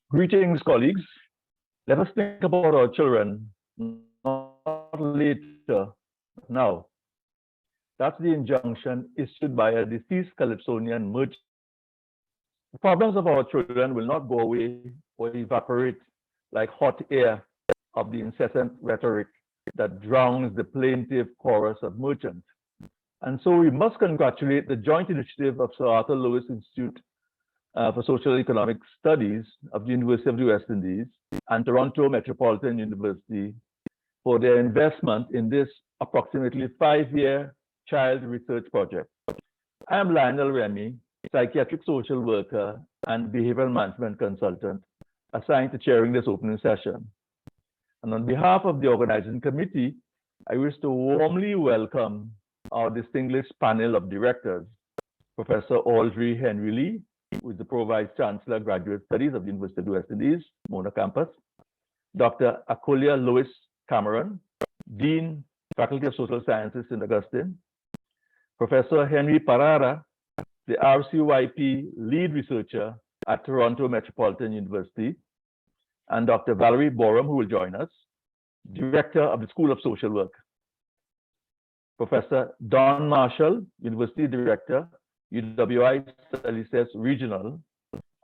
Greetings, colleagues. Let us think about our children, not later, but now. That's the injunction issued by a deceased Calypsonian merchant. The problems of our children will not go away or evaporate like hot air of the incessant rhetoric that drowns the plaintive chorus of merchants. And so we must congratulate the joint initiative of Sir Arthur Lewis Institute for Social Economic Studies of the University of the West Indies and Toronto Metropolitan University for their investment in this approximately 5-year child research project. I am Lionel Remy, psychiatric social worker and behavioral management consultant assigned to chairing this opening session. And on behalf of the organizing committee, I wish to warmly welcome our distinguished panel of directors, Professor Audrey Henry Lee, who is the Pro-Vice Chancellor, Graduate Studies of the University of the West Indies, Mona Campus, Dr. Akolia Lewis Cameron, Dean, Faculty of Social Sciences, St. Augustine, Professor Henry Parada, the RCYP lead researcher at Toronto Metropolitan University, and Dr. Valerie Borum, who will join us, Director of the School of Social Work, Professor Don Marshall, University Director, UWI-Toronto Regional,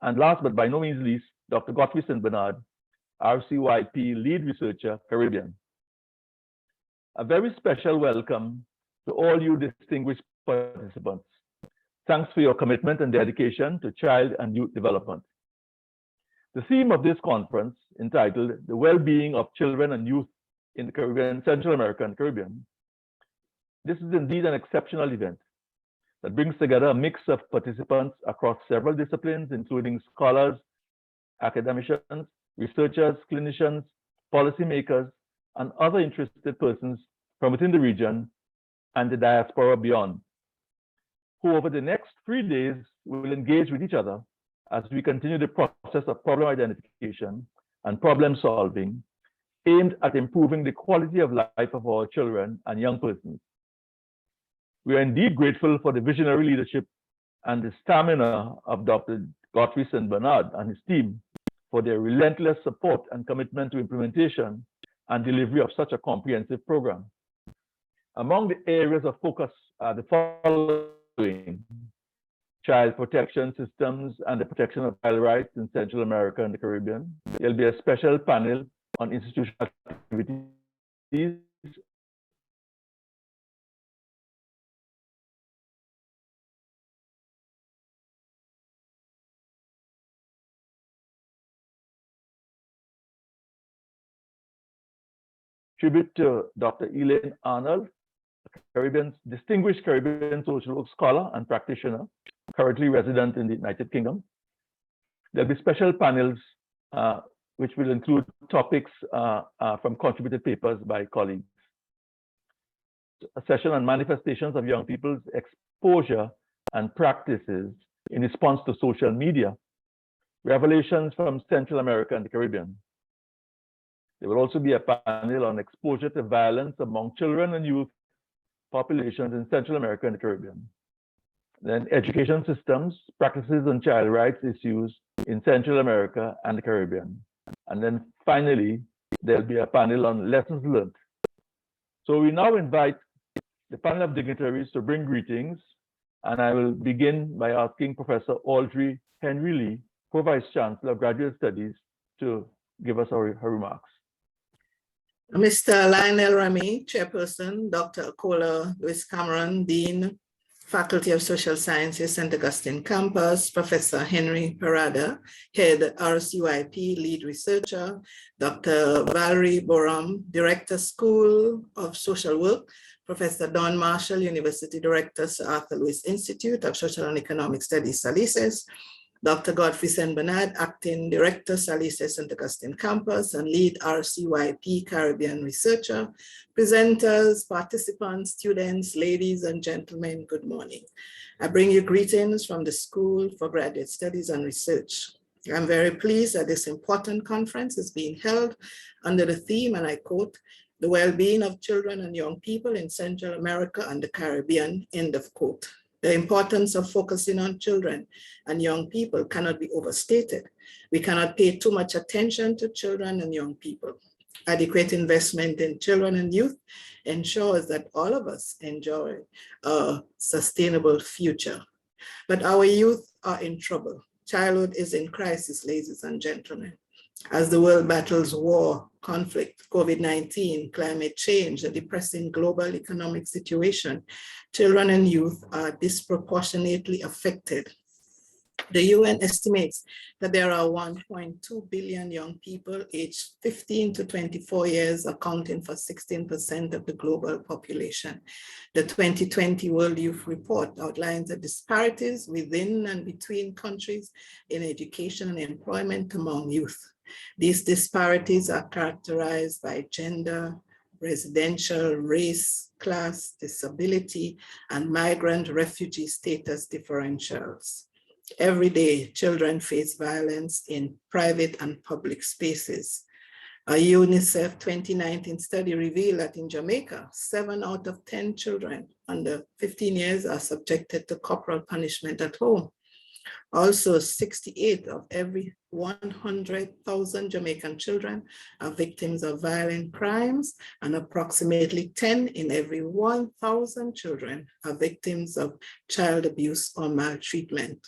and last but by no means least, Dr. Godfrey St. Bernard, RCYP lead researcher, Caribbean. A very special welcome to all you distinguished participants. Thanks for your commitment and dedication to child and youth development. The theme of this conference, entitled The Wellbeing of Children and Youth in the Caribbean, Central America and Caribbean. This is indeed an exceptional event that brings together a mix of participants across several disciplines, including scholars, academicians, researchers, clinicians, policymakers, and other interested persons from within the region and the diaspora beyond, who over the next 3 days will engage with each other as we continue the process of problem identification and problem solving aimed at improving the quality of life of our children and young persons. We are indeed grateful for the visionary leadership and the stamina of Dr. Godfrey St. Bernard and his team for their relentless support and commitment to implementation and delivery of such a comprehensive program. Among the areas of focus are the following: child protection systems and the protection of child rights in Central America and the Caribbean. There'll be a special panel on institutional activities tribute to Dr. Elaine Arnold, distinguished Caribbean social work scholar and practitioner, currently resident in the United Kingdom. There'll be special panels which will include topics from contributed papers by colleagues. A session on manifestations of young people's exposure and practices in response to social media, revelations from Central America and the Caribbean. There will also be a panel on exposure to violence among children and youth populations in Central America and the Caribbean. Then education systems, practices on child rights issues in Central America and the Caribbean. And then finally, there'll be a panel on lessons learned. So we now invite the panel of dignitaries to bring greetings, and I will begin by asking Professor Audrey Henry Lee, Pro-Vice Chancellor of Graduate Studies, to give us her remarks. Mr. Lionel Remy, Chairperson, Dr. Akola Lewis Cameron, Dean, Faculty of Social Sciences, St. Augustine Campus, Professor Henry Parada, Head RCYP, Lead Researcher, Dr. Valerie Borum, Director, School of Social Work, Professor Don Marshall, University Director, Sir Arthur Lewis Institute of Social and Economic Studies, Salises, Dr. Godfrey St. Bernard, Acting Director, Salises St. Augustine Campus, and Lead RCYP Caribbean Researcher. Presenters, participants, students, ladies and gentlemen, good morning. I bring you greetings from the School for Graduate Studies and Research. I'm very pleased that this important conference is being held under the theme, and I quote, "The Well-Being of Children and Young People in Central America and the Caribbean," end of quote. The importance of focusing on children and young people cannot be overstated. We cannot pay too much attention to children and young people. Adequate investment in children and youth ensures that all of us enjoy a sustainable future. But our youth are in trouble. Childhood is in crisis, ladies and gentlemen. As the world battles war, conflict, COVID-19, climate change, a depressing global economic situation, children and youth are disproportionately affected. The UN estimates that there are 1.2 billion young people aged 15 to 24 years, accounting for 16% of the global population. The 2020 World Youth Report outlines the disparities within and between countries in education and employment among youth. These disparities are characterized by gender, residential, race, class, disability, and migrant refugee status differentials. Every day, children face violence in private and public spaces. A UNICEF 2019 study revealed that in Jamaica, 7 out of 10 children under 15 years are subjected to corporal punishment at home. Also, 68 of every 100,000 Jamaican children are victims of violent crimes, and approximately 10 in every 1,000 children are victims of child abuse or maltreatment.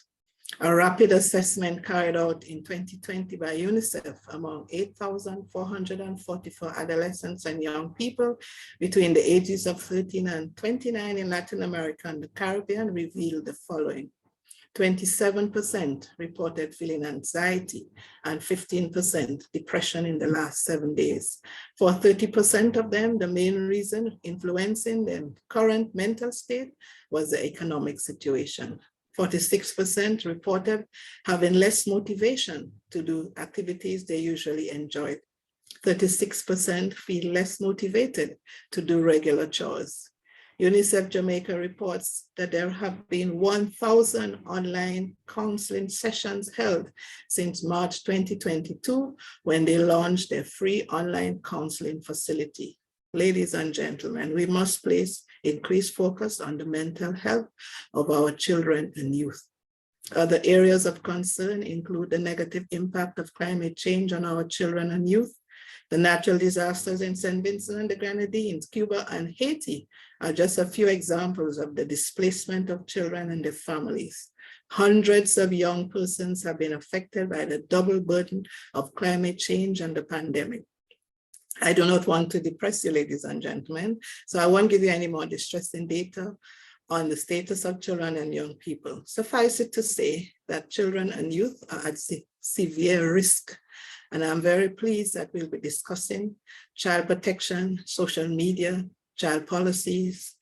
A rapid assessment carried out in 2020 by UNICEF among 8,444 adolescents and young people between the ages of 13 and 29 in Latin America and the Caribbean revealed the following. 27% reported feeling anxiety and 15% depression in the last 7 days. For 30% of them, the main reason influencing their current mental state was the economic situation. 46% reported having less motivation to do activities they usually enjoyed. 36% feel less motivated to do regular chores. UNICEF Jamaica reports that there have been 1,000 online counseling sessions held since March 2022, when they launched their free online counseling facility. Ladies and gentlemen, we must place increased focus on the mental health of our children and youth. Other areas of concern include the negative impact of climate change on our children and youth. The natural disasters in St. Vincent and the Grenadines, Cuba, and Haiti are just a few examples of the displacement of children and their families. Hundreds of young persons have been affected by the double burden of climate change and the pandemic. I do not want to depress you, ladies and gentlemen, so I won't give you any more distressing data on the status of children and young people. Suffice it to say that children and youth are at severe risk. And I'm very pleased that we'll be discussing child protection, social media, child policies,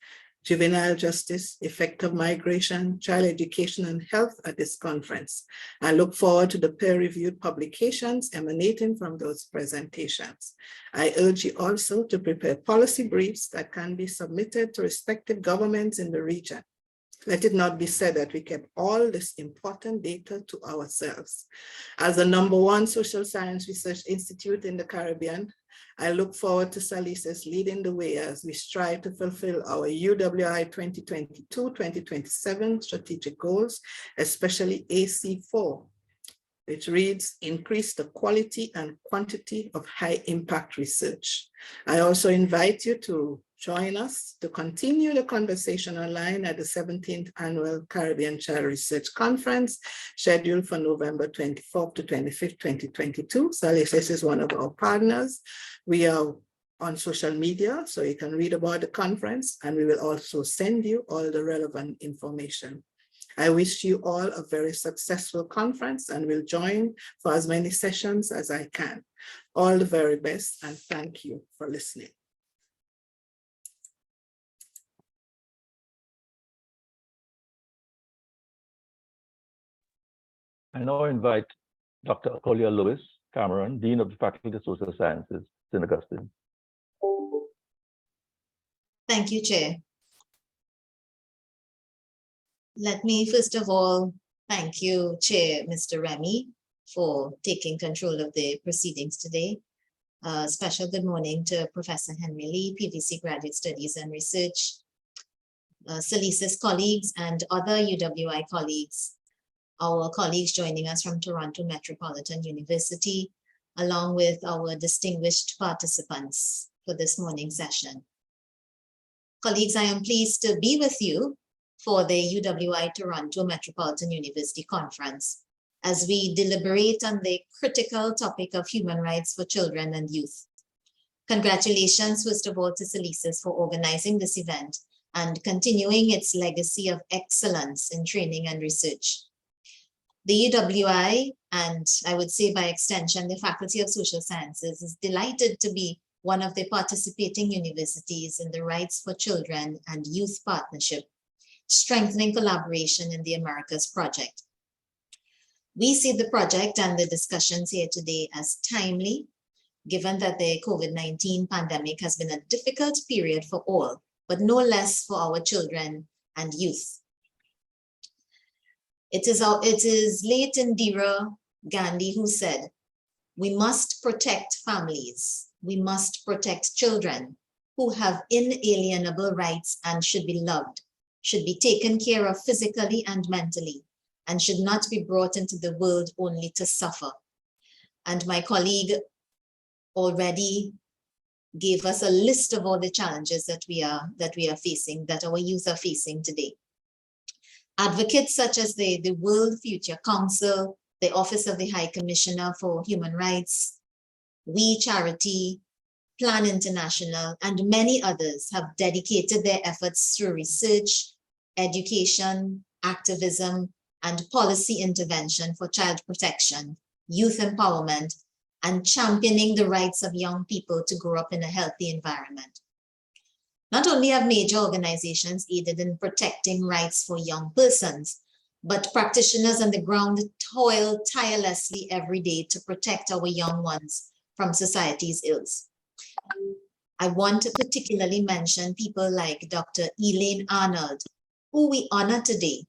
juvenile justice, effect of migration, child education and health at this conference. I look forward to the peer-reviewed publications emanating from those presentations. I urge you also to prepare policy briefs that can be submitted to respective governments in the region. Let it not be said that we kept all this important data to ourselves. As the #1 social science research institute in the Caribbean, I look forward to Salises leading the way as we strive to fulfill our UWI 2022-2027 strategic goals, especially AC4, which reads, increase the quality and quantity of high impact research. I also invite you to join us to continue the conversation online at the 17th Annual Caribbean Child Research Conference, scheduled for November 24th to 25th, 2022. Salises is one of our partners. We are on social media, so you can read about the conference, and we will also send you all the relevant information. I wish you all a very successful conference and will join for as many sessions as I can. All the very best, and thank you for listening. I now invite Dr. Akolia Lewis Cameron, Dean of the Faculty of Social Sciences, St. Augustine. Thank you, Chair. Let me first of all thank you, Chair Mr. Remy, for taking control of the proceedings today. Special good morning to Professor Henry Lee, PVC Graduate Studies and Research, Salisis colleagues and other UWI colleagues, our colleagues joining us from Toronto Metropolitan University, along with our distinguished participants for this morning's session. Colleagues, I am pleased to be with you for the UWI-Toronto Metropolitan University Conference as we deliberate on the critical topic of human rights for children and youth. Congratulations, first of all, to Salisis for organizing this event and continuing its legacy of excellence in training and research. The UWI, and I would say by extension, the Faculty of Social Sciences, is delighted to be one of the participating universities in the Rights for Children and Youth Partnership, strengthening collaboration in the Americas project. We see the project and the discussions here today as timely, given that the COVID-19 pandemic has been a difficult period for all, but no less for our children and youth. It is late Indira Gandhi who said, "We must protect families. We must protect children who have inalienable rights and should be loved, should be taken care of physically and mentally, and should not be brought into the world only to suffer." And my colleague already gave us a list of all the challenges that we are facing, that our youth are facing today. Advocates such as the World Future Council, the Office of the High Commissioner for Human Rights, We Charity, Plan International, and many others have dedicated their efforts through research, education, activism, and policy intervention for child protection, youth empowerment, and championing the rights of young people to grow up in a healthy environment. Not only have major organizations aided in protecting rights for young persons, but practitioners on the ground toil tirelessly every day to protect our young ones from society's ills. I want to particularly mention people like Dr. Elaine Arnold, who we honor today,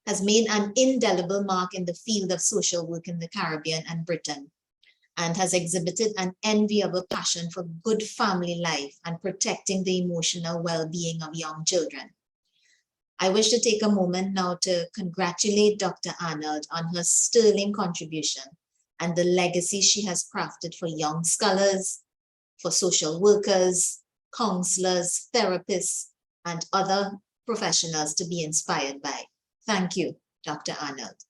has made an indelible mark in the field of social work in the Caribbean and Britain, and has exhibited an enviable passion for good family life and protecting the emotional well-being of young children. I wish to take a moment now to congratulate Dr. Arnold on her sterling contribution and the legacy she has crafted for young scholars, for social workers, counselors, therapists, and other professionals to be inspired by. Thank you, Dr. Arnold.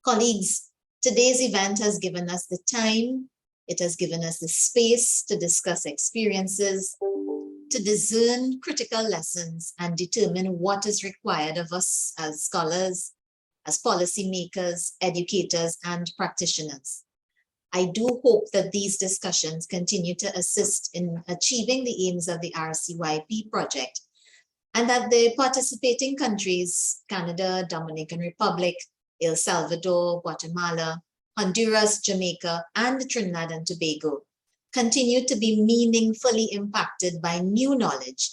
Colleagues, today's event has given us the time, it has given us the space to discuss experiences, to discern critical lessons and determine what is required of us as scholars, as policymakers, educators, and practitioners. I do hope that these discussions continue to assist in achieving the aims of the RCYP project, and that the participating countries, Canada, Dominican Republic, El Salvador, Guatemala, Honduras, Jamaica, and Trinidad and Tobago, continue to be meaningfully impacted by new knowledge,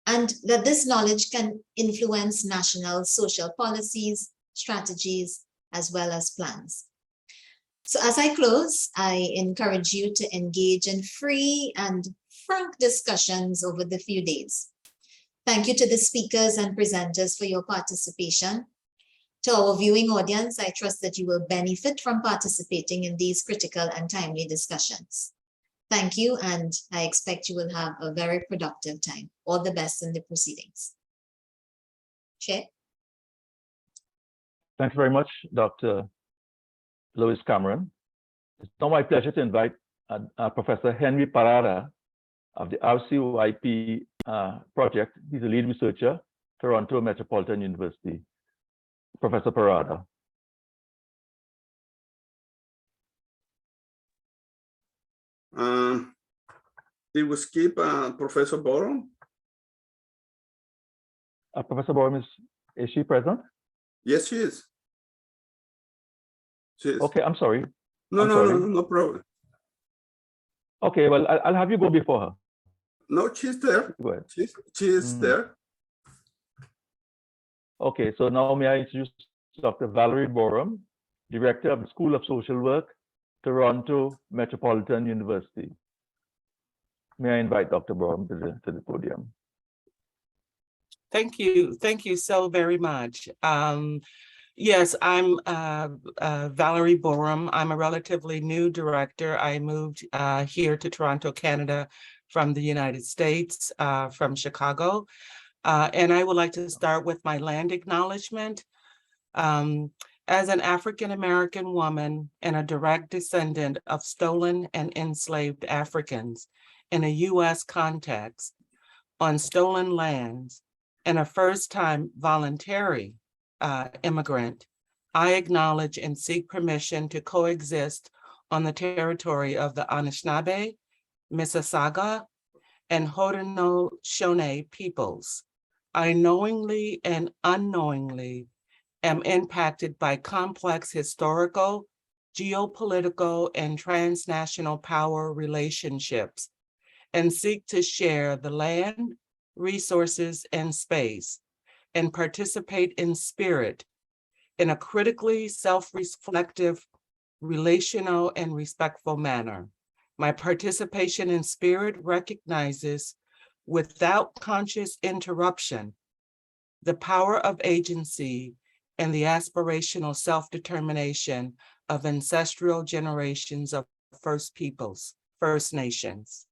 and that this knowledge can influence national social policies, strategies, as well as plans. So as I close, I encourage you to engage in free and frank discussions over the few days. Thank you to the speakers and presenters for your participation. To our viewing audience, I trust that you will benefit from participating in these critical and timely discussions. Thank you, and I expect you will have a very productive time. All the best in the proceedings. Chair. Thanks very much, Dr. Lois Cameron. It's now my pleasure to invite Professor Henry Parada of the RCYP project. He's a lead researcher, Toronto Metropolitan University. Professor Parada. Did we skip Professor Borum? Professor Borum, is she present? Yes, she is. She is. Okay, I'm sorry. No problem. Okay, well, I'll have you go before her. No, she's there. Go ahead. She is there. Okay, so now may I introduce Dr. Valerie Borum, Director of the School of Social Work, Toronto Metropolitan University. May I invite Dr. Borum to the podium? Thank you. Thank you so very much. Yes, I'm Valerie Borum. I'm a relatively new director. I moved here to Toronto, Canada from the United States, from Chicago. And I would like to start with my land acknowledgement. As an African-American woman and a direct descendant of stolen and enslaved Africans in a U.S. context on stolen lands, and a first-time voluntary immigrant, I acknowledge and seek permission to coexist on the territory of the Anishinaabe, Mississauga, and Haudenosaunee peoples. I knowingly and unknowingly am impacted by complex historical, geopolitical, and transnational power relationships, and seek to share the land, resources, and space, and participate in spirit in a critically self-reflective, relational, and respectful manner. My participation in spirit recognizes, without conscious interruption, the power of agency and the aspirational self-determination of ancestral generations of First Peoples, First Nations.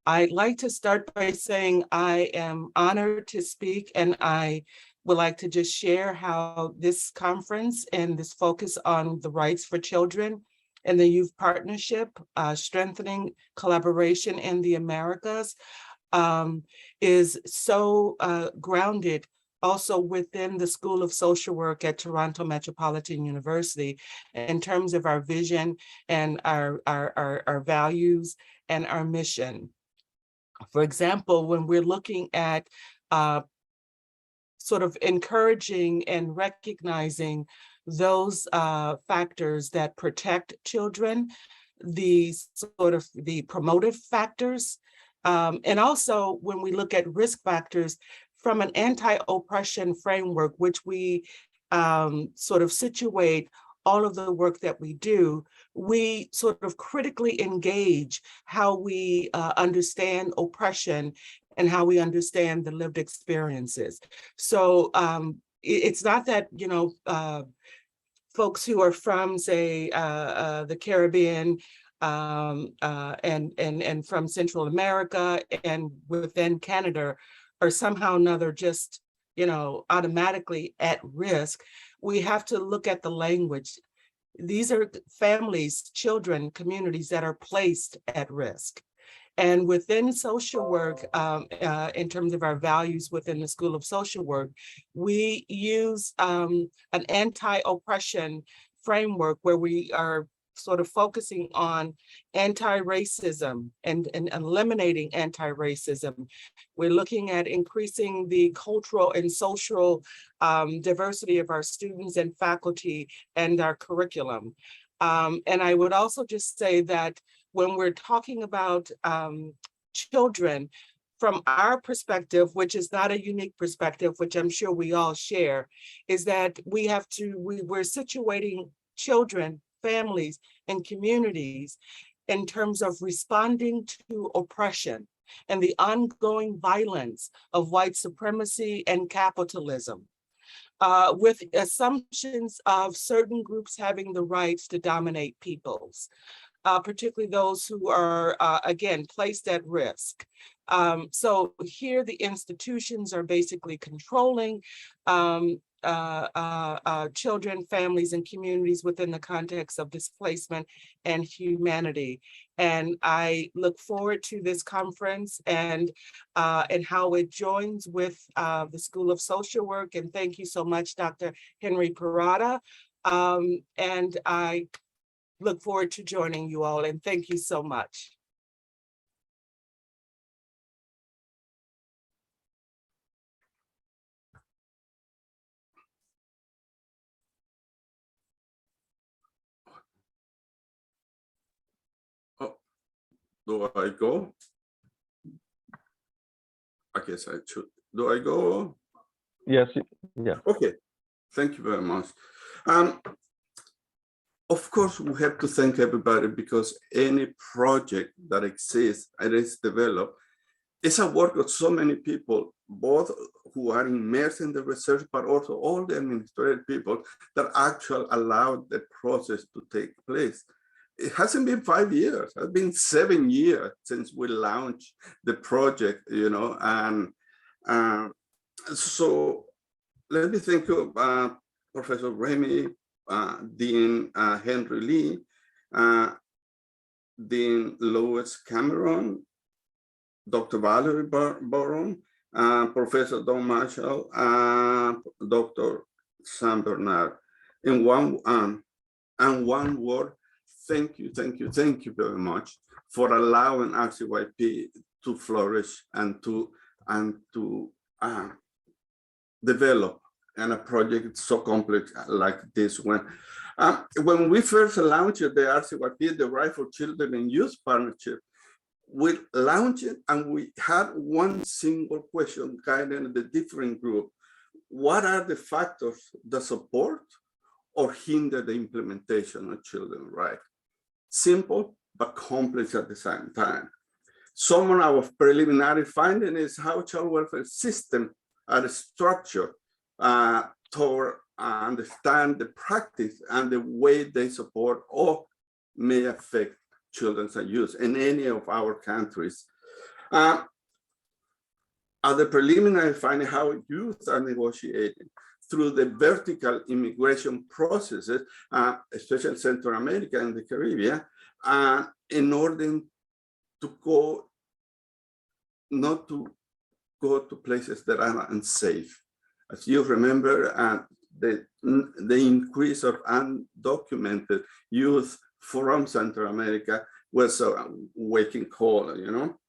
I'd like to start by saying I am honored to speak, and I would like to just share how this conference and this focus on the rights for children and the youth partnership, strengthening collaboration in the Americas, is so grounded also within the School of Social Work at Toronto Metropolitan University in terms of our vision and our values and our mission. For example, when we're looking at sort of encouraging and recognizing those factors that protect children, the sort of the promotive factors, and also when we look at risk factors from an anti-oppression framework, which we sort of situate all of the work that we do, we sort of critically engage how we understand oppression and how we understand the lived experiences. So it's not that, you know, folks who are from, say, the Caribbean and from Central America and within Canada are somehow or another just, you know, automatically at risk. We have to look at the language. These are families, children, communities that are placed at risk. And within social work, in terms of our values within the School of Social Work, we use an anti-oppression framework where we are sort of focusing on anti-racism and eliminating anti-racism. We're looking at increasing the cultural and social diversity of our students and faculty and our curriculum. And I would also just say that when we're talking about children, from our perspective, which is not a unique perspective, which I'm sure we all share, is that we have to, we're situating children, families, and communities in terms of responding to oppression and the ongoing violence of white supremacy and capitalism, with assumptions of certain groups having the rights to dominate peoples, particularly those who are, again, placed at risk. So here the institutions are basically controlling children, families, and communities within the context of displacement and humanity. And I look forward to this conference and how it joins with the School of Social Work. And thank you so much, Dr. Henry Parada. And I look forward to joining you all, and thank you so much. Oh, do I go? I guess I should. Do I go? Yes, yeah. Okay, thank you very much. Of course, we have to thank everybody because any project that exists and is developed it's a work of so many people, both who are immersed in the research, but also all the administrative people that actually allowed the process to take place. It hasn't been 5 years, it's been 7 years since we launched the project, you know, and so let me thank you, Professor Remy, Dean Henry Lee, Dean Louis Cameron, Dr. Valerie Borum, Professor Don Marshall, Dr. Sam Bernard. In one word, thank you very much for allowing RCYP to flourish and to develop in a project so complex like this one. When we first launched the RCYP, the Right for Children and Youth Partnership, we launched it and we had one single question guiding the different group. What are the factors that support or hinder the implementation of children's rights? Simple, but complex at the same time. Some of our preliminary finding is how child welfare systems are structured to understand the practice and the way they support or may affect children's youth in any of our countries. At the preliminary finding how youth are negotiated through the vertical immigration processes, especially Central America and the Caribbean, in order to go, not to go to places that are unsafe. As you remember, the increase of undocumented youth from Central America was a waking call, you know.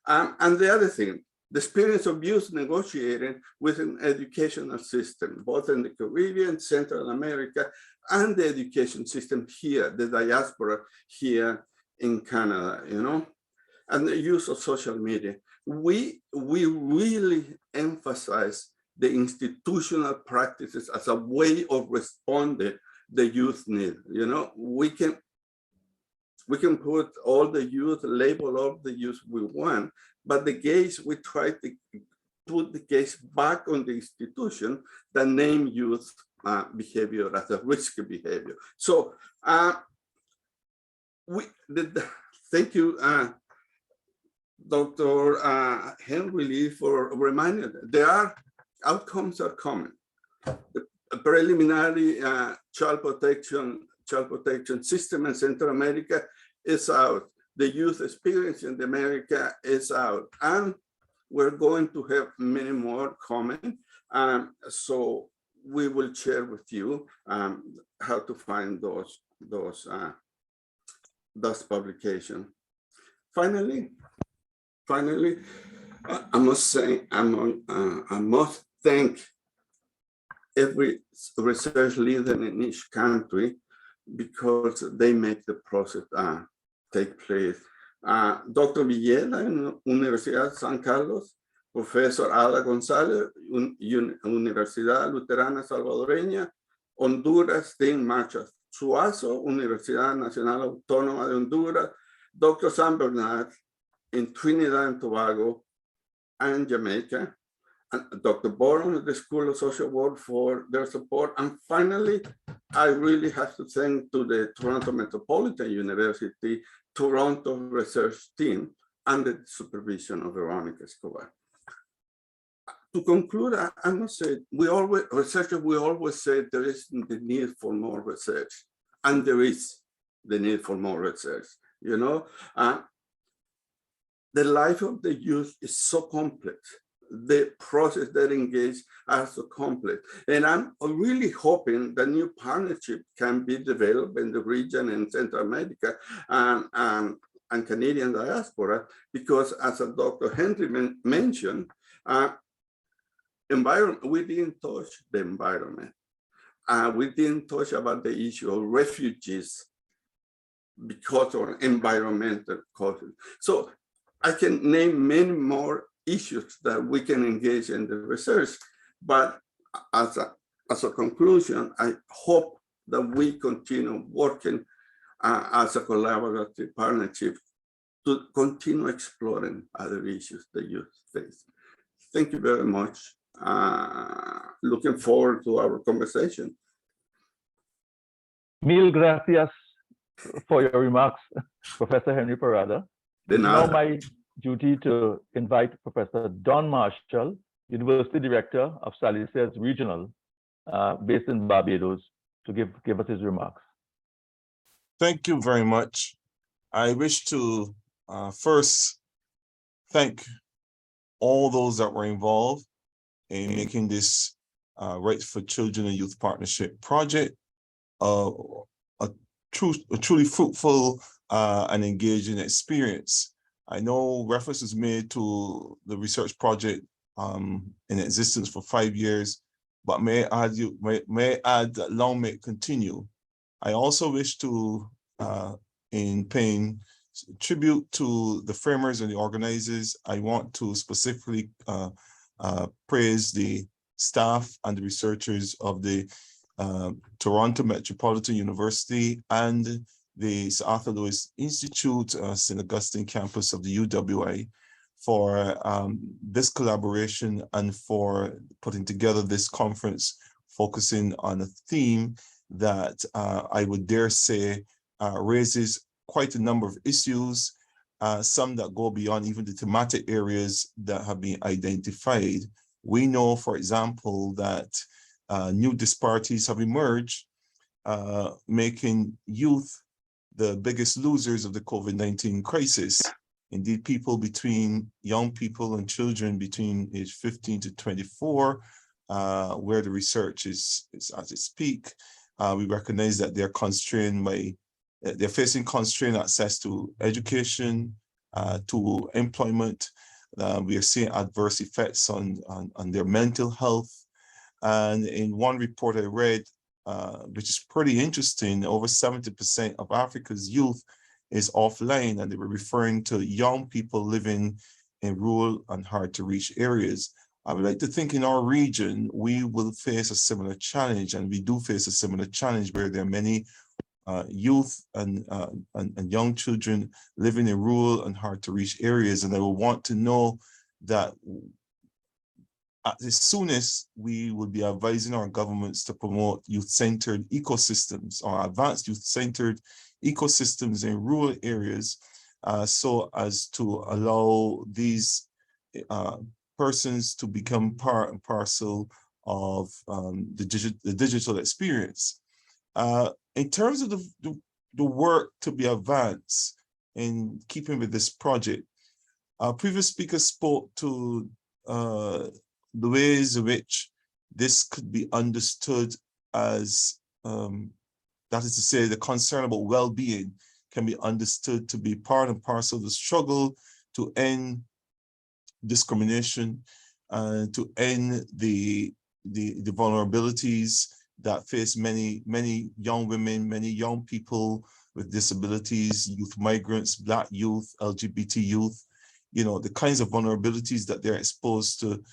And the other thing, the experience of youth negotiating with an educational system, both in the Caribbean, Central America, and the education system here, the diaspora here in Canada, you know, and the use of social media. We really emphasize the institutional practices as a way of responding the youth need. You know, we can put all the youth, label all the youth we want, but the gaze, we try to put the gaze back on the institution that name youth behavior as a risky behavior. So thank you, Dr. Henry Lee, for reminding us. There are outcomes are coming. The preliminary child protection system in Central America is out. The youth experience in America is out, and we're going to have many more coming. So we will share with you how to find those publications. Finally, I must say, I must thank every research leader in each country because they make the process take place. Dr. Villela in Universidad San Carlos, Professor Ada González, Universidad Luterana Salvadoreña, Honduras, Dean Marshall Suazo, Universidad Nacional Autónoma de Honduras, Dr. Sam Bernard in Trinidad and Tobago and Jamaica, and Dr. Borum at the School of Social Work for their support. And finally, I really have to thank to the Toronto Metropolitan University, Toronto research team under the supervision of Veronica Escobar. To conclude, I must say, researchers always say there is the need for more research, and there is the need for more research. You know, the life of the youth is so complex. The process that engage are so complex. And I'm really hoping the new partnership can be developed in the region in Central America and Canadian diaspora, because as Dr. Henry mentioned, we didn't touch the environment. We didn't touch about the issue of refugees because of environmental causes. So I can name many more issues that we can engage in the research, but as a conclusion, I hope that we continue working as a collaborative partnership to continue exploring other issues the youth face. Thank you very much. Looking forward to our conversation. Mil gracias for your remarks, Professor Henry Parada. De It's now nada. my duty to invite Professor Don Marshall, University Director of Sallisa's Regional, based in Barbados, to give us his remarks. Thank you very much. I wish to first thank all those that were involved in making this Rights for Children and Youth Partnership project a truly fruitful and engaging experience. I know reference is made to the research project in existence for 5 years, but may I add that long may it continue. I also wish to, in paying tribute to the framers and the organizers, I want to specifically praise the staff and the researchers of the Toronto Metropolitan University and the Sir Arthur Lewis Institute, St. Augustine campus of the UWI, for this collaboration and for putting together this conference focusing on a theme that I would dare say raises quite a number of issues, some that go beyond even the thematic areas that have been identified. We know, for example, that new disparities have emerged, making youth the biggest losers of the COVID-19 crisis. Indeed, young people and children between age 15 to 24, where the research is at its peak, we recognize that they're facing constrained access to education, to employment. We are seeing adverse effects on their mental health. And in one report I read, which is pretty interesting, over 70% of Africa's youth is offline, and they were referring to young people living in rural and hard to reach areas. I would like to think in our region, we will face a similar challenge, and we do face a similar challenge where there are many youth and young children living in rural and hard to reach areas. And I will want to know that as soon as we will be advising our governments to promote youth-centered ecosystems or advanced youth-centered ecosystems in rural areas, so as to allow these persons to become part and parcel of the digital experience. In terms of the work to be advanced in keeping with this project, previous speakers spoke to the ways in which this could be understood as, that is to say, the concern about well-being can be understood to be part and parcel of the struggle to end discrimination and to end the vulnerabilities that face many young women, many young people with disabilities, youth migrants, Black youth, LGBT youth. You know, the kinds of vulnerabilities that they're exposed to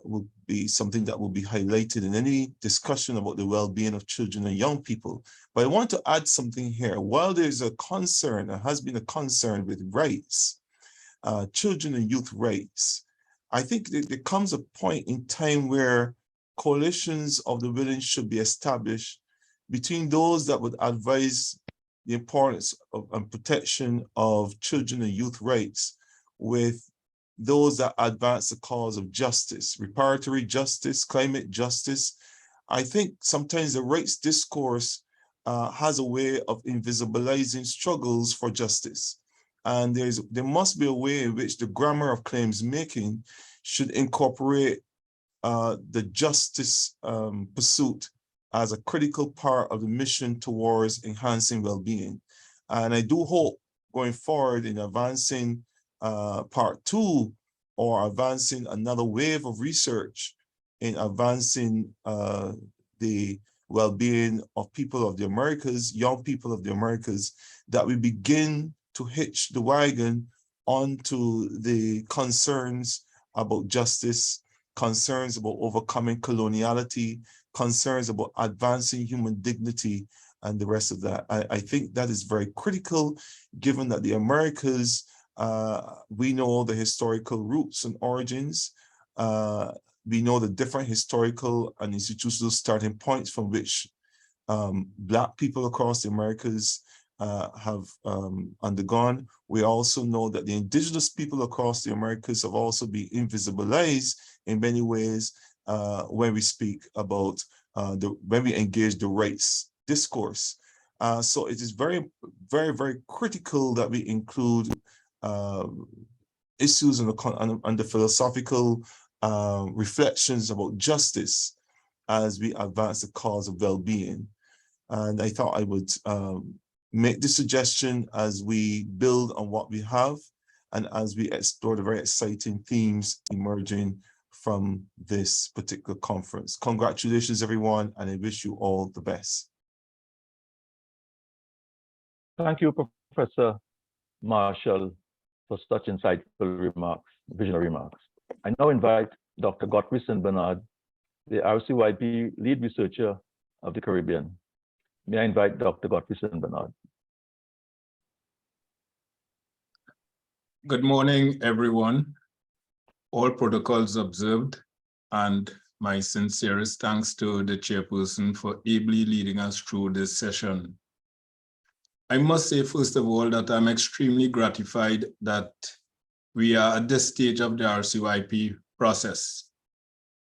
will be something that will be highlighted in any discussion about the well-being of children and young people. But I want to add something here. While there's a concern, there has been a concern with rights, children and youth rights, I think that there comes a point in time where coalitions of the willing should be established between those that would advise the importance of and protection of children and youth rights with those that advance the cause of justice, reparatory justice, climate justice. I think sometimes the rights discourse has a way of invisibilizing struggles for justice. And there must be a way in which the grammar of claims making should incorporate the justice pursuit as a critical part of the mission towards enhancing well-being. And I do hope going forward in advancing part 2 or advancing another wave of research in advancing the well-being of people of the Americas, young people of the Americas, that we begin to hitch the wagon onto the concerns about justice, concerns about overcoming coloniality, concerns about advancing human dignity, and the rest of that. I think that is very critical, given that the Americas, we know the historical roots and origins. We know the different historical and institutional starting points from which Black people across the Americas have undergone. We also know that the indigenous people across the Americas have also been invisibilized in many ways when we speak about when we engage the rights discourse. So it is very, very, very critical that we include issues on the philosophical reflections about justice as we advance the cause of well-being. And I thought I would make this suggestion as we build on what we have and as we explore the very exciting themes emerging from this particular conference. Congratulations, everyone, and I wish you all the best. Thank you, Professor Marshall, for such insightful remarks, visionary remarks. I now invite Dr. Godfrey St. Bernard, the RCYP lead researcher of the Caribbean. May I invite Dr. Godfrey St. Bernard? Good morning, everyone. All protocols observed, and my sincerest thanks to the chairperson for ably leading us through this session. I must say, first of all, that I'm extremely gratified that we are at this stage of the RCYP process.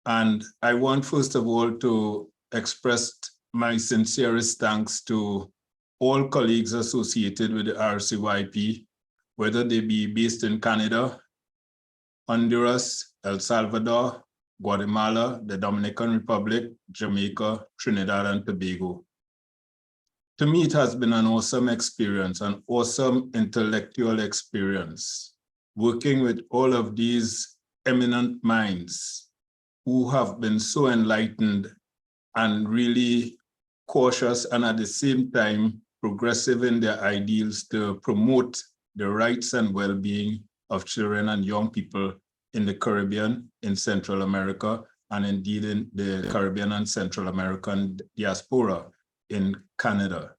And I want, first of all, to express my sincerest thanks to all colleagues associated with the RCYP, whether they be based in Canada, Honduras, El Salvador, Guatemala, the Dominican Republic, Jamaica, Trinidad and Tobago. To me, it has been an awesome experience, an awesome intellectual experience, working with all of these eminent minds who have been so enlightened and really cautious and at the same time progressive in their ideals to promote the rights and well-being of children and young people in the Caribbean, in Central America, and indeed in the Caribbean and Central American diaspora in Canada.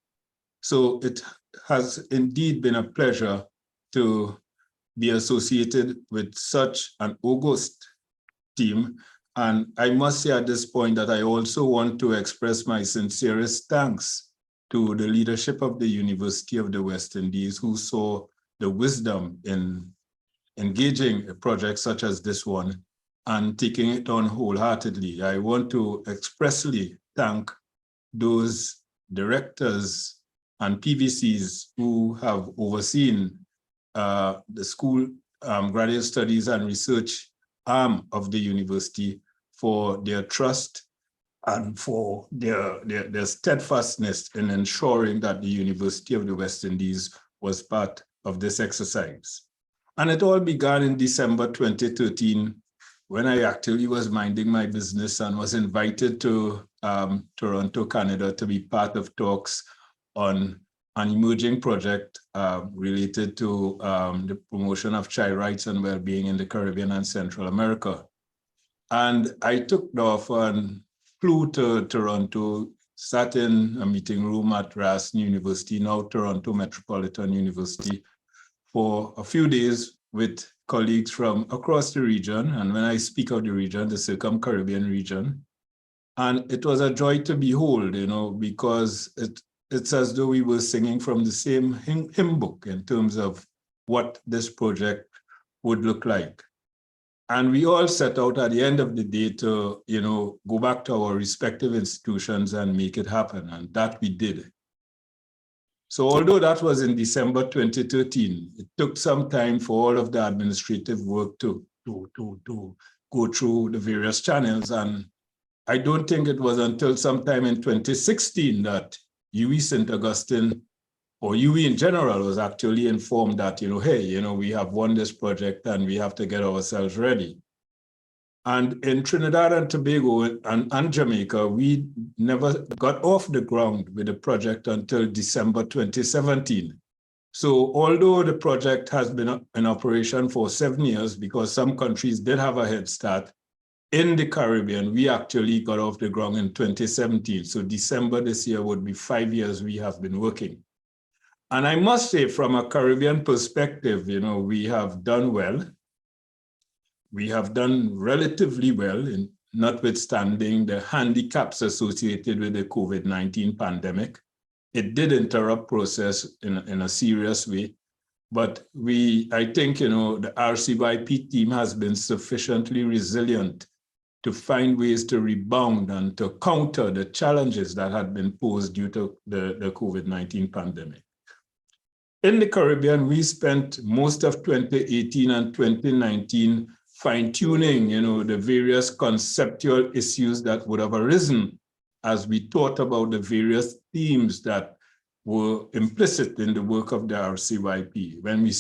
So it has indeed been a pleasure to be associated with such an august team. And I must say at this point that I also want to express my sincerest thanks to the leadership of the University of the West Indies, who saw the wisdom in engaging a project such as this one and taking it on wholeheartedly. I want to expressly thank those directors and PVCs who have overseen the school graduate studies and research arm of the university for their trust and for their steadfastness in ensuring that the University of the West Indies was part of this exercise. And it all began in December 2013, when I actually was minding my business and was invited to Toronto, Canada, to be part of talks on an emerging project related to the promotion of child rights and well-being in the Caribbean and Central America. And I took off and flew to Toronto, sat in a meeting room at RAS University, now Toronto Metropolitan University, for a few days with colleagues from across the region. And when I speak of the region, the Circum-Caribbean region. And it was a joy to behold, you know, because it's as though we were singing from the same hymn book in terms of what this project would look like. And we all set out at the end of the day to, you know, go back to our respective institutions and make it happen. And that we did. So although that was in December 2013, it took some time for all of the administrative work to go through the various channels. And I don't think it was until sometime in 2016 that UWI St. Augustine, or UWI in general, was actually informed that, you know, hey, you know, we have won this project and we have to get ourselves ready. And in Trinidad and Tobago and Jamaica, we never got off the ground with the project until December 2017. So although the project has been in operation for 7 years, because some countries did have a head start, in the Caribbean, we actually got off the ground in 2017. So December this year would be 5 years we have been working. And I must say, from a Caribbean perspective, you know, we have done well. We have done relatively well, in notwithstanding the handicaps associated with the COVID-19 pandemic. It did interrupt process in a serious way. But I think, you know, the RCYP team has been sufficiently resilient to find ways to rebound and to counter the challenges that had been posed due to the COVID-19 pandemic. In the Caribbean, we spent most of 2018 and 2019 fine-tuning, you know, the various conceptual issues that would have arisen as we thought about the various themes that were implicit in the work of the RCYP. When we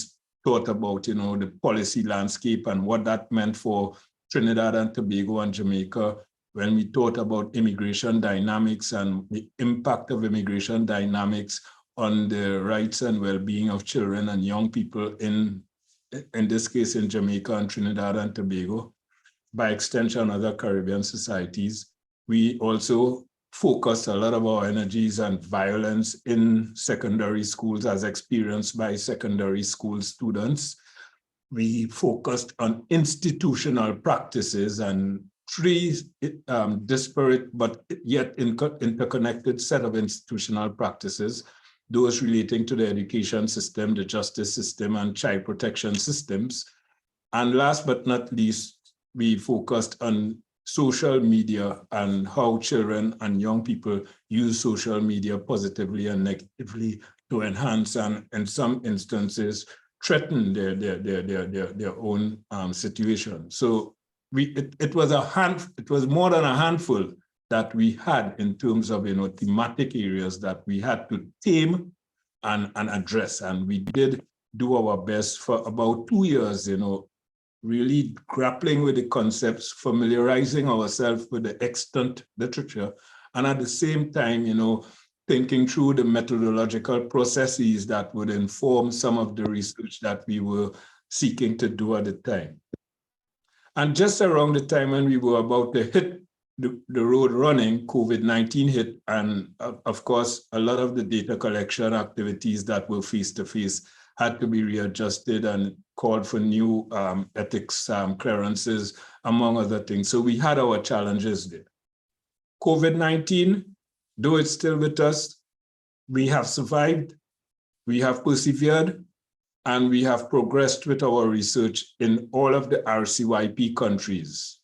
thought about, you know, the policy landscape and what that meant for Trinidad and Tobago and Jamaica, when we thought about immigration dynamics and the impact of immigration dynamics on the rights and well-being of children and young people in this case in Jamaica and Trinidad and Tobago, by extension other Caribbean societies. We also focused a lot of our energies on violence in secondary schools as experienced by secondary school students. We focused on institutional practices and three disparate but yet interconnected set of institutional practices, those relating to the education system, the justice system, and child protection systems. And last but not least, we focused on social media and how children and young people use social media positively and negatively to enhance and in some instances threaten their own situation. So it was more than a handful that we had in terms of, you know, thematic areas that we had to tame and address. And we did do our best for about 2 years, you know, really grappling with the concepts, familiarizing ourselves with the extant literature, and at the same time, you know, thinking through the methodological processes that would inform some of the research that we were seeking to do at the time. And just around the time when we were about to hit the road running, COVID-19 hit, and of course, a lot of the data collection activities that were face-to-face had to be readjusted and called for new ethics clearances, among other things. So we had our challenges there. COVID-19, though it's still with us, we have survived, we have persevered, and we have progressed with our research in all of the RCYP countries.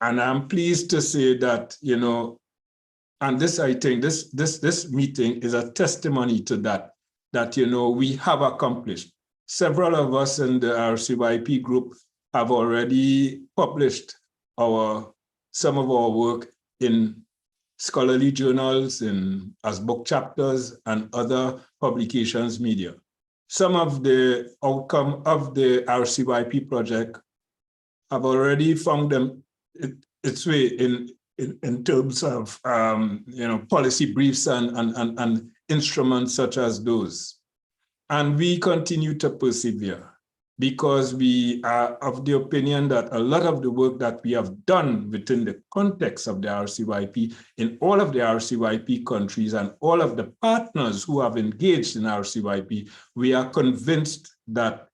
And I'm pleased to say that, you know, and this, I think, this meeting is a testimony to that, you know, we have accomplished. Several of us in the RCYP group have already published some of our work in scholarly journals, as book chapters and other publications media. Some of the outcome of the RCYP project have already found its way in terms of you know, policy briefs and instruments such as those. And we continue to persevere because we are of the opinion that a lot of the work that we have done within the context of the RCYP in all of the RCYP countries and all of the partners who have engaged in RCYP, we are convinced that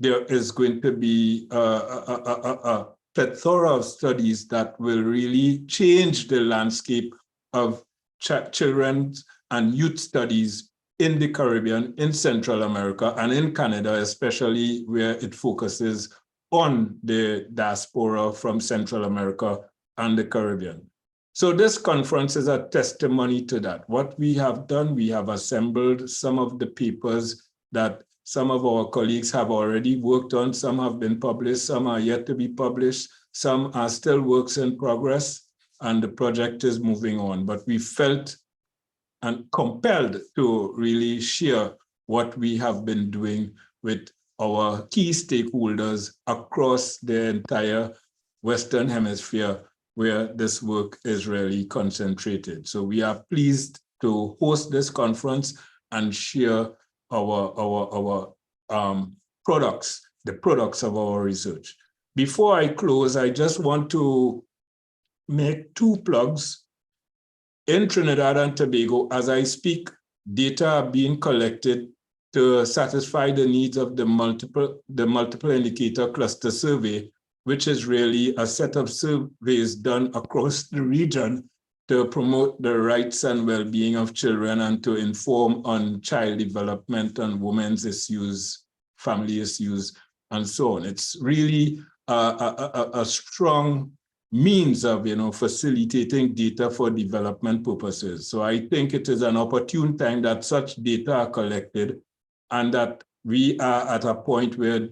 there is going to be a plethora of studies that will really change the landscape of children's and youth studies in the Caribbean, in Central America, and in Canada, especially where it focuses on the diaspora from Central America and the Caribbean. So this conference is a testimony to that. What we have done, we have assembled some of the papers that some of our colleagues have already worked on. Some have been published, some are yet to be published, some are still works in progress, and the project is moving on. But we felt and compelled to really share what we have been doing with our key stakeholders across the entire Western Hemisphere where this work is really concentrated. So we are pleased to host this conference and share our products, the products of our research. Before I close, I just want to make two plugs. In Trinidad and Tobago, as I speak, data are being collected to satisfy the needs of the multiple indicator cluster survey, which is really a set of surveys done across the region to promote the rights and well-being of children and to inform on child development and women's issues, family issues, and so on. It's really a strong means of facilitating data for development purposes. So I think it is an opportune time that such data are collected and that we are at a point where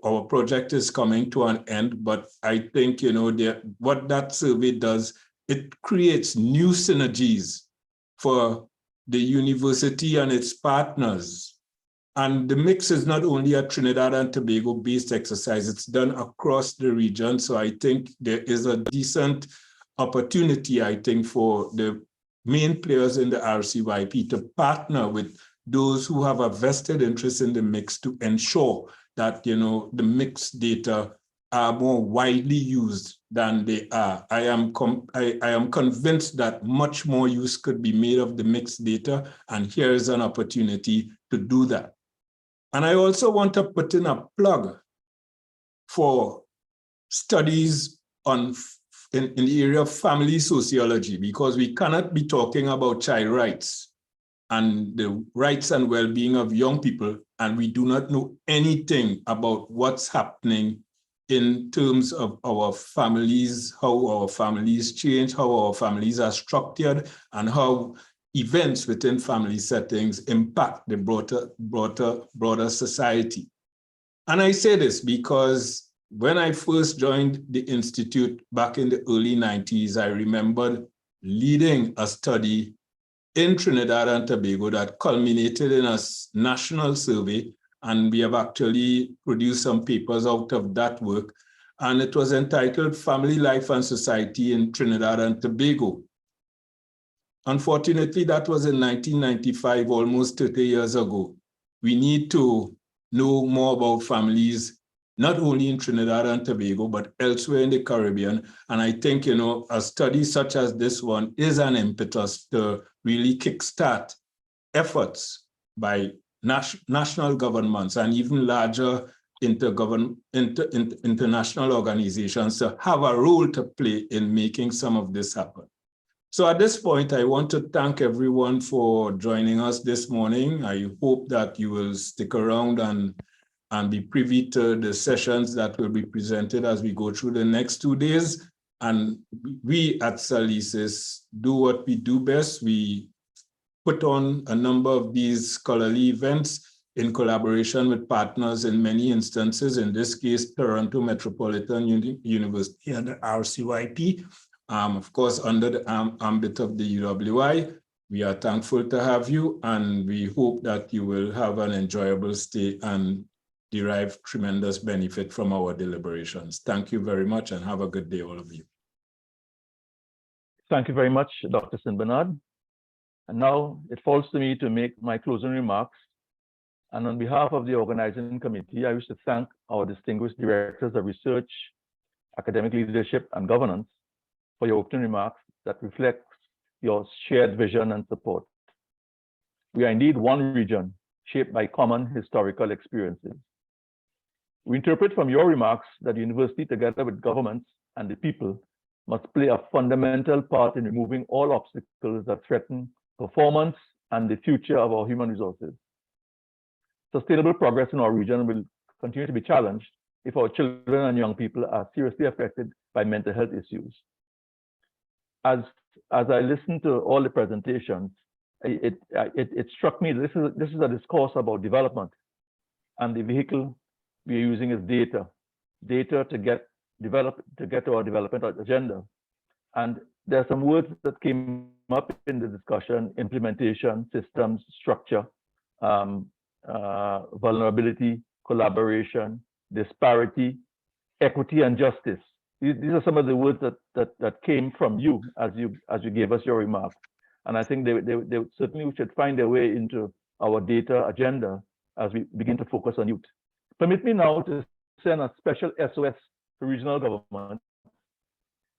our project is coming to an end. But I think what that survey does, it creates new synergies for the university and its partners. And the mix is not only a Trinidad and Tobago based exercise, it's done across the region. So I think there is a decent opportunity, I think, for the main players in the RCYP to partner with those who have a vested interest in the mix to ensure that, the mixed data are more widely used than they are. I am convinced that much more use could be made of the mixed data, and here is an opportunity to do that. And I also want to put in a plug for studies in the area of family sociology, because we cannot be talking about child rights and the rights and well-being of young people, and we do not know anything about what's happening in terms of our families, how our families change, how our families are structured, and how events within family settings impact the broader society. And I say this because when I first joined the Institute back in the early 90s, I remembered leading a study in Trinidad and Tobago that culminated in a national survey, and we have actually produced some papers out of that work, and it was entitled Family Life and Society in Trinidad and Tobago. Unfortunately, that was in 1995, almost 30 years ago. We need to know more about families, not only in Trinidad and Tobago, but elsewhere in the Caribbean. And I think, a study such as this one is an impetus to really kickstart efforts by national governments and even larger international organizations to have a role to play in making some of this happen. So at this point, I want to thank everyone for joining us this morning. I hope that you will stick around and be privy to the sessions that will be presented as we go through the next 2 days. And we at Salisis do what we do best. We put on a number of these scholarly events in collaboration with partners in many instances, in this case, Toronto Metropolitan University and the RCYP. Of course, under the ambit of the UWI, we are thankful to have you, and we hope that you will have an enjoyable stay and derive tremendous benefit from our deliberations. Thank you very much, and have a good day, all of you. Thank you very much, Dr. St. Bernard. And now it falls to me to make my closing remarks. And on behalf of the organizing committee, I wish to thank our distinguished directors of research, academic leadership, and governance for your opening remarks that reflects your shared vision and support. We are indeed one region shaped by common historical experiences. We interpret from your remarks that the university, together with governments and the people, must play a fundamental part in removing all obstacles that threaten performance and the future of our human resources. Sustainable progress in our region will continue to be challenged if our children and young people are seriously affected by mental health issues. As I listened to all the presentations, it struck me this is a discourse about development, and the vehicle we are using is data to get to our development agenda. And there are some words that came up in the discussion: implementation, systems, structure, vulnerability, collaboration, disparity, equity, and justice. These are some of the words that came from you as you gave us your remarks. And I think they certainly should find their way into our data agenda as we begin to focus on youth. Permit me now to send a special SOS for regional government,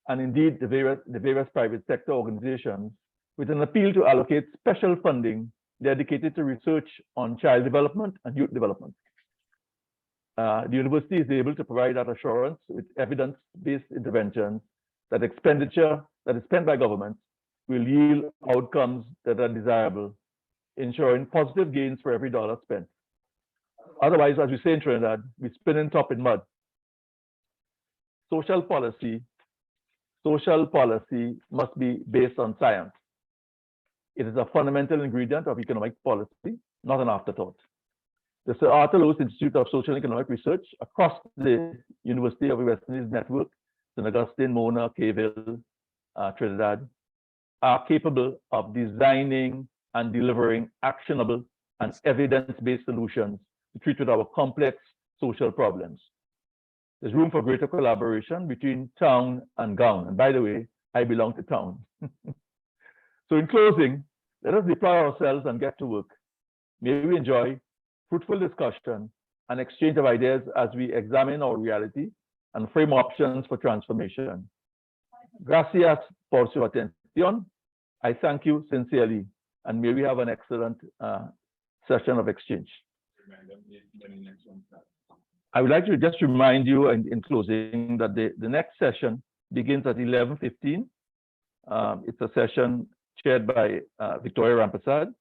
and indeed the various private sector organizations, with an appeal to allocate special funding dedicated to research on child development and youth development. The university is able to provide that assurance with evidence-based interventions that expenditure that is spent by governments will yield outcomes that are desirable, ensuring positive gains for every dollar spent. Otherwise, as we say in Trinidad, we spinning top in mud. Social policy must be based on science. It is a fundamental ingredient of economic policy, not an afterthought. The Sir Arthur Lewis Institute of Social and Economic Research across the University of the West Indies network, St. Augustine, Mona, Cayville, Trinidad, are capable of designing and delivering actionable and evidence-based solutions to treat with our complex social problems. There's room for greater collaboration between town and gown. And by the way, I belong to town. So in closing, let us deploy ourselves and get to work. May we enjoy fruitful discussion and exchange of ideas as we examine our reality and frame options for transformation. Gracias por su atención. I thank you sincerely, and may we have an excellent session of exchange. I would like to just remind you in closing that the next session begins at 11:15. It's a session chaired by Victoria Rampersad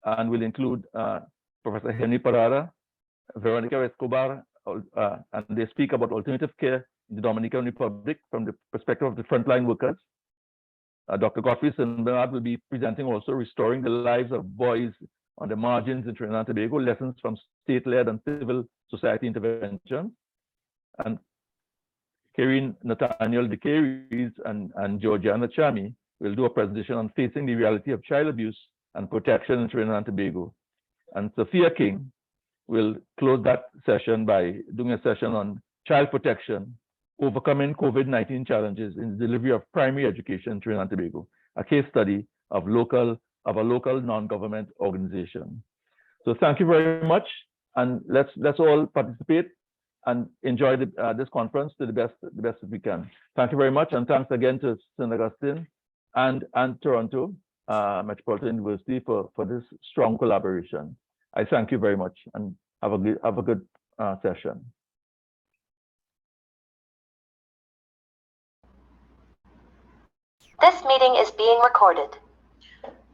and will include Professor Henry Parada, Veronica Escobar, and they speak about alternative care in the Dominican Republic from the perspective of the frontline workers. Dr. Godfrey Bernard will be presenting also Restoring the Lives of Boys on the Margins in Trinidad and Tobago, Lessons from State-Led and Civil Society Intervention. And Karen Nathaniel DeCaries and Georgiana Chami will do a presentation on facing the reality of child abuse and protection in Trinidad and Tobago. And Sophia King will close that session by doing a session on child protection, overcoming COVID-19 challenges in the delivery of primary education in Trinidad and Tobago, a case study of a local non-government organization. So thank you very much, and let's all participate and enjoy this conference to the best that we can. Thank you very much, and thanks again to St. Augustine and Toronto Metropolitan University for this strong collaboration. I thank you very much, and have a good session. This meeting is being recorded.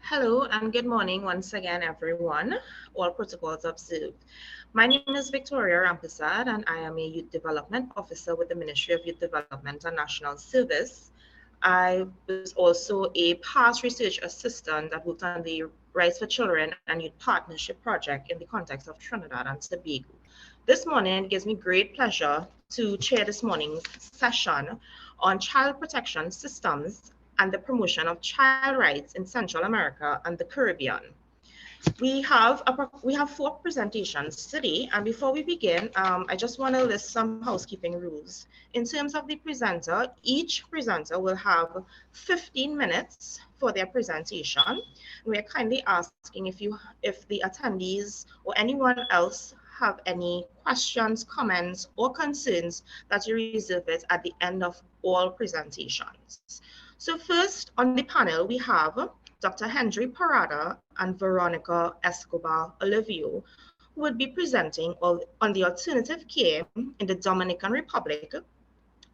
Hello and good morning once again, everyone. All protocols observed. My name is Victoria Rampersad, and I am a Youth Development Officer with the Ministry of Youth Development and National Service. I was also a past research assistant that worked on the Rights for Children and Youth Partnership Project in the context of Trinidad and Tobago. This morning, it gives me great pleasure to chair this morning's session on child protection systems and the promotion of child rights in Central America and the Caribbean. We have 4 presentations today, and before we begin, I just want to list some housekeeping rules. In terms of the presenter, each presenter will have 15 minutes for their presentation. We are kindly asking if the attendees or anyone else have any questions, comments, or concerns that you reserve it at the end of all presentations. So first on the panel, we have Dr. Henry Parada and Veronica Escobar Olivio, who would be presenting on the alternative care in the Dominican Republic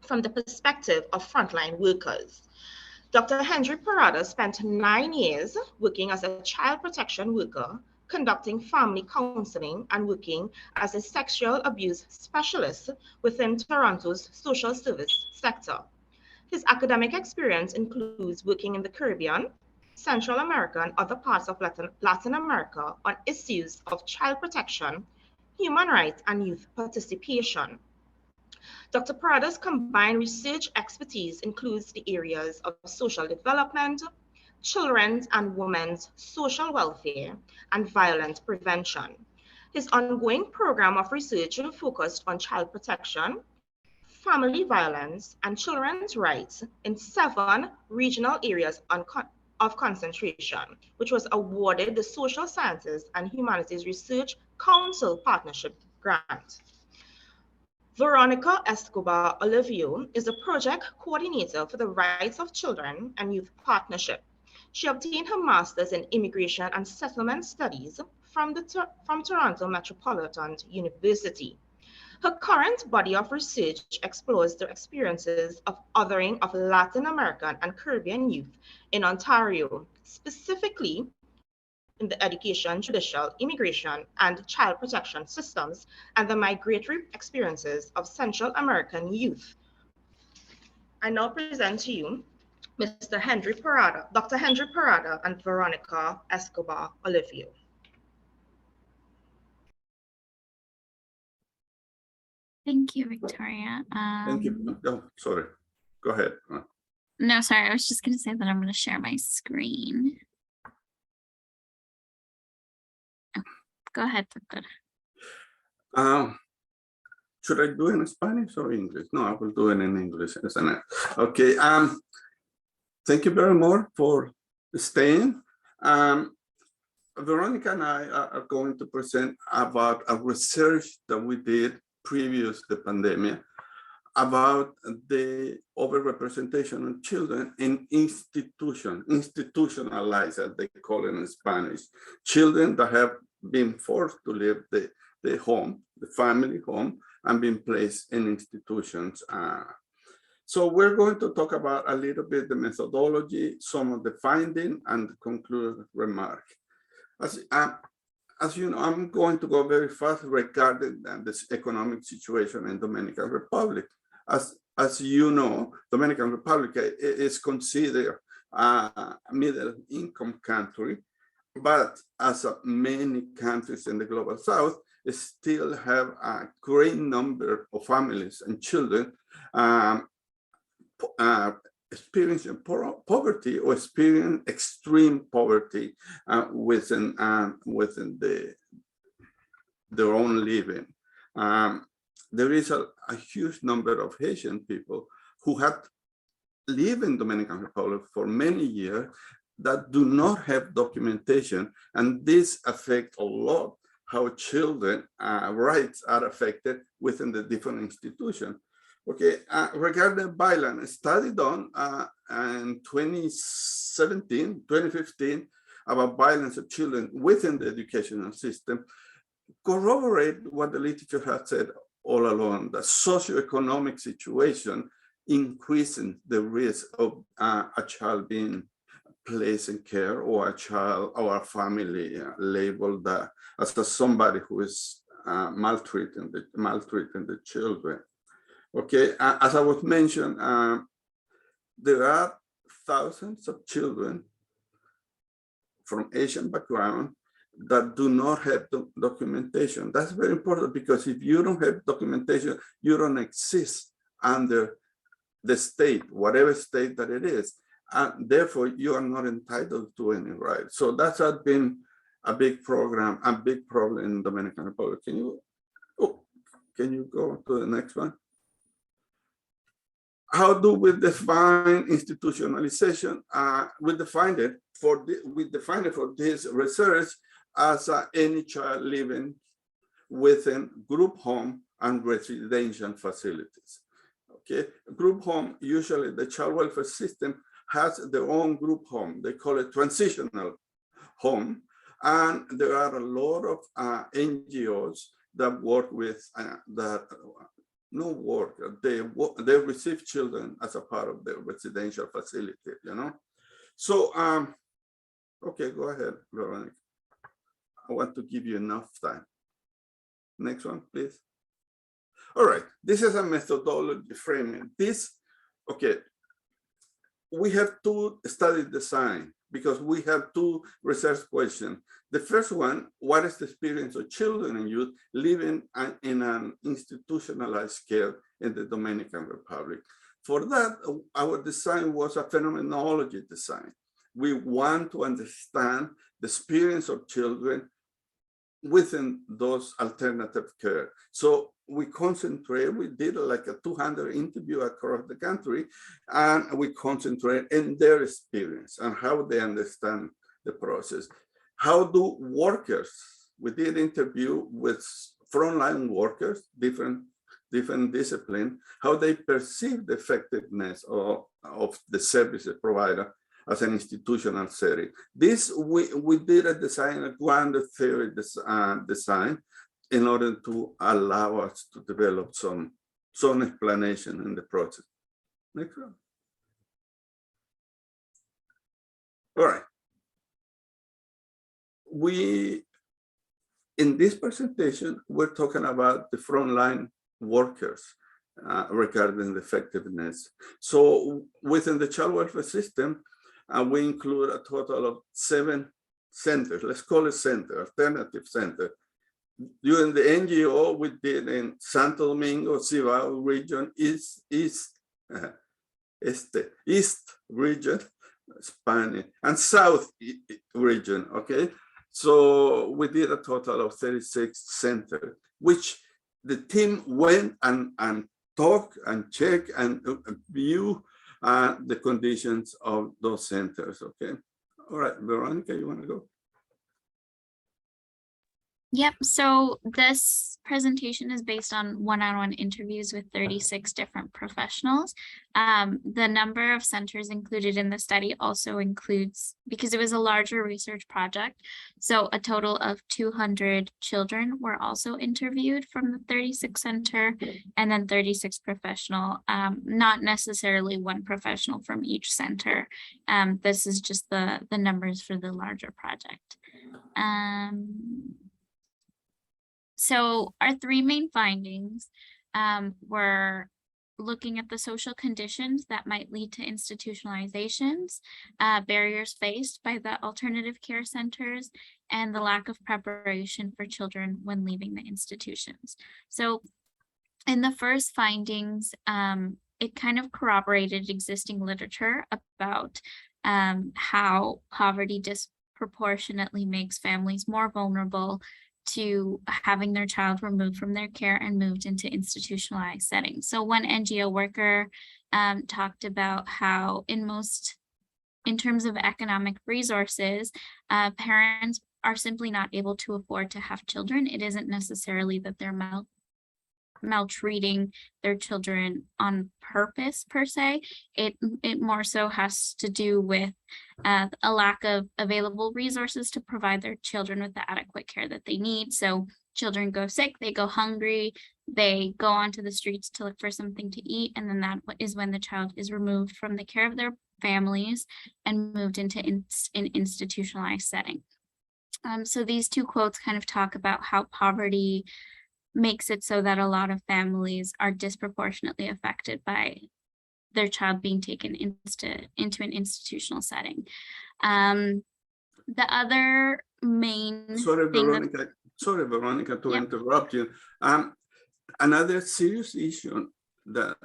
from the perspective of frontline workers. Dr. Henry Parada spent 9 years working as a child protection worker, conducting family counseling and working as a sexual abuse specialist within Toronto's social service sector. His academic experience includes working in the Caribbean, Central America, and other parts of Latin America on issues of child protection, human rights, and youth participation. Dr. Parada's combined research expertise includes the areas of social development, children's and women's social welfare, and violence prevention. His ongoing program of research focused on child protection, family violence, and children's rights in 7 regional areas of concentration, which was awarded the Social Sciences and Humanities Research Council Partnership Grant. Veronica Escobar Olivio is a project coordinator for the Rights of Children and Youth Partnership. She obtained her master's in Immigration and Settlement Studies from Toronto Metropolitan University. Her current body of research explores the experiences of othering of Latin American and Caribbean youth in Ontario, specifically in the education, judicial, immigration, and child protection systems, and the migratory experiences of Central American youth. I now present to you Mr. Henry Parada, Dr. Henry Parada, and Veronica Escobar Olivio. Thank you, Victoria. Thank you. Oh, sorry. Go ahead. No, sorry. I was just going to say that I'm going to share my screen. Oh, go ahead, Victor. Should I do it in Spanish or English? No, I will do it in English, isn't it? Okay. Thank you very much for staying. Veronica and I are going to present about a research that we did previous to the pandemic about the overrepresentation of children in institutionalized, as they call it in Spanish. Children that have been forced to leave the home, the family home, and been placed in institutions. So we're going to talk about a little bit the methodology, some of the finding, and the concluded remark. As you know, I'm going to go very fast regarding this economic situation in Dominican Republic. As you know, Dominican Republic is considered a middle income country, but as many countries in the global south, it still have a great number of families and children experiencing poverty or experience extreme poverty within their own living. There is a huge number of Haitian people who have lived in Dominican Republic for many years that do not have documentation, and this affects a lot how children rights are affected within the different institutions. Okay, regarding violence, a study done in 2015 about violence of children within the educational system corroborate what the literature has said all along, the socioeconomic situation increasing the risk of a child being placed in care, or a child or a family labeled as somebody who is maltreating the children. Okay, as I was mentioned, there are thousands of children from Asian background that do not have documentation. That's very important, because if you don't have documentation, you don't exist under the state, whatever state that it is, and therefore you are not entitled to any right. So that has been a big problem in Dominican Republic. Can you go to the next one? How do we define institutionalization? We define it for this research as any child living within group home and residential facilities. Okay, group home, usually the child welfare system has their own group home. They call it transitional home. And there are a lot of NGOs that work with they receive children as a part of their residential facility, you know. So, okay, go ahead, Veronica. I want to give you enough time. Next one, please. All right, this is a methodology framing. Okay, we have two study design because we have two research questions. The first one, what is the experience of children and youth living in an institutionalized care in the Dominican Republic? For that, our design was a phenomenology design. We want to understand the experience of children within those alternative care. So we did like a 200 interview across the country, and we concentrate in their experience and how they understand the process. How do workers, we did interview with frontline workers, different different disciplines, how they perceive the effectiveness of the services provided as an institutional setting. This, we did a design, a grounded theory design in order to allow us to develop some explanation in the process. Next one. All right. In this presentation, we're talking about the frontline workers regarding the effectiveness. So within the child welfare system, we include a total of 7 centers. Let's call it center, alternative center. During the NGO, we did in Santo Domingo, Cibao region, East region, Spanish, and South region, okay? So we did a total of 36 centers, which the team went and talked and checked and view the conditions of those centers, okay? All right, Veronica, you wanna go? Yep, so this presentation is based on one-on-one interviews with 36 different professionals. The number of centers included in the study also includes, because it was a larger research project, so a total of 200 children were also interviewed from the 36 center, and then 36 professional, not necessarily one professional from each center. This is just the numbers for the larger project. So our 3 main findings were looking at the social conditions that might lead to institutionalizations, barriers faced by the alternative care centers, and the lack of preparation for children when leaving the institutions. So in the first findings, it kind of corroborated existing literature about how poverty disproportionately makes families more vulnerable to having their child removed from their care and moved into institutionalized settings. So one NGO worker talked about how in terms of economic resources, parents are simply not able to afford to have children. It isn't necessarily that they're maltreating their children on purpose per se. It more so has to do with a lack of available resources to provide their children with the adequate care that they need. So children go sick, they go hungry, they go onto the streets to look for something to eat, and then that is when the child is removed from the care of their families and moved into an institutionalized setting. So these 2 quotes kind of talk about how poverty makes it so that a lot of families are disproportionately affected by their child being taken into an institutional setting. The other main Sorry, Veronica, to interrupt you. Another serious issue that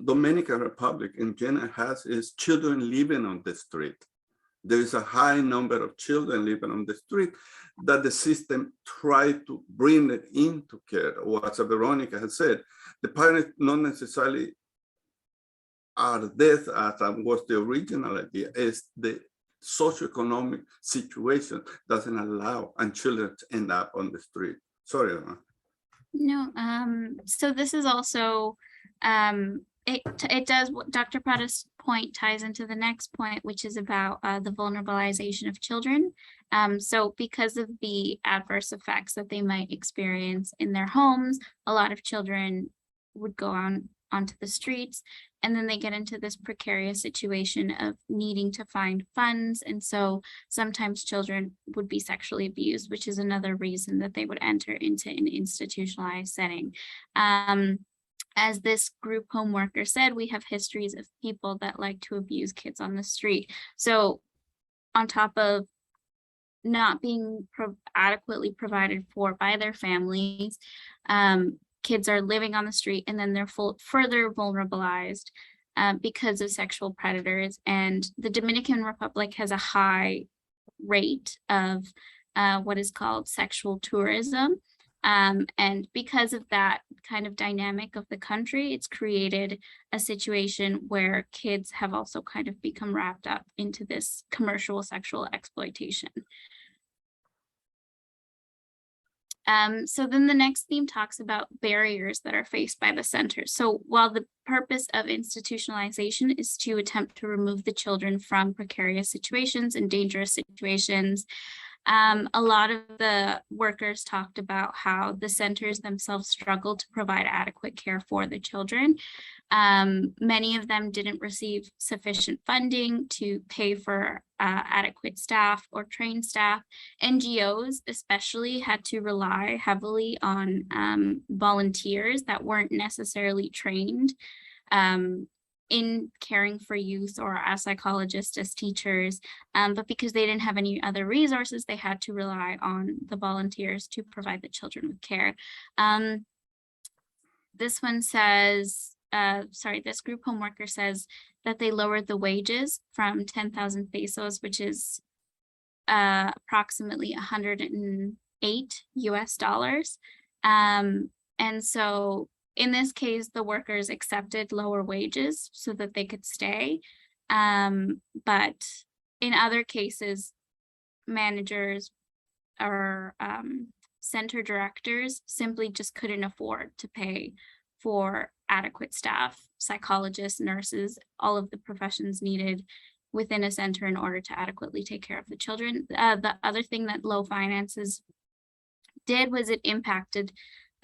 Dominican Republic in general has is children living on the street. There is a high number of children living on the street that the system tried to bring it into care. Or as Veronica has said, the parents not necessarily are dead as was the original idea, is the socioeconomic situation doesn't allow and children end up on the street. Sorry, Anna. No, so this is also, it does, Dr. Prada's point ties into the next point, which is about the vulnerabilization of children. So because of the adverse effects that they might experience in their homes, a lot of children would go onto the streets, and then they get into this precarious situation of needing to find funds. And so sometimes children would be sexually abused, which is another reason that they would enter into an institutionalized setting. As this group home worker said, we have histories of people that like to abuse kids on the street. So on top of not being adequately provided for by their families, kids are living on the street, and then they're further vulnerabilized because of sexual predators. And the Dominican Republic has a high rate of what is called sexual tourism. And because of that kind of dynamic of the country, it's created a situation where kids have also kind of become wrapped up into this commercial sexual exploitation. So then the next theme talks about barriers that are faced by the center. So while the purpose of institutionalization is to attempt to remove the children from precarious situations and dangerous situations, a lot of the workers talked about how the centers themselves struggle to provide adequate care for the children. Many of them didn't receive sufficient funding to pay for adequate staff or trained staff. NGOs especially had to rely heavily on volunteers that weren't necessarily trained in caring for youth or as psychologists, as teachers, but because they didn't have any other resources, they had to rely on the volunteers to provide the children with care. This one says, this group home worker says that they lowered the wages from 10,000 pesos, which is approximately 108 US dollars. And so in this case, the workers accepted lower wages so that they could stay. But in other cases, managers or center directors simply just couldn't afford to pay for adequate staff, psychologists, nurses, all of the professions needed within a center in order to adequately take care of the children. The other thing that low finances did was it impacted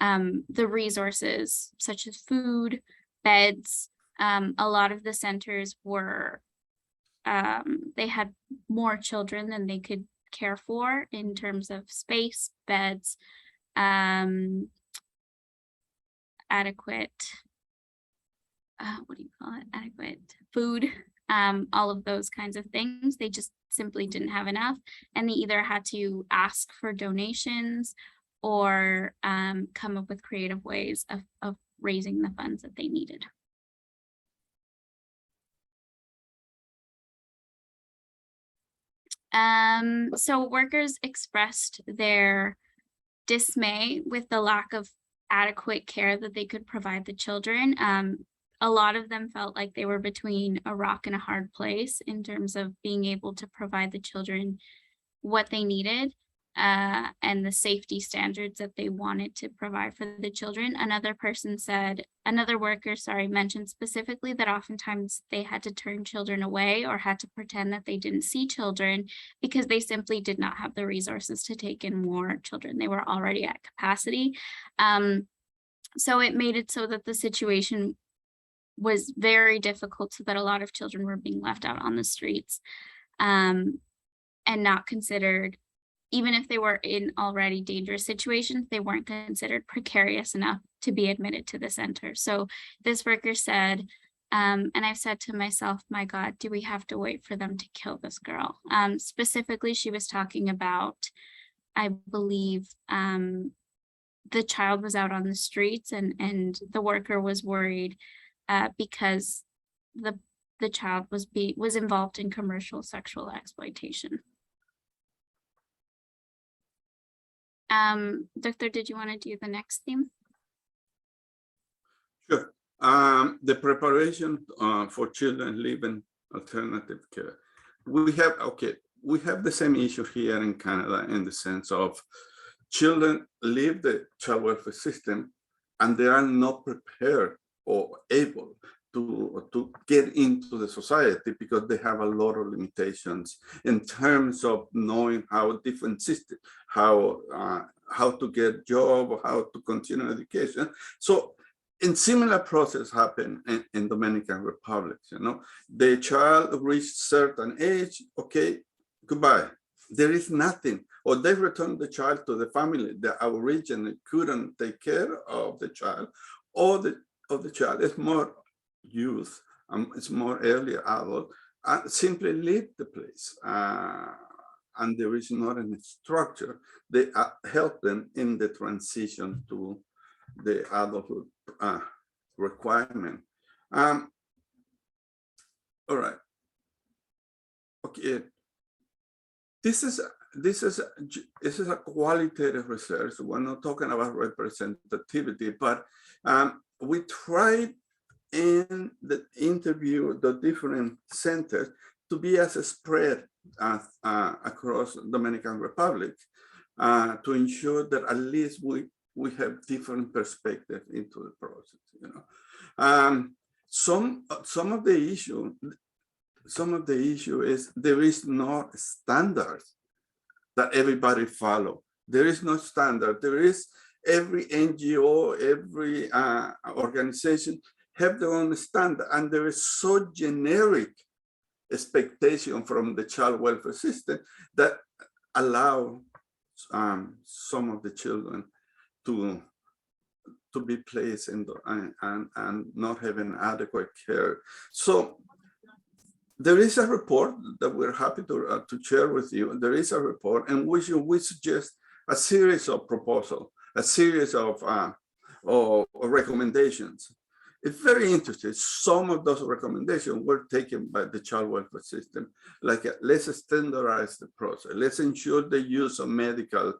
the resources such as food, beds. A lot of the centers were, they had more children than they could care for in terms of space, beds, adequate, adequate food, all of those kinds of things. They just simply didn't have enough, and they either had to ask for donations or come up with creative ways of raising the funds that they needed. So workers expressed their dismay with the lack of adequate care that they could provide the children. A lot of them felt like they were between a rock and a hard place in terms of being able to provide the children what they needed and the safety standards that they wanted to provide for the children. Another worker mentioned specifically that oftentimes they had to turn children away or had to pretend that they didn't see children because they simply did not have the resources to take in more children. They were already at capacity. So it made it so that the situation was very difficult, so that a lot of children were being left out on the streets and not considered, even if they were in already dangerous situations, they weren't considered precarious enough to be admitted to the center. So this worker said, and I've said to myself, my God, do we have to wait for them to kill this girl? Specifically, she was talking about, I believe, the child was out on the streets and the worker was worried because the child was involved in commercial sexual exploitation. Doctor, did you want to do the next theme? Sure. The preparation for children living alternative care. We have the same issue here in Canada in the sense of children leave the child welfare system and they are not prepared or able to get into the society because they have a lot of limitations in terms of knowing how different systems, how to get job, or how to continue education. So in similar process happen in Dominican Republic, the child reached certain age, okay, goodbye. There is nothing, or they return the child to the family that originally couldn't take care of the child, or the child is more youth, it's more early adult, simply leave the place. And there is not any structure. They help them in the transition to the adulthood requirement. All right. Okay. This is a qualitative research. We're not talking about representativity, but we tried in the interview the different centers to be as spread as across Dominican Republic. to ensure that at least we have different perspectives into the process. Some of the issue is there is no standards that everybody follow. There is no standard. There is every NGO, every organization have their own standard, and there is so generic expectation from the child welfare system that allow some of the children to be placed in and not having adequate care. So there is a report that we're happy to share with you. There is a report in which we suggest a series of proposals, a series of recommendations. It's very interesting. Some of those recommendations were taken by the child welfare system, like let's standardize the process. Let's ensure the use of medical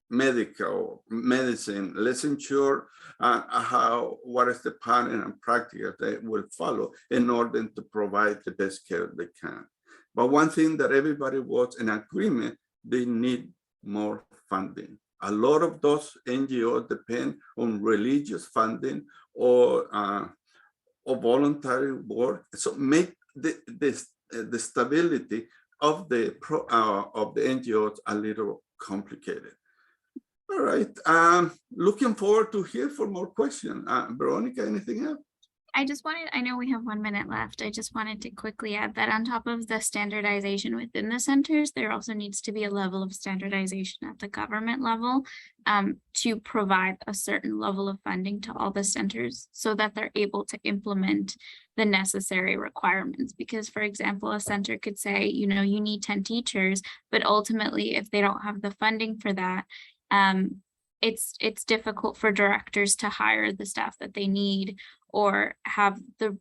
medicine. Let's ensure what is the pattern and practice they will follow in order to provide the best care they can. But one thing that everybody was in agreement, they need more funding. A lot of those NGOs depend on religious funding or voluntary work. So make the stability of the NGOs a little complicated. All right. Looking forward to hear for more questions. Veronica, anything else? I know we have 1 minute left. I just wanted to quickly add that on top of the standardization within the centers, there also needs to be a level of standardization at the government level to provide a certain level of funding to all the centers so that they're able to implement the necessary requirements. Because, for example, a center could say, you need 10 teachers, but ultimately, if they don't have the funding for that, it's difficult for directors to hire the staff that they need or have the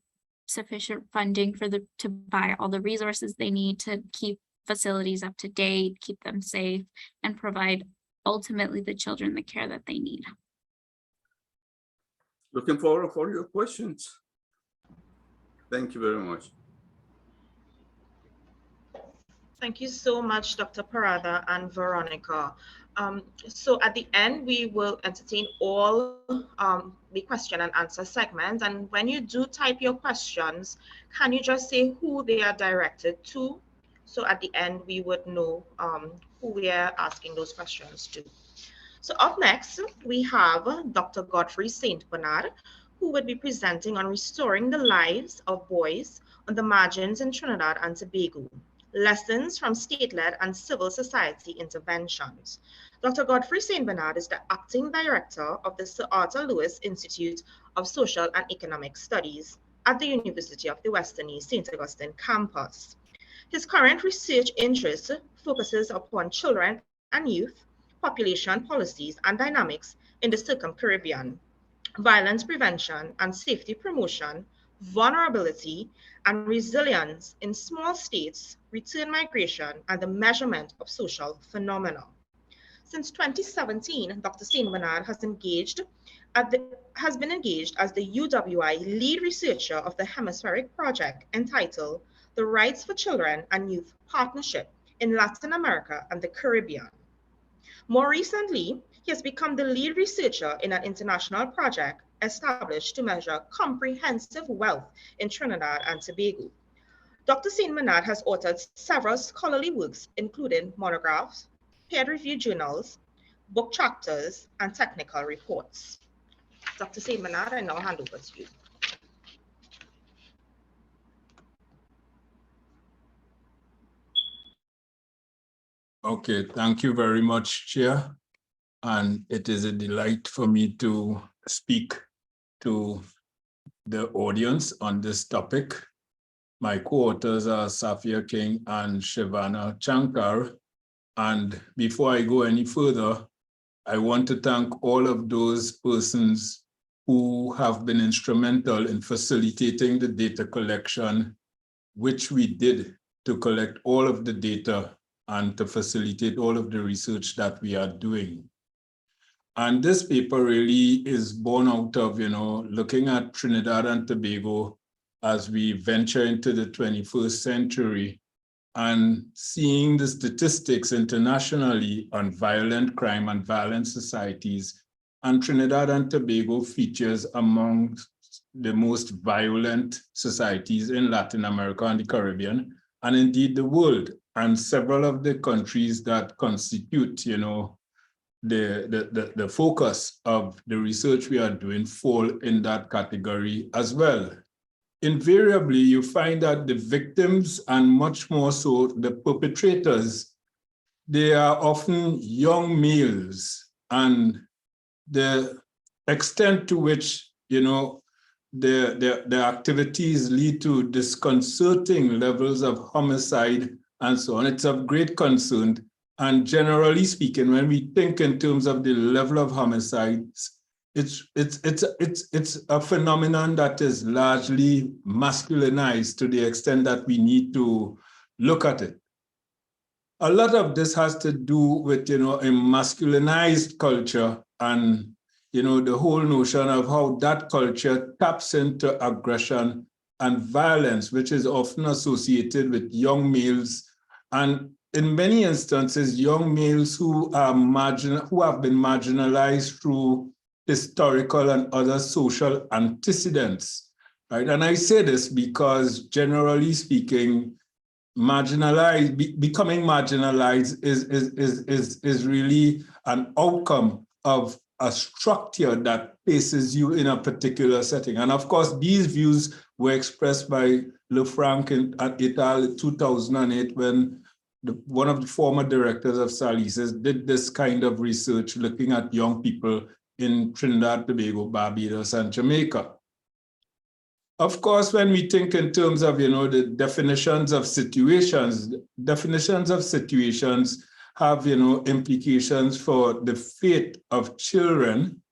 sufficient funding to buy all the resources they need to keep facilities up to date, keep them safe, and provide ultimately the children the care that they need. Looking forward for your questions. Thank you very much. Thank you so much, Dr. Parada and Veronica. So at the end, we will entertain all the question and answer segments. And when you do type your questions, can you just say who they are directed to? So at the end, we would know who we are asking those questions to. So up next, we have Dr. Godfrey St. Bernard, who would be presenting on restoring the lives of boys on the margins in Trinidad and Tobago. Lessons from state-led and civil society interventions. Dr. Godfrey St. Bernard is the acting director of the Sir Arthur Lewis Institute of Social and Economic Studies at the University of the Western East St. Augustine campus. His current research interest focuses upon children and youth, population policies and dynamics in the Circum-Caribbean, violence prevention and safety promotion, vulnerability and resilience in small states, return migration, and the measurement of social phenomena. Since 2017, Dr. St. Bernard has been engaged as the UWI lead researcher of the Hemispheric project entitled The Rights for Children and Youth Partnership in Latin America and the Caribbean. More recently, he has become the lead researcher in an international project established to measure comprehensive wealth in Trinidad and Tobago. Dr. St. Bernard has authored several scholarly works, including monographs, peer-reviewed journals, book chapters, and technical reports. Dr. St. Bernard, I now hand over to you. Okay, thank you very much, Chair. And it is a delight for me to speak to the audience on this topic. My co-authors are Safia King and Shivana Chankar. And before I go any further, I want to thank all of those persons who have been instrumental in facilitating the data collection, which we did to collect all of the data and to facilitate all of the research that we are doing. And this paper really is born out of, looking at Trinidad and Tobago as we venture into the 21st century and seeing the statistics internationally on violent crime and violent societies, and Trinidad and Tobago features among the most violent societies in Latin America and the Caribbean, and indeed the world. And several of the countries that constitute, you know, the focus of the research we are doing fall in that category as well. Invariably, you find that the victims, and much more so the perpetrators, they are often young males, and the extent to which, you know, the activities lead to disconcerting levels of homicide and so on, it's of great concern. And generally speaking, when we think in terms of the level of homicides, it's a phenomenon that is largely masculinized to the extent that we need to look at it. A lot of this has to do with, you know, a masculinized culture, and, you know, the whole notion of how that culture taps into aggression and violence, which is often associated with young males, and in many instances, young males who are who have been marginalized through historical and other social antecedents, right? And I say this because, generally speaking, becoming marginalized is really an outcome of a structure that places you in a particular setting. And of course, these views were expressed by Lefranc et al. In 2008, when one of the former directors of Salises did this kind of research looking at young people in Trinidad, Tobago, Barbados, and Jamaica. Of course, when we think in terms of, you know, the definitions of situations have, you know, implications for the fate of children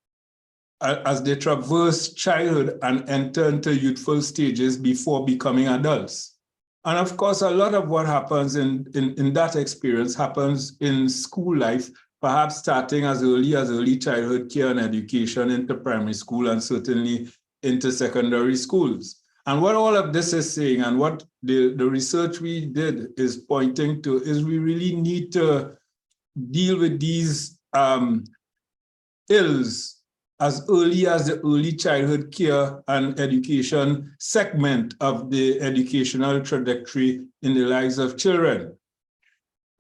as they traverse childhood and enter into youthful stages before becoming adults. And of course, a lot of what happens in that experience happens in school life, perhaps starting as early childhood care and education into primary school, and certainly into secondary schools. And what all of this is saying, and what the research we did is pointing to, is we really need to deal with these ills as early as the early childhood care and education segment of the educational trajectory in the lives of children,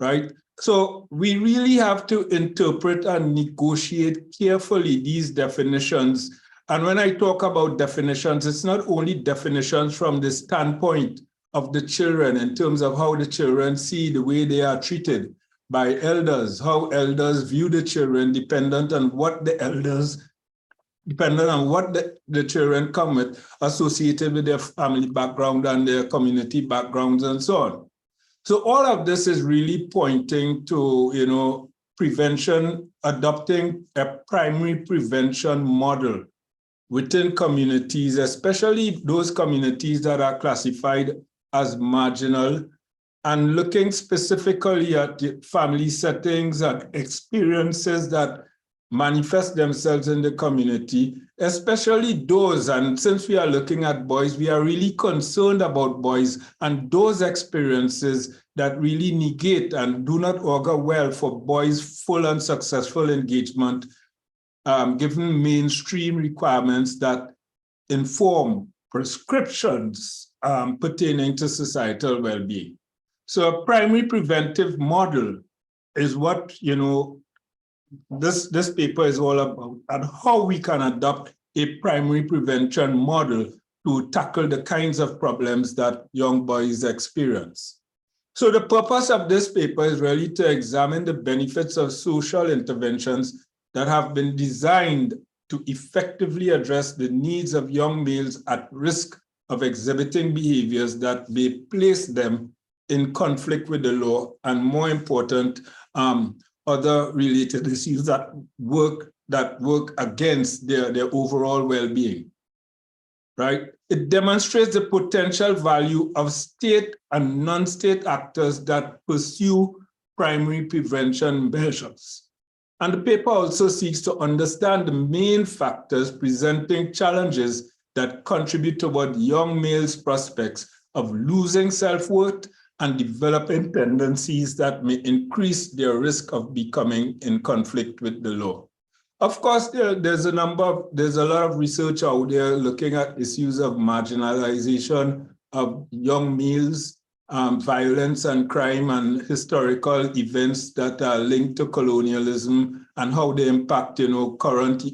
right? So we really have to interpret and negotiate carefully these definitions. And when I talk about definitions, it's not only definitions from the standpoint of the children in terms of how the children see the way they are treated by elders, how elders view the children dependent on what the children come with, associated with their family background and their community backgrounds and so on. So all of this is really pointing to, you know, prevention, adopting a primary prevention model within communities, especially those communities that are classified as marginal, and looking specifically at the family settings and experiences that manifest themselves in the community, especially those, and since we are looking at boys, we are really concerned about boys and those experiences that really negate and do not augur well for boys' full and successful engagement, given mainstream requirements that inform prescriptions pertaining to societal well-being. So a primary preventive model is what, you know, this paper is all about, and how we can adopt a primary prevention model to tackle the kinds of problems that young boys experience. So the purpose of this paper is really to examine the benefits of social interventions that have been designed to effectively address the needs of young males at risk of exhibiting behaviors that may place them in conflict with the law, and more important, other related issues that work against their overall well-being, right? It demonstrates the potential value of state and non-state actors that pursue primary prevention measures. And the paper also seeks to understand the main factors presenting challenges that contribute toward young males' prospects of losing self-worth and developing tendencies that may increase their risk of becoming in conflict with the law. Of course, there's a lot of research out there looking at issues of marginalization of young males, violence and crime and historical events that are linked to colonialism and how they impact, current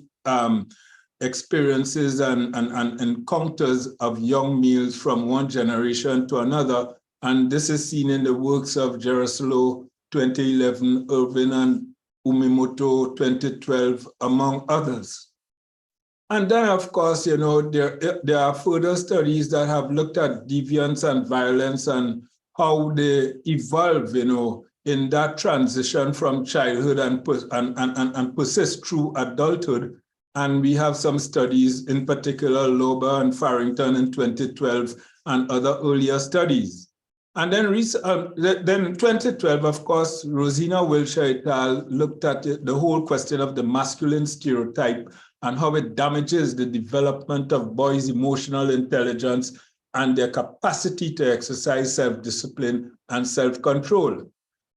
experiences and encounters of young males from one generation to another. And this is seen in the works of Gerasolo 2011, Irvin and Umimoto 2012, among others. And then, of course, there are further studies that have looked at deviance and violence and how they evolve, in that transition from childhood and persist through adulthood. And we have some studies, in particular, Loba and Farrington in 2012 and other earlier studies. And then in 2012, of course, Rosina Wilshire et al. Looked at the whole question of the masculine stereotype and how it damages the development of boys' emotional intelligence and their capacity to exercise self-discipline and self-control.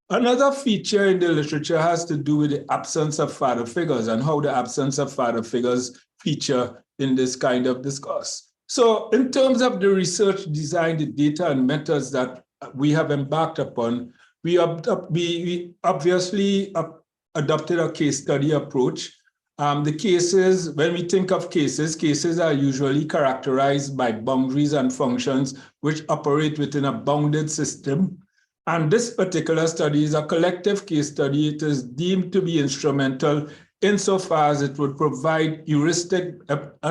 Another feature in the literature has to do with the absence of father figures and how the absence of father figures feature in this kind of discourse. So in terms of the research design, the data and methods that we have embarked upon, we obviously adopted a case study approach. The cases, when we think of cases are usually characterized by boundaries and functions which operate within a bounded system. And this particular study is a collective case study. It is deemed to be instrumental insofar as it would provide an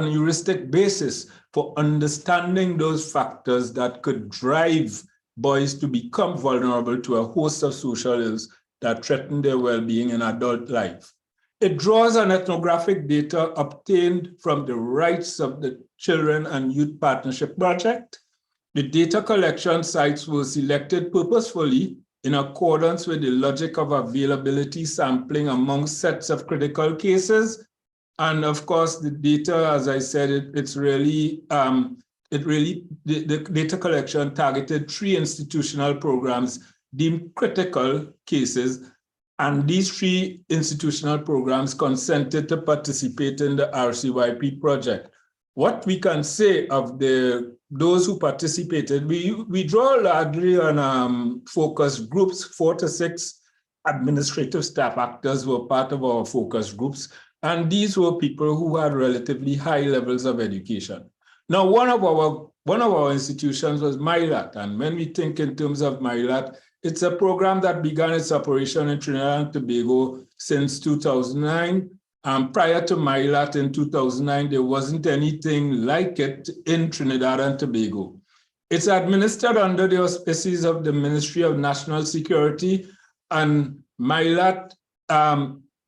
heuristic basis for understanding those factors that could drive boys to become vulnerable to a host of social ills that threaten their well-being in adult life. It draws on ethnographic data obtained from the Rights of the Children and Youth Partnership Project. The data collection sites were selected purposefully in accordance with the logic of availability sampling among sets of critical cases. And of course, the data, as I said, the data collection targeted 3 institutional programs deemed critical cases. And these 3 institutional programs consented to participate in the RCYP project. What we can say of those who participated, we draw largely on focus groups. 4 to 6 administrative staff actors were part of our focus groups. And these were people who had relatively high levels of education. Now, one of our institutions was MILAT. And when we think in terms of MILAT, it's a program that began its operation in Trinidad and Tobago since 2009. Prior to MILAT in 2009, there wasn't anything like it in Trinidad and Tobago. It's administered under the auspices of the Ministry of National Security, and MILAT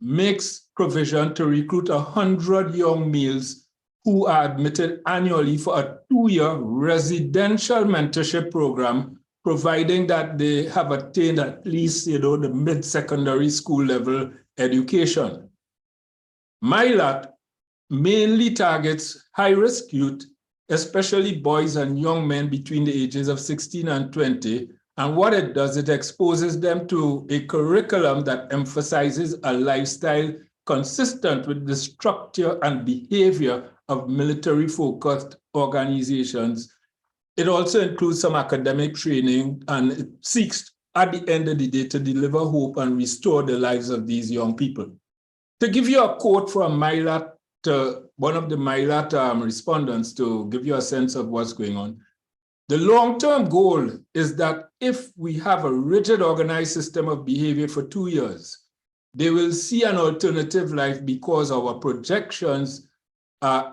makes provision to recruit 100 young males who are admitted annually for a 2-year residential mentorship program, providing that they have attained at least, the mid-secondary school level education. MILAT mainly targets high-risk youth, especially boys and young men between the ages of 16 and 20. And what it does, it exposes them to a curriculum that emphasizes a lifestyle consistent with the structure and behavior of military-focused organizations. It also includes some academic training, and it seeks, at the end of the day, to deliver hope and restore the lives of these young people. To give you a quote from MILAT, one of the MILAT respondents, to give you a sense of what's going on. The long-term goal is that if we have a rigid organized system of behavior for 2 years, they will see an alternative life because our projections,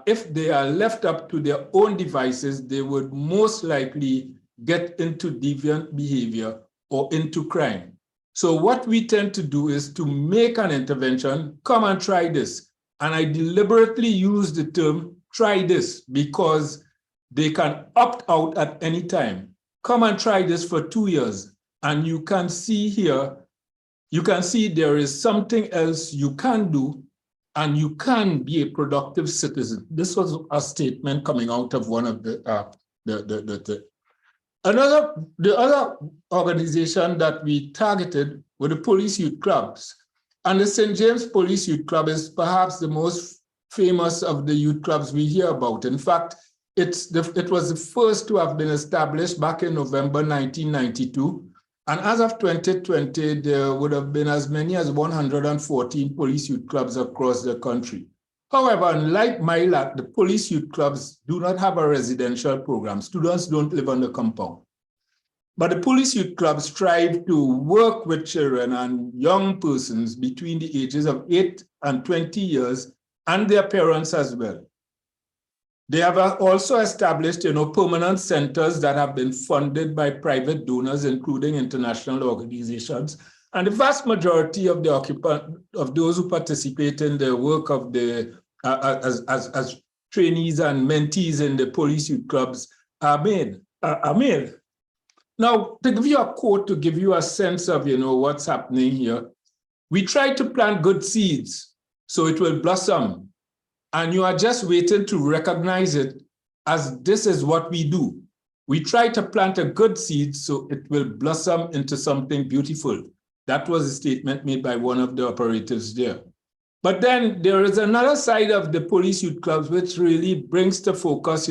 if they are left up to their own devices, they would most likely get into deviant behavior or into crime. So what we tend to do is to make an intervention, come and try this. And I deliberately use the term try this because they can opt out at any time. Come and try this for 2 years. And you can see here, there is something else you can do, and you can be a productive citizen. This was a statement coming out of one of the The other organization that we targeted were the police youth clubs. And the St. James Police Youth Club is perhaps the most famous of the youth clubs we hear about. In fact, it was the first to have been established back in November 1992. And as of 2020, there would have been as many as 114 police youth clubs across the country. However, unlike MILAC, the police youth clubs do not have a residential program. Students don't live on the compound. But the police youth clubs strive to work with children and young persons between the ages of 8 and 20 years and their parents as well. They have also established, permanent centers that have been funded by private donors, including international organizations. And the vast majority of those who participate in the work of the as trainees and mentees in the police youth clubs are male. Now, to give you a quote, to give you a sense of, what's happening here, we try to plant good seeds so it will blossom. And you are just waiting to recognize it as this is what we do. We try to plant a good seed so it will blossom into something beautiful. That was a statement made by one of the operatives there. But then there is another side of the police youth clubs which really brings to focus,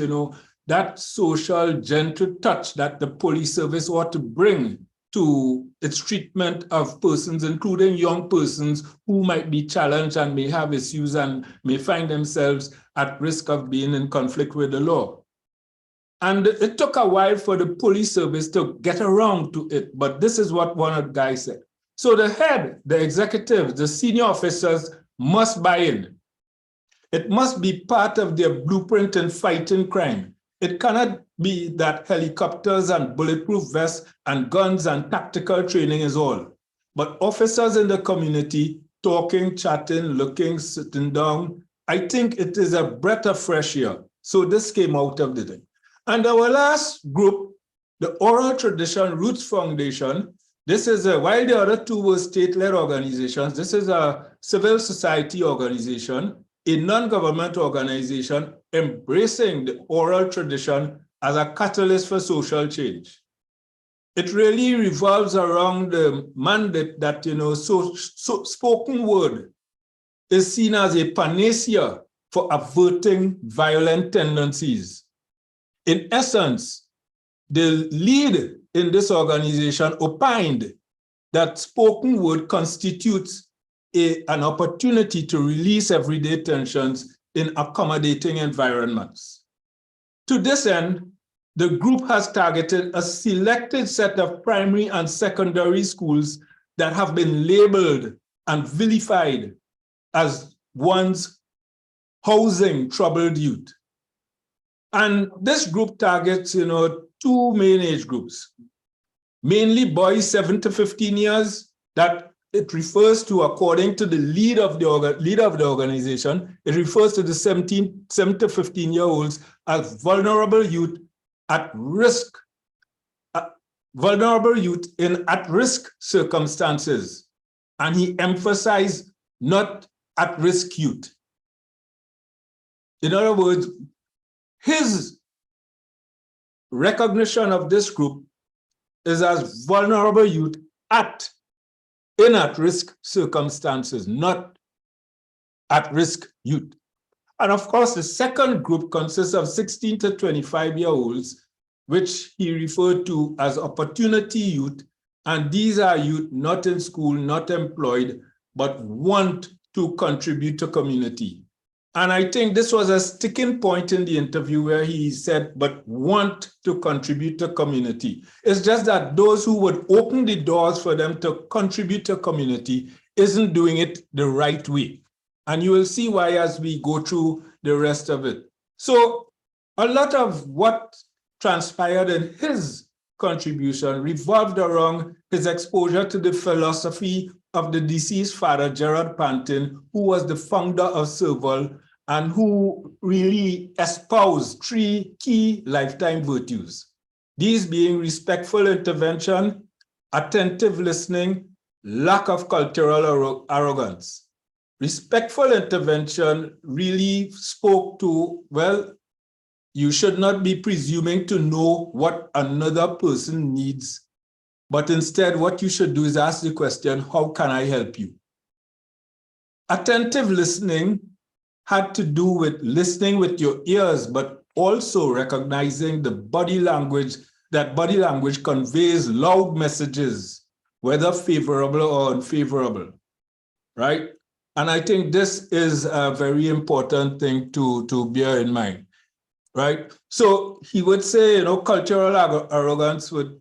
that social, gentle touch that the police service ought to bring to its treatment of persons, including young persons who might be challenged and may have issues and may find themselves at risk of being in conflict with the law. And it took a while for the police service to get around to it, but this is what one of the guys said. So the head, the executive, the senior officers must buy in. It must be part of their blueprint in fighting crime. It cannot be that helicopters and bulletproof vests and guns and tactical training is all. But officers in the community talking, chatting, looking, sitting down, I think it is a breath of fresh air. So this came out of the thing. And our last group, the Oral Tradition Roots Foundation, this is while the other two were state-led organizations, this is a civil society organization, a non-government organization embracing the oral tradition as a catalyst for social change. It really revolves around the mandate that, spoken word is seen as a panacea for averting violent tendencies. In essence, the lead in this organization opined that spoken word constitutes an opportunity to release everyday tensions in accommodating environments. To this end, the group has targeted a selected set of primary and secondary schools that have been labeled and vilified as ones housing troubled youth. And this group targets, two main age groups, mainly boys 7 to 15 years, that it refers to, according to the leader of the organization, it refers to the 7 to 15-year-olds as vulnerable youth at risk, vulnerable youth in at-risk circumstances. And he emphasized not at-risk youth. In other words, his recognition of this group is as vulnerable youth in at-risk circumstances, not at-risk youth. And of course, the second group consists of 16 to 25-year-olds, which he referred to as opportunity youth. And these are youth not in school, not employed, but want to contribute to community. And I think this was a sticking point in the interview where he said, but want to contribute to community. It's just that those who would open the doors for them to contribute to community isn't doing it the right way. And you will see why as we go through the rest of it. So a lot of what transpired in his contribution revolved around his exposure to the philosophy of the deceased father, Gerard Pantin, who was the founder of Serval and who really espoused 3 key lifetime virtues. These being respectful intervention, attentive listening, lack of cultural arrogance. Respectful intervention really spoke to, well, You should not be presuming to know what another person needs, but instead what you should do is ask the question, how can I help you? Attentive listening had to do with listening with your ears, but also recognizing the body language. That body language conveys loud messages, whether favorable or unfavorable, right? And I think this is a very important thing to bear in mind, right? So he would say, you know, cultural arrogance would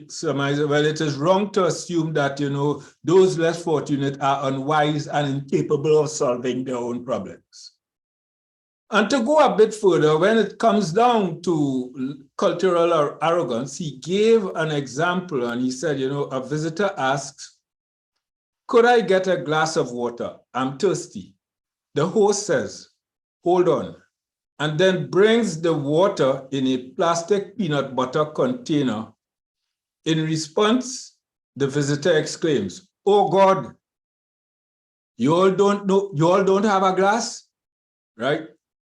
surmise, well, it is wrong to assume that, you know, those less fortunate are unwise and incapable of solving their own problems. And to go a bit further, when it comes down to cultural arrogance, he gave an example and he said, you know, a visitor asks, could I get a glass of water? I'm thirsty. The host says, hold on, and then brings the water in a plastic peanut butter container. In response, the visitor exclaims, oh God, you all don't have a glass, right?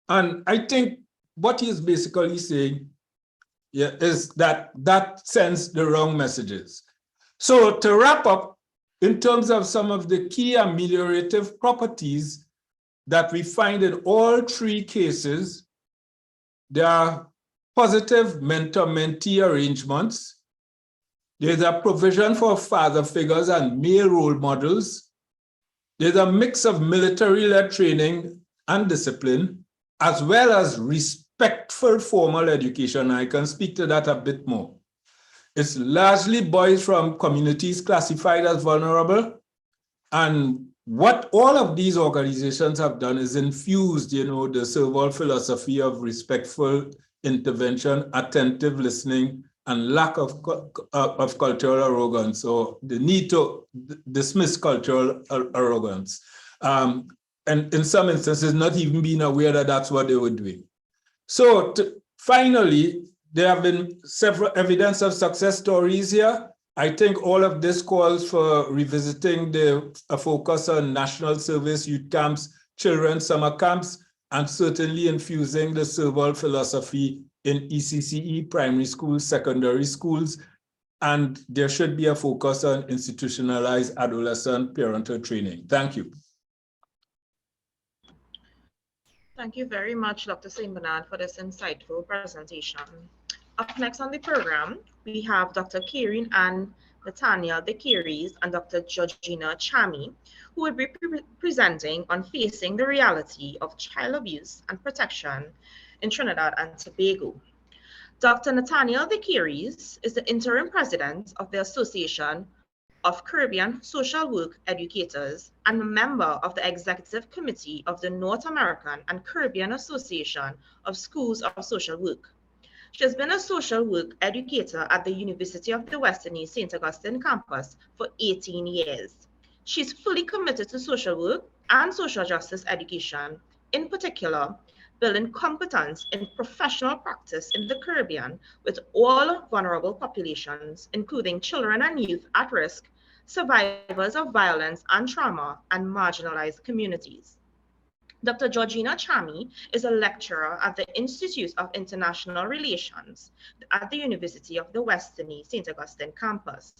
And I think what he's basically saying, yeah, is that sends the wrong messages. So to wrap up, in terms of some of the key ameliorative properties that we find in all three cases, there are positive mentor-mentee arrangements. There's a provision for father figures and male role models. There's a mix of military-led training and discipline, as well as respectful formal education. I can speak to that a bit more. It's largely boys from communities classified as vulnerable. And what all of these organizations have done is infused, you know, the Serval philosophy of respectful intervention, attentive listening, and lack of cultural arrogance, or the need to dismiss cultural arrogance. And in some instances, not even being aware that that's what they were doing. So finally, there have been several evidence of success stories here. I think all of this calls for revisiting a focus on national service, youth camps, children's summer camps, and certainly infusing the Serval philosophy in ECCE, primary schools, secondary schools, and there should be a focus on institutionalized adolescent parental training. Thank you. Thank you very much, Dr. St. Bernard, for this insightful presentation. Up next on the program, we have Dr. Kieran and Nathaniel Dekiris and Dr. Georgina Chami, who will be presenting on facing the reality of child abuse and protection in Trinidad and Tobago. Dr. Nathaniel Dekiris is the interim president of the Association of Caribbean Social Work Educators and a member of the Executive Committee of the North American and Caribbean Association of Schools of Social Work. She has been a social work educator at the University of the West Indies St. Augustine campus for 18 years. She's fully committed to social work and social justice education, in particular, building competence in professional practice in the Caribbean with all vulnerable populations, including children and youth at risk, survivors of violence and trauma, and marginalized communities. Dr. Georgina Chami is a lecturer at the Institute of International Relations at the University of the West Indies St. Augustine campus.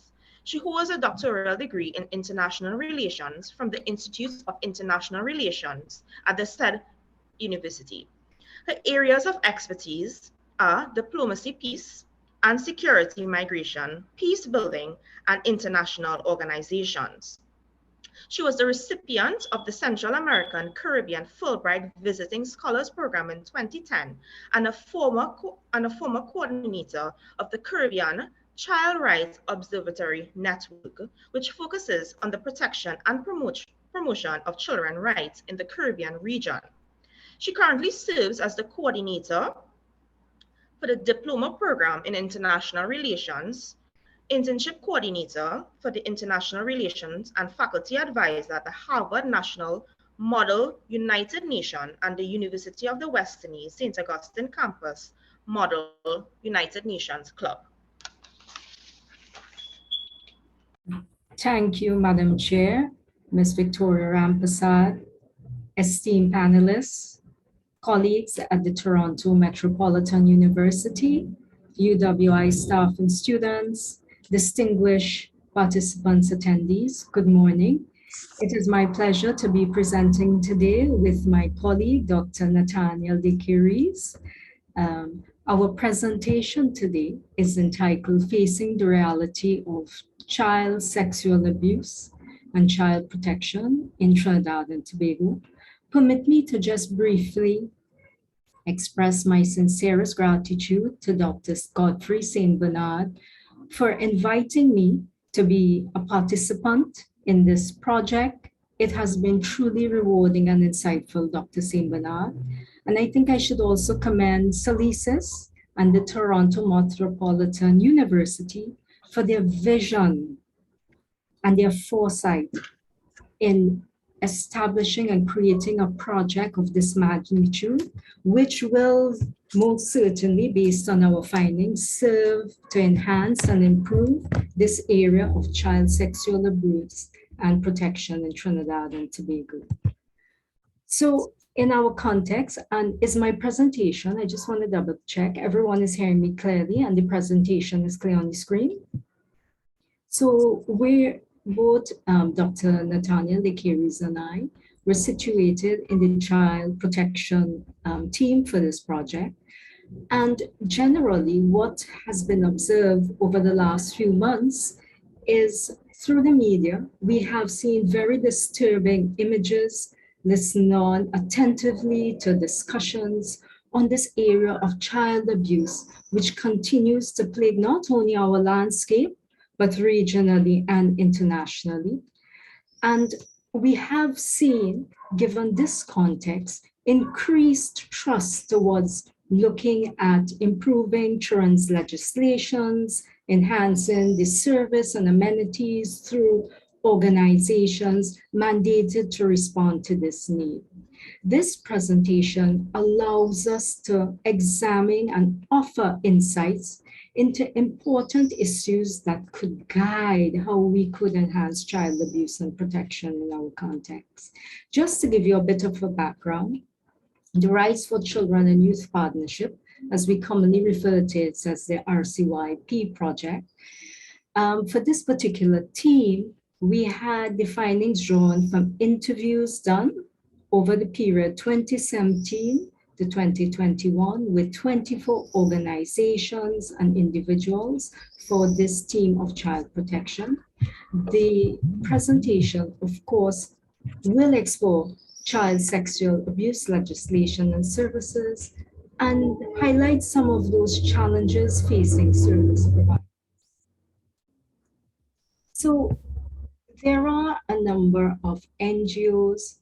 She holds a doctoral degree in international relations from the Institute of International Relations at the said university. Her areas of expertise are diplomacy, peace, and security, migration, peace building, and international organizations. She was the recipient of the Central American Caribbean Fulbright Visiting Scholars Program in 2010 and a former coordinator of the Caribbean Child Rights Observatory Network, which focuses on the protection and promotion of children's rights in the Caribbean region. She currently serves as the coordinator for the Diploma Program in International Relations, internship coordinator for the International Relations, and faculty advisor at the Harvard National Model United Nations and the University of the West Indies St. Augustine campus Model United Nations Club. Thank you, Madam Chair, Ms. Victoria Rampasad, esteemed panelists, colleagues at the Toronto Metropolitan University, UWI staff and students, distinguished participants, attendees, good morning. It is my pleasure to be presenting today with my colleague, Dr. Nathaniel De Curies. Our presentation today is entitled Facing the Reality of Child Sexual Abuse and Child Protection in Trinidad and Tobago. Permit me to just briefly express my sincerest gratitude to Dr. Godfrey St. Bernard for inviting me to be a participant in this project. It has been truly rewarding and insightful, Dr. St. Bernard. And I think I should also commend Salises and the Toronto Metropolitan University for their vision and their foresight in establishing and creating a project of this magnitude, which will most certainly, based on our findings, serve to enhance and improve this area of child sexual abuse and protection in Trinidad and Tobago. So in our context, and is my presentation, I just want to double check, everyone is hearing me clearly and the presentation is clear on the screen. So we're both Dr. Nathaniel De Curies and I were situated in the child protection team for this project. And generally what has been observed over the last few months is through the media, we have seen very disturbing images, listened on attentively to discussions on this area of child abuse, which continues to plague not only our landscape, but regionally and internationally. And we have seen, given this context, increased trust towards looking at improving children's legislations, enhancing the service and amenities through organizations mandated to respond to this need. This presentation allows us to examine and offer insights into important issues that could guide how we could enhance child abuse and protection in our context. Just to give you a bit of a background, the Rights for Children and Youth Partnership, as we commonly refer to it as the RCYP project, for this particular team, we had the findings drawn from interviews done over the period 2017 to 2021 with 24 organizations and individuals for this team of child protection. The presentation, of course, will explore child sexual abuse legislation and services and highlight some of those challenges facing service providers. So there are a number of NGOs.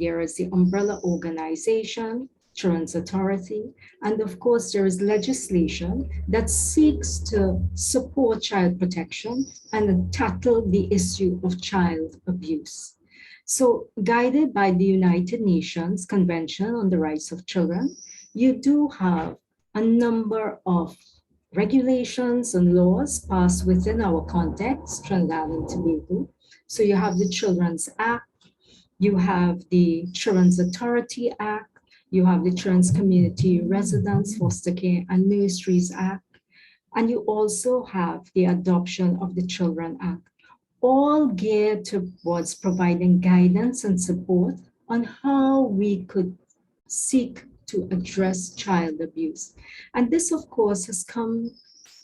There is the umbrella organization, Children's Authority, and of course there is legislation that seeks to support child protection and tackle the issue of child abuse. So guided by the United Nations Convention on the Rights of Children, you do have a number of regulations and laws passed within our context, Trinidad and Tobago. So you have the Children's Act, you have the Children's Authority Act, you have the Children's Community Residence, Foster Care and Ministries Act, and you also have the adoption of the Children Act, all geared towards providing guidance and support on how we could seek to address child abuse. And this, of course, has come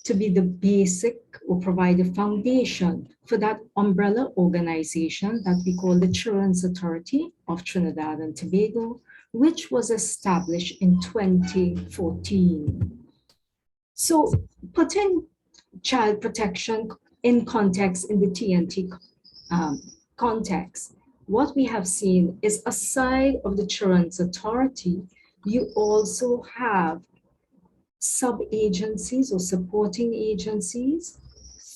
to be the basic or provide a foundation for that umbrella organization that we call the Children's Authority of Trinidad and Tobago, which was established in 2014. So putting child protection in context in the TNT context, what we have seen is aside of the Children's Authority, you also have sub-agencies or supporting agencies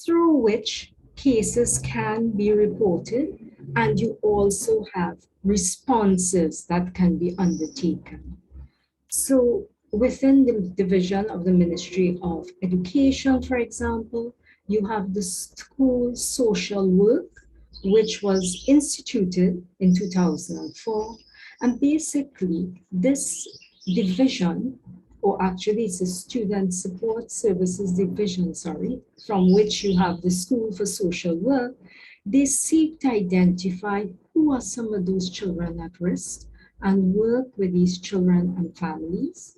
through which cases can be reported, and you also have responses that can be undertaken. So within the division of the Ministry of Education, for example, you have the school social work, which was instituted in 2004. And basically, this division, or actually it's a student support services division, sorry, from which you have the School for Social Work. They seek to identify who are some of those children at risk and work with these children and families.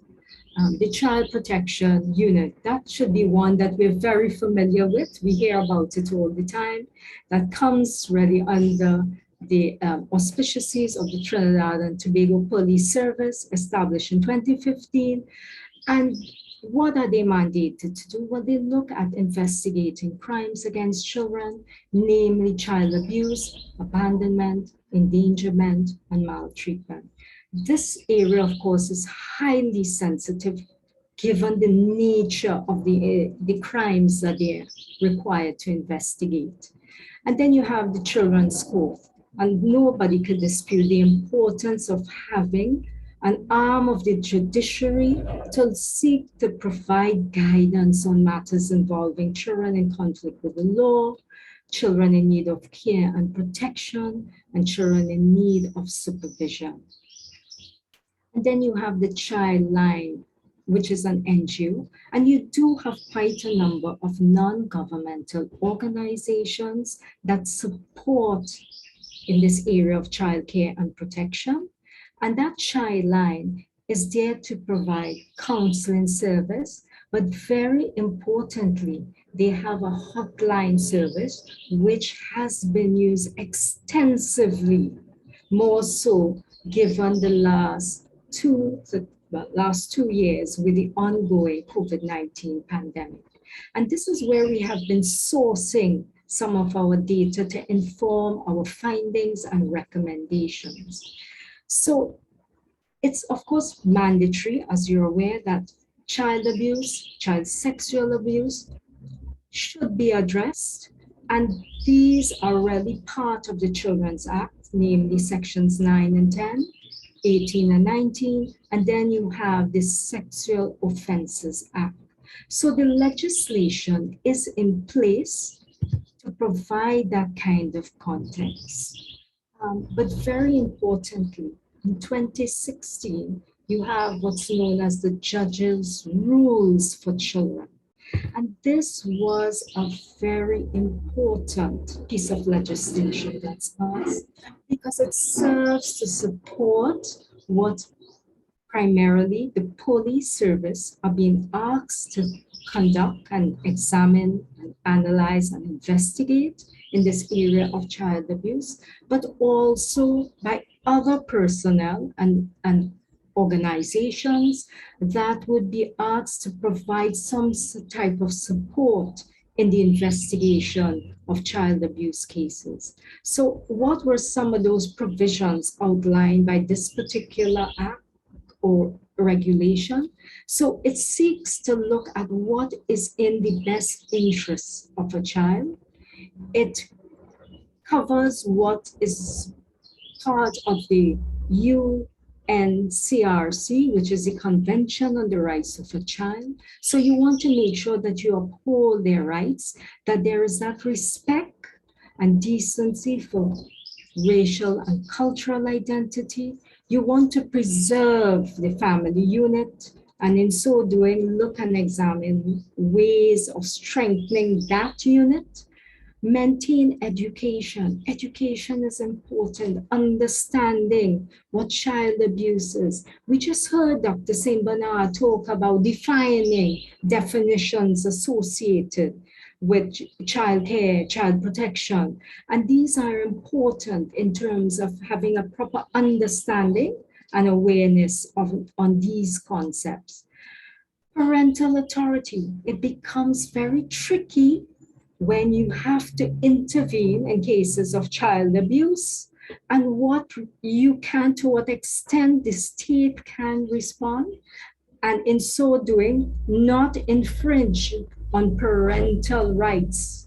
The Child Protection Unit, that should be one that we're very familiar with. We hear about it all the time. That comes really under the auspicities of the Trinidad and Tobago Police Service, established in 2015. And what are they mandated to do? Well, they look at investigating crimes against children, namely child abuse, abandonment, endangerment, and maltreatment. This area, of course, is highly sensitive given the nature of the crimes that they're required to investigate. And then you have the children's court, and nobody could dispute the importance of having an arm of the judiciary to seek to provide guidance on matters involving children in conflict with the law, children in need of care and protection, and children in need of supervision. And then you have the Child Line, which is an NGO, and you do have quite a number of non-governmental organizations that support in this area of childcare and protection. And that Child Line is there to provide counseling service, but very importantly, they have a hotline service which has been used extensively, more so given the last 2 years with the ongoing COVID-19 pandemic. And this is where we have been sourcing some of our data to inform our findings and recommendations. So it's of course mandatory, as you're aware, that child abuse, child sexual abuse should be addressed. And these are really part of the Children's Act, namely sections 9 and 10, 18 and 19, and then you have the Sexual Offences Act. So the legislation is in place to provide that kind of context. But very importantly, in 2016, you have what's known as the Judges' Rules for Children. And this was a very important piece of legislation that's passed because it serves to support what primarily the police service are being asked to conduct and examine and analyze and investigate in this area of child abuse, but also by other personnel and organizations that would be asked to provide some type of support in the investigation of child abuse cases. So what were some of those provisions outlined by this particular act or regulation? So it seeks to look at what is in the best interest of a child. It covers what is part of the UNCRC, which is the Convention on the Rights of a Child. So you want to make sure that you uphold their rights, that there is that respect and decency for racial and cultural identity. You want to preserve the family unit, and in so doing, look and examine ways of strengthening that unit. Maintain education. Education is important, understanding what child abuse is. We just heard Dr. St. Bernard talk about defining definitions associated with child care, child protection. And these are important in terms of having a proper understanding and awareness on these concepts. Parental authority. It becomes very tricky when you have to intervene in cases of child abuse, and what you can, to what extent the state can respond, and in so doing, not infringe on parental rights.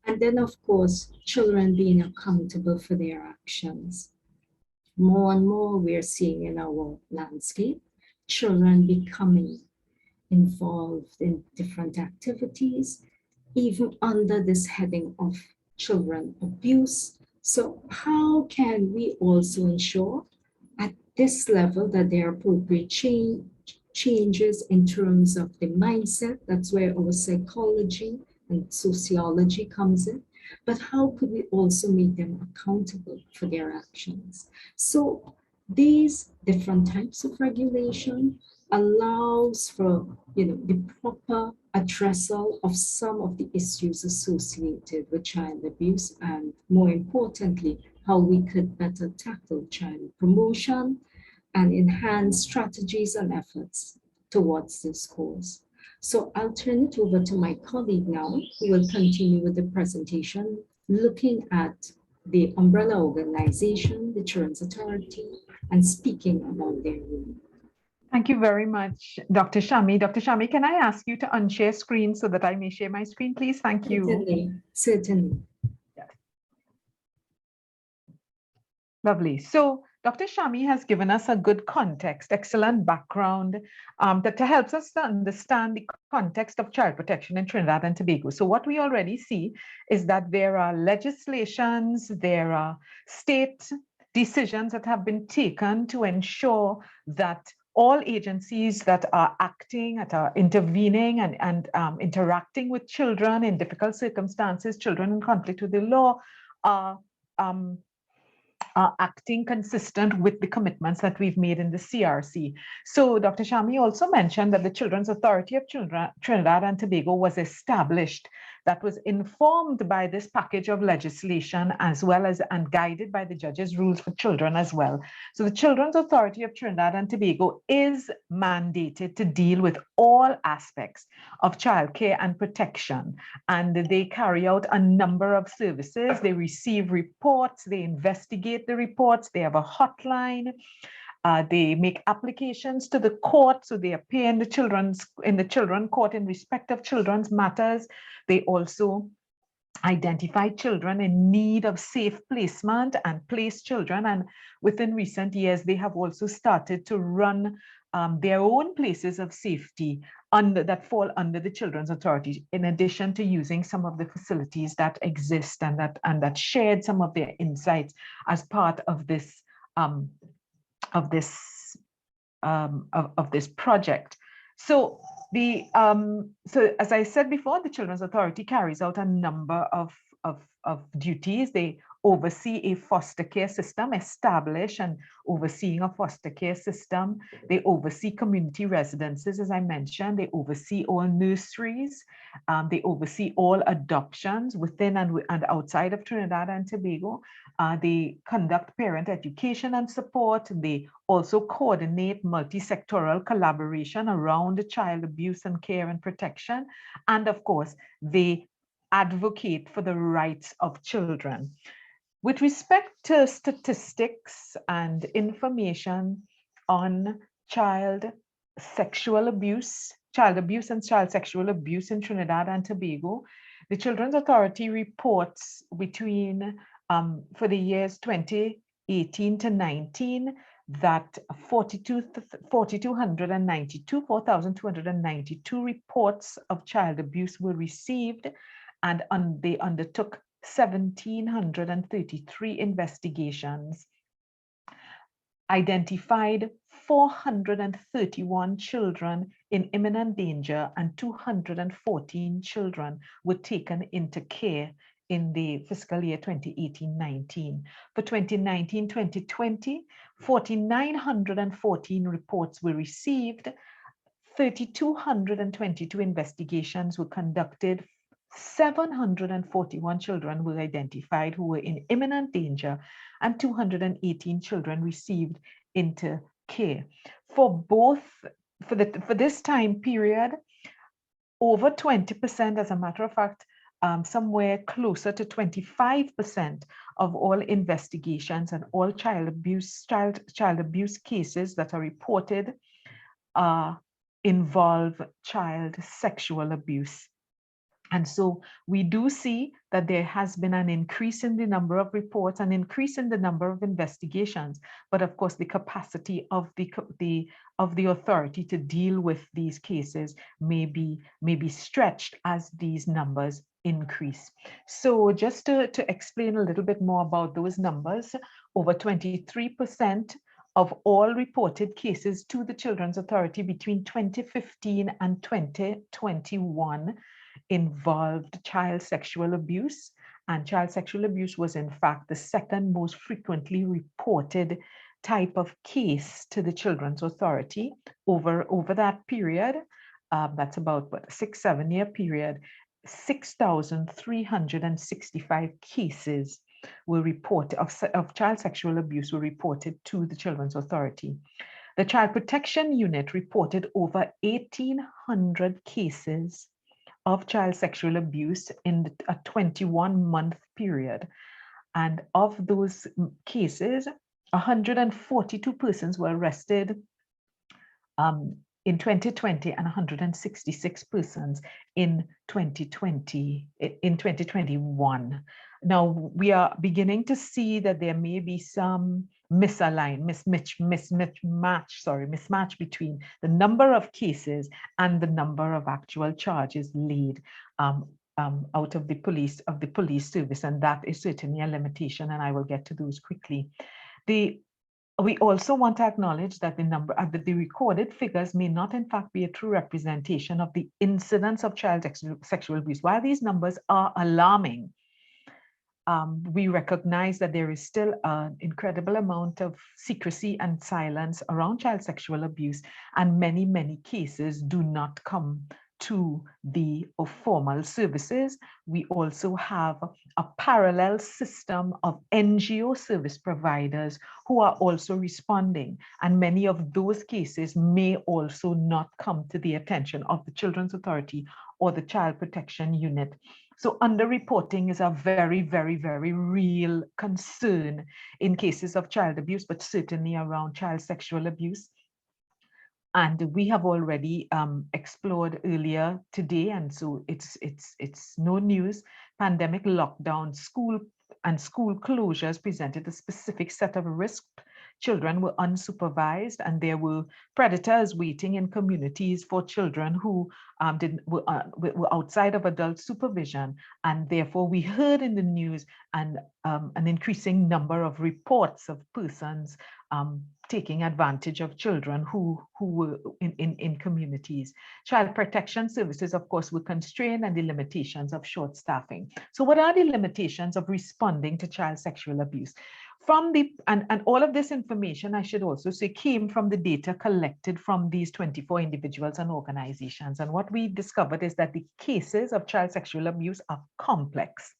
And then, of course, children being accountable for their actions. More and more we're seeing in our landscape, children becoming involved in different activities, even under this heading of children abuse. So how can we also ensure at this level that there are appropriate changes in terms of the mindset. That's where our psychology and sociology comes in. But how could we also make them accountable for their actions? So these different types of regulation allows for, the proper addressal of some of the issues associated with child abuse, and more importantly, how we could better tackle child promotion and enhance strategies and efforts towards this cause. So I'll turn it over to my colleague now, who will continue with the presentation, looking at the umbrella organization, the Children's Authority, and speaking about their role. Thank you very much, Dr. Shami. Dr. Shami, can I ask you to unshare screen so that I may share my screen, please? Thank you. Certainly. Yes. Lovely. So Dr. Shami has given us a good context, excellent background that helps us to understand the context of child protection in Trinidad and Tobago. So what we already see is that there are legislations, there are state decisions that have been taken to ensure that all agencies that are acting, that are intervening and interacting with children in difficult circumstances, children in conflict with the law, are acting consistent with the commitments that we've made in the CRC. So Dr. Shami also mentioned that the Children's Authority of Trinidad and Tobago was established, that was informed by this package of legislation as well as and guided by the judge's rules for children as well. So the Children's Authority of Trinidad and Tobago is mandated to deal with all aspects of childcare and protection, and they carry out a number of services. They receive reports, they investigate the reports, they have a hotline. They make applications to the court, so they appear in the children's court in respect of children's matters. They also identify children in need of safe placement and place children. And within recent years, they have also started to run their own places of safety that fall under the Children's Authority, in addition to using some of the facilities that exist and that shared some of their insights as part of this project. So as I said before, the Children's Authority carries out a number of duties. They oversee a foster care system, establish and overseeing a foster care system. They oversee community residences, as I mentioned. They oversee all nurseries. They oversee all adoptions within and outside of Trinidad and Tobago. They conduct parent education and support. They also coordinate multi-sectoral collaboration around child abuse and care and protection. And of course, they advocate for the rights of children. With respect to statistics and information on child abuse and child sexual abuse in Trinidad and Tobago, the Children's Authority reports for the years 2018 to 19, that 4,292 reports of child abuse were received, and they undertook 1,733 investigations, identified 431 children in imminent danger, and 214 children were taken into care in the fiscal year 2018-19. For 2019-2020, 4,914 reports were received, 3,222 investigations were conducted, 741 children were identified who were in imminent danger, and 218 children received into care. For this time period, over 20%, as a matter of fact, somewhere closer to 25% of all investigations and all child abuse cases that are reported involve child sexual abuse. And so we do see that there has been an increase in the number of reports, an increase in the number of investigations, but of course the capacity of the authority to deal with these cases may be stretched as these numbers increase. So just to explain a little bit more about those numbers, over 23% of all reported cases to the Children's Authority between 2015 and 2021 involved child sexual abuse. And child sexual abuse was in fact the second most frequently reported type of case to the Children's Authority over that period. That's about what, a 6-7 year period. 6,365 cases were reported of child sexual abuse were reported to the Children's Authority. The Child Protection Unit reported over 1,800 cases of child sexual abuse in a 21-month period. And of those cases, 142 persons were arrested in 2020 and 166 persons in 2021. Now we are beginning to see that there may be some mismatch between the number of cases and the number of actual charges laid out of the police service, and that is certainly a limitation, and I will get to those quickly. We also want to acknowledge that the recorded figures may not in fact be a true representation of the incidence of child sexual abuse. While these numbers are alarming, we recognize that there is still an incredible amount of secrecy and silence around child sexual abuse, and many cases do not come to the formal services. We also have a parallel system of NGO service providers who are also responding, and many of those cases may also not come to the attention of the Children's Authority or the Child Protection Unit. So underreporting is a very real concern in cases of child abuse, but certainly around child sexual abuse. And we have already explored earlier today, and so it's no news. Pandemic lockdown, school closures presented a specific set of risks. Children were unsupervised, and there were predators waiting in communities for children who were outside of adult supervision. And therefore, we heard in the news an increasing number of reports of persons taking advantage of children who were in communities. Child protection services, of course, were constrained, and the limitations of short staffing. So what are the limitations of responding to child sexual abuse? And all of this information, I should also say, came from the data collected from these 24 individuals and organizations. And what we discovered is that the cases of child sexual abuse are complex.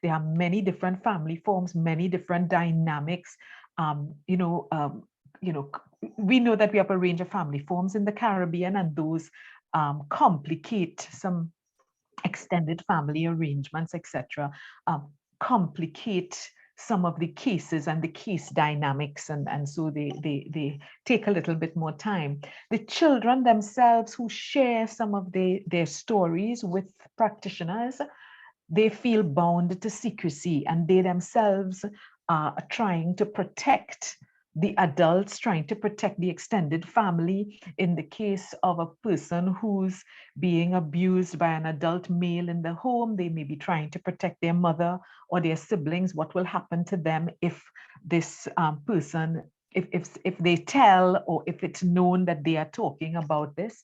There are many different family forms, many different dynamics. We know that we have a range of family forms in the Caribbean, and those complicate some extended family arrangements, etc. Complicate some of the cases and the case dynamics, and so they take a little bit more time. The children themselves who share some of their stories with practitioners, they feel bound to secrecy, and they themselves are trying to protect the adults, trying to protect the extended family. In the case of a person who's being abused by an adult male in the home, they may be trying to protect their mother or their siblings. What will happen to them if this person, if they tell, or if it's known that they are talking about this?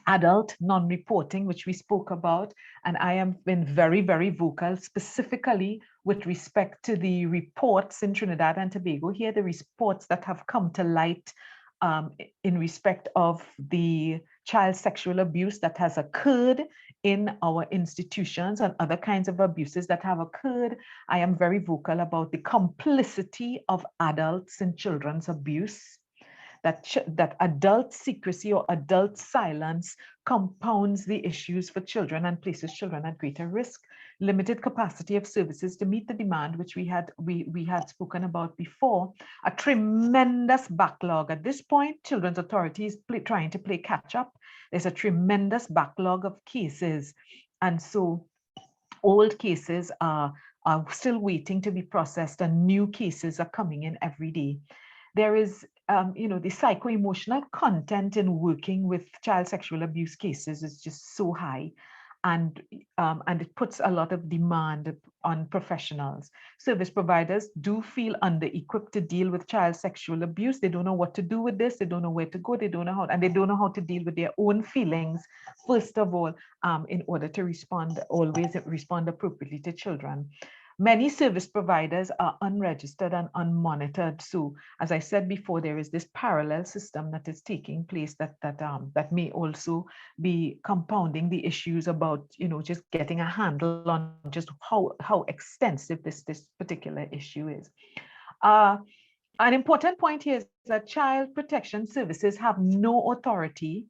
Adult non-reporting, which we spoke about, and I have been very vocal, specifically with respect to the reports in Trinidad and Tobago. Here, the reports that have come to light in respect of the child sexual abuse that has occurred in our institutions and other kinds of abuses that have occurred. I am very vocal about the complicity of adults in children's abuse. That adult secrecy or adult silence compounds the issues for children and places children at greater risk. Limited capacity of services to meet the demand, which we had spoken about before. A tremendous backlog. At this point, Children's Authority is trying to play catch up. There's a tremendous backlog of cases, and so old cases are still waiting to be processed, and new cases are coming in every day. There is the psycho-emotional content in working with child sexual abuse cases is just so high. and it puts a lot of demand on professionals. Service providers do feel under-equipped to deal with child sexual abuse. They don't know what to do with this. They don't know where to go. They don't know how, and they don't know how to deal with their own feelings, first of all, in order to always respond appropriately to children. Many service providers are unregistered and unmonitored. So, as I said before, there is this parallel system that is taking place that may also be compounding the issues about, just getting a handle on just how extensive this particular issue is. An important point here is that child protection services have no authority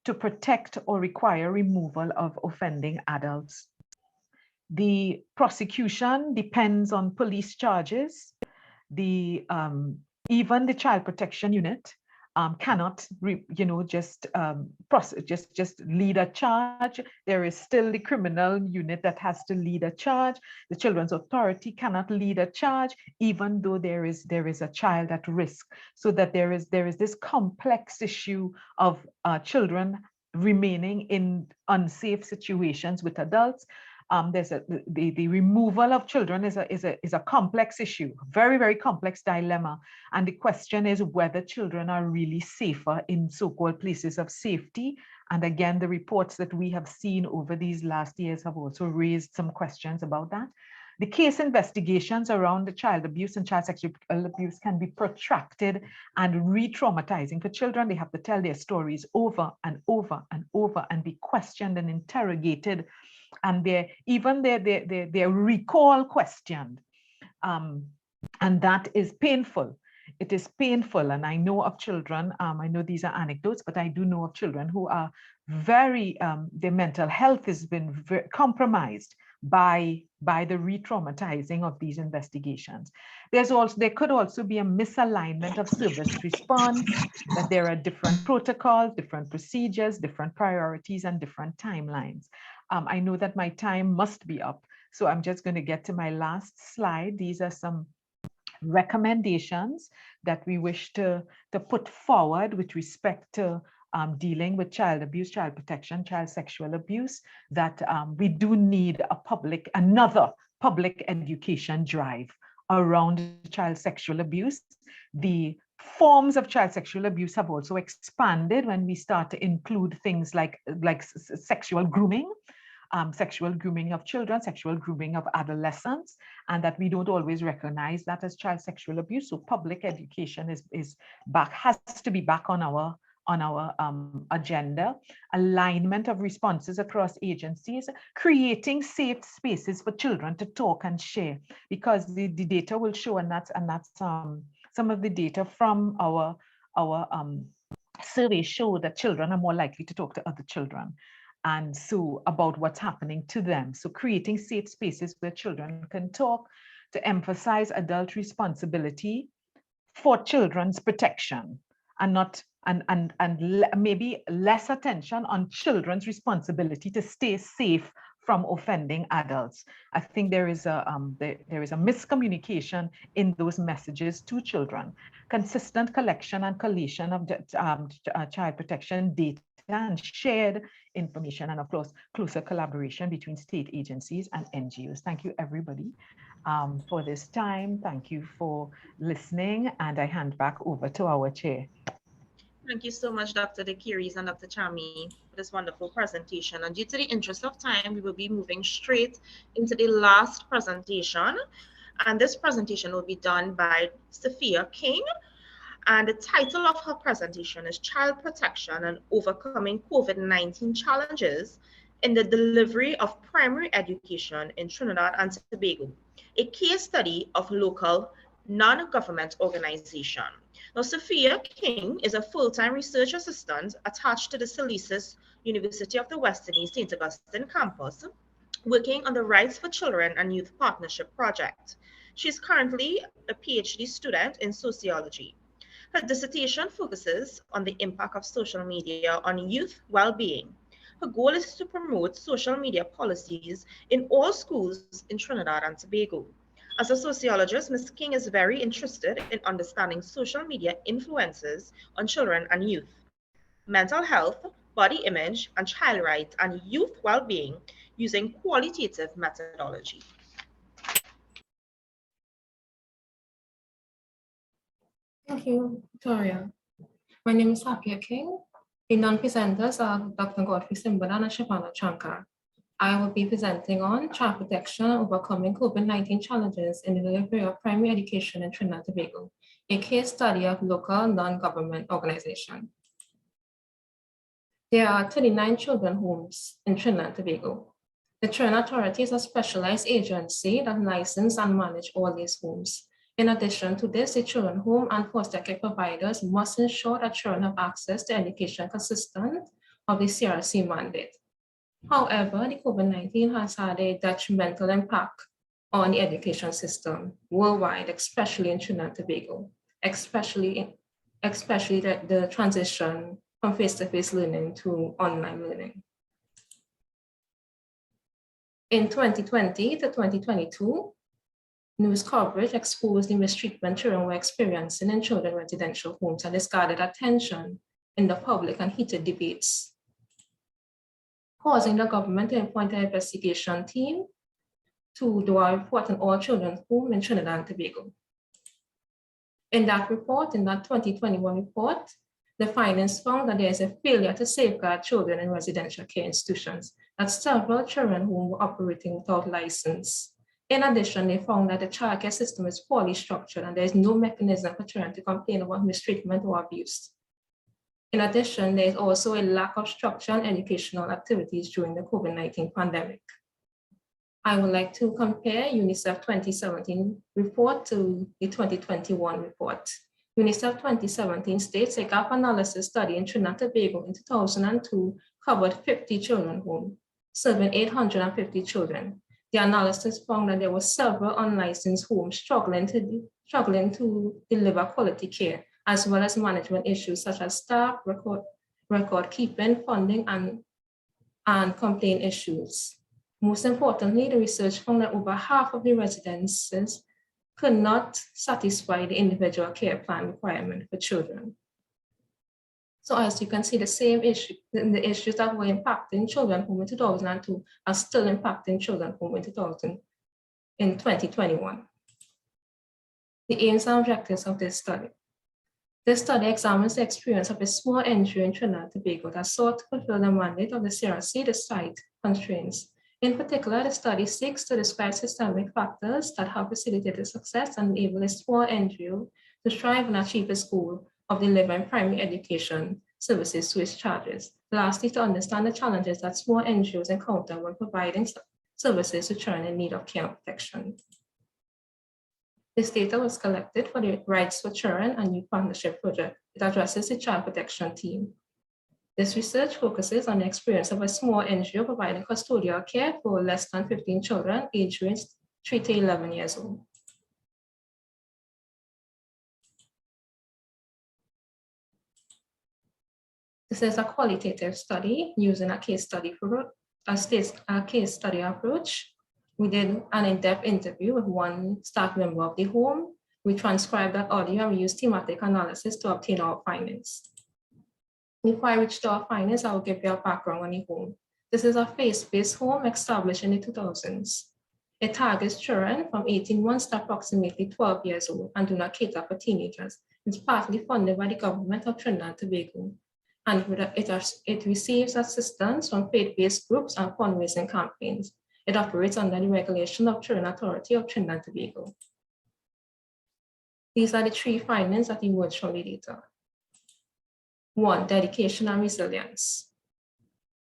to protect or require removal of offending adults. The prosecution depends on police charges. Even the child protection unit cannot, just lead a charge. There is still the criminal unit that has to lead a charge. The Children's Authority cannot lead a charge, even though there is a child at risk. So that there is this complex issue of children remaining in unsafe situations with adults. The removal of children is a complex issue, very, very complex dilemma. And the question is whether children are really safer in so-called places of safety. And again, the reports that we have seen over these last years have also raised some questions about that. The case investigations around the child abuse and child sexual abuse can be protracted and re-traumatizing for children. They have to tell their stories over and over and over and be questioned and interrogated, and their recall questioned. And that is painful. It is painful. And I know of children, I know these are anecdotes, but I do know of children who are very, their mental health has been very compromised by the re-traumatizing of these investigations. There could also be a misalignment of service response, that there are different protocols, different procedures, different priorities, and different timelines. I know that my time must be up, so I'm just going to get to my last slide. These are some recommendations that we wish to put forward with respect to dealing with child abuse, child protection, child sexual abuse, that we do need another public education drive around child sexual abuse. The forms of child sexual abuse have also expanded when we start to include things like sexual grooming, sexual grooming of children, sexual grooming of adolescents, and that we don't always recognize that as child sexual abuse. So public education has to be back on our agenda. Alignment of responses across agencies, creating safe spaces for children to talk and share, because the data will show, and that's some of the data from our surveys show that children are more likely to talk to other children, and so about what's happening to them. So creating safe spaces where children can talk, to emphasize adult responsibility for children's protection, and maybe less attention on children's responsibility to stay safe from offending adults. I think there is a miscommunication in those messages to children. Consistent collection and collation of child protection data and shared information, and of course, closer collaboration between state agencies and NGOs. Thank you, everybody, for this time. Thank you for listening, and I hand back over to our chair. Thank you so much, Dr. DeCuries and Dr. Chami, for this wonderful presentation. And due to the interest of time, we will be moving straight into the last presentation. And this presentation will be done by Sophia King. And the title of her presentation is Child Protection and Overcoming COVID-19 Challenges in the Delivery of Primary Education in Trinidad and Tobago, a case study of local non-government organization. Now, Sophia King is a full-time research assistant attached to the Salesius University of the West Indies St. Augustine campus, working on the Rights for Children and Youth Partnership Project. She is currently a PhD student in sociology. Her dissertation focuses on the impact of social media on youth well-being. Her goal is to promote social media policies in all schools in Trinidad and Tobago. As a sociologist, Ms. King is very interested in understanding social media influences on children and youth, mental health, body image, and child rights and youth well-being using qualitative methodology. Thank you, Victoria. My name is Hapia King. The non-presenters are Dr. Godfrey Simbadan and Shavana Shankar. I will be presenting on child protection and overcoming COVID-19 challenges in the delivery of primary education in Trinidad and Tobago, a case study of local non-government organization. There are 39 children homes in Trinidad and Tobago. The Trinidad Authority is a specialized agency that licenses and manages all these homes. In addition to this, the children home and foster care providers must ensure that children have access to education consistent of the CRC mandate. However, the COVID-19 has had a detrimental impact on the education system worldwide, especially in Trinidad and Tobago, especially the transition from face-to-face learning to online learning. In 2020 to 2022, news coverage exposed the mistreatment children were experiencing in children's residential homes, and this gathered attention in the public and heated debates, causing the government to appoint an investigation team to do a report on all children's homes in Trinidad and Tobago. In that report, in that 2021 report, the findings found that there is a failure to safeguard children in residential care institutions, that several children homes were operating without license. In addition, they found that the child care system is poorly structured and there is no mechanism for children to complain about mistreatment or abuse. In addition, there is also a lack of structure and educational activities during the COVID-19 pandemic. I would like to compare UNICEF 2017 report to the 2021 report. UNICEF 2017 states a gap analysis study in Trinidad and Tobago in 2002 covered 50 children homes, serving 850 children. The analysis found that there were several unlicensed homes struggling to deliver quality care, as well as management issues such as staff, record keeping, funding, and complaint issues. Most importantly, the research found that over half of the residences could not satisfy the individual care plan requirement for children. So as you can see, the same issue, the issues that were impacting children home in 2002 are still impacting children home in 2021. The aims and objectives of this study. This study examines the experience of a small NGO in Trinidad and Tobago that sought to fulfill the mandate of the CRC despite constraints. In particular, the study seeks to describe systemic factors that have facilitated success and enable a small NGO to strive and achieve its goal of delivering primary education services to its charges. Lastly, to understand the challenges that small NGOs encounter when providing services to children in need of care and protection. This data was collected for the Rights for Children and Youth Partnership Project. It addresses the child protection team. This research focuses on the experience of a small NGO providing custodial care for less than 15 children aged 3 to 11 years old. This is a qualitative study using a case study approach. We did an in-depth interview with one staff member of the home. We transcribed that audio and we used thematic analysis to obtain our findings. Before I reach to our findings, I will give you a background on the home. This is a faith-based home established in the 2000s. It targets children from 18 months to approximately 12 years old and do not cater for teenagers. It's partly funded by the government of Trinidad and Tobago, and it receives assistance from faith-based groups and fundraising campaigns. It operates under the regulation of Trinidad Authority of Trinidad and Tobago. These are the 3 findings that emerged from the data. 1, dedication and resilience.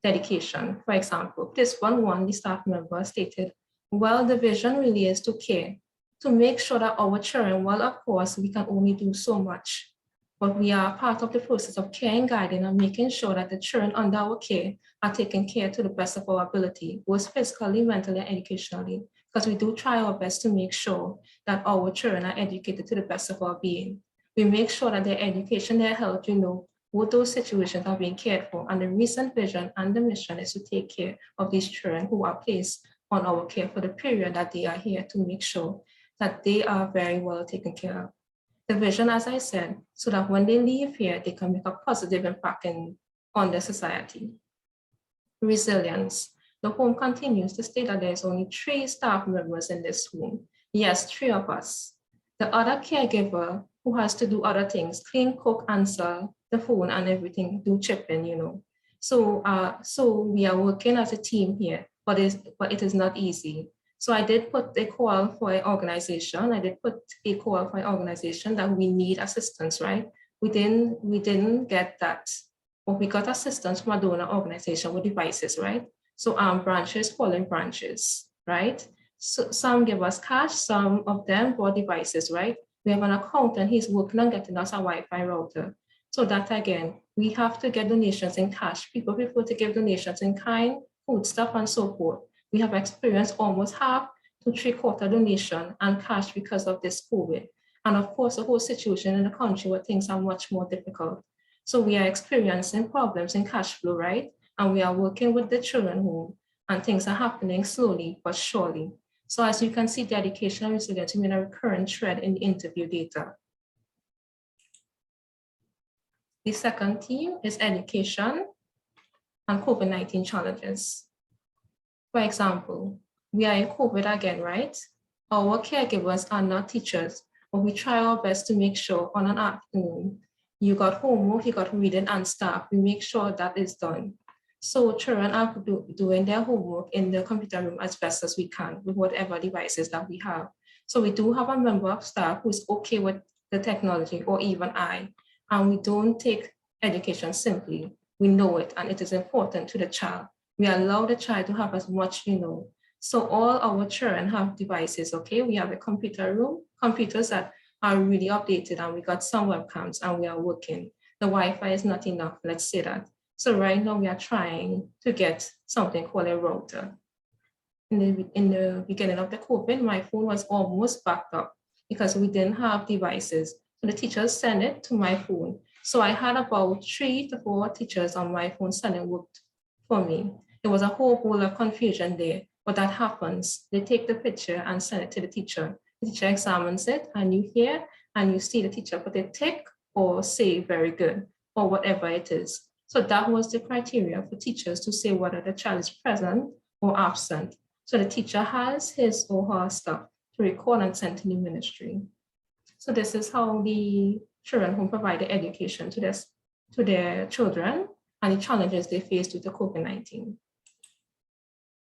Dedication, for example, participant 1, the staff member stated, well, the vision really is to care, to make sure that our children, well, of course, we can only do so much, but we are part of the process of caring, guiding, and making sure that the children under our care are taken care to the best of our ability, both physically, mentally, and educationally, because we do try our best to make sure that our children are educated to the best of our being. We make sure that their education, their health, both those situations are being cared for, and the recent vision and the mission is to take care of these children who are placed on our care for the period that they are here, to make sure that they are very well taken care of. The vision, as I said, so that when they leave here, they can make a positive impact in on the society. Resilience. The home continues to state that there's only 3 staff members in this home. Yes, 3 of us. The other caregiver who has to do other things, clean, cook, answer the phone and everything, do chip in, you know. So we are working as a team here, but it is not easy. So I did put a call for an organization. That we need assistance, right? We didn't get that, but we got assistance from a donor organization with devices, right? So branches following branches, right? So some give us cash, some of them bought devices, right? We have an accountant, he's working on getting us a Wi-Fi router. So that again, we have to get donations in cash. People prefer to give donations in kind, food stuff, and so forth. We have experienced almost half to 3/4 donation and cash because of this COVID. And of course, the whole situation in the country where things are much more difficult. So we are experiencing problems in cash flow, right? And we are working with the children home, and things are happening slowly but surely. So as you can see, the education and resilience remain a recurrent thread in the interview data. The second theme is education and COVID-19 challenges. For example, we are in COVID again, right? Our caregivers are not teachers, but we try our best to make sure on an afternoon, you got homework, you got reading and stuff, we make sure that is done. So children are doing their homework in the computer room as best as we can with whatever devices that we have. So we do have a member of staff who is okay with the technology, or even I, and we don't take education simply. We know it, and it is important to the child. We allow the child to have as much, you know. So all our children have devices, okay? We have a computer room, computers that are really updated, and we got some webcams and we are working. The Wi-Fi is not enough, let's say that. So right now we are trying to get something called a router. In the beginning of the COVID, my phone was almost backed up because we didn't have devices. So the teachers sent it to my phone. So I had about 3 to 4 teachers on my phone sending work for me. There was a whole of confusion there, but that happens. They take the picture and send it to the teacher. The teacher examines it, and you hear and you see the teacher put a tick or say very good or whatever it is. So that was the criteria for teachers to say whether the child is present or absent. So the teacher has his or her stuff to record and send to the ministry. So this is how the children who provide the education to their children and the challenges they face with the COVID-19.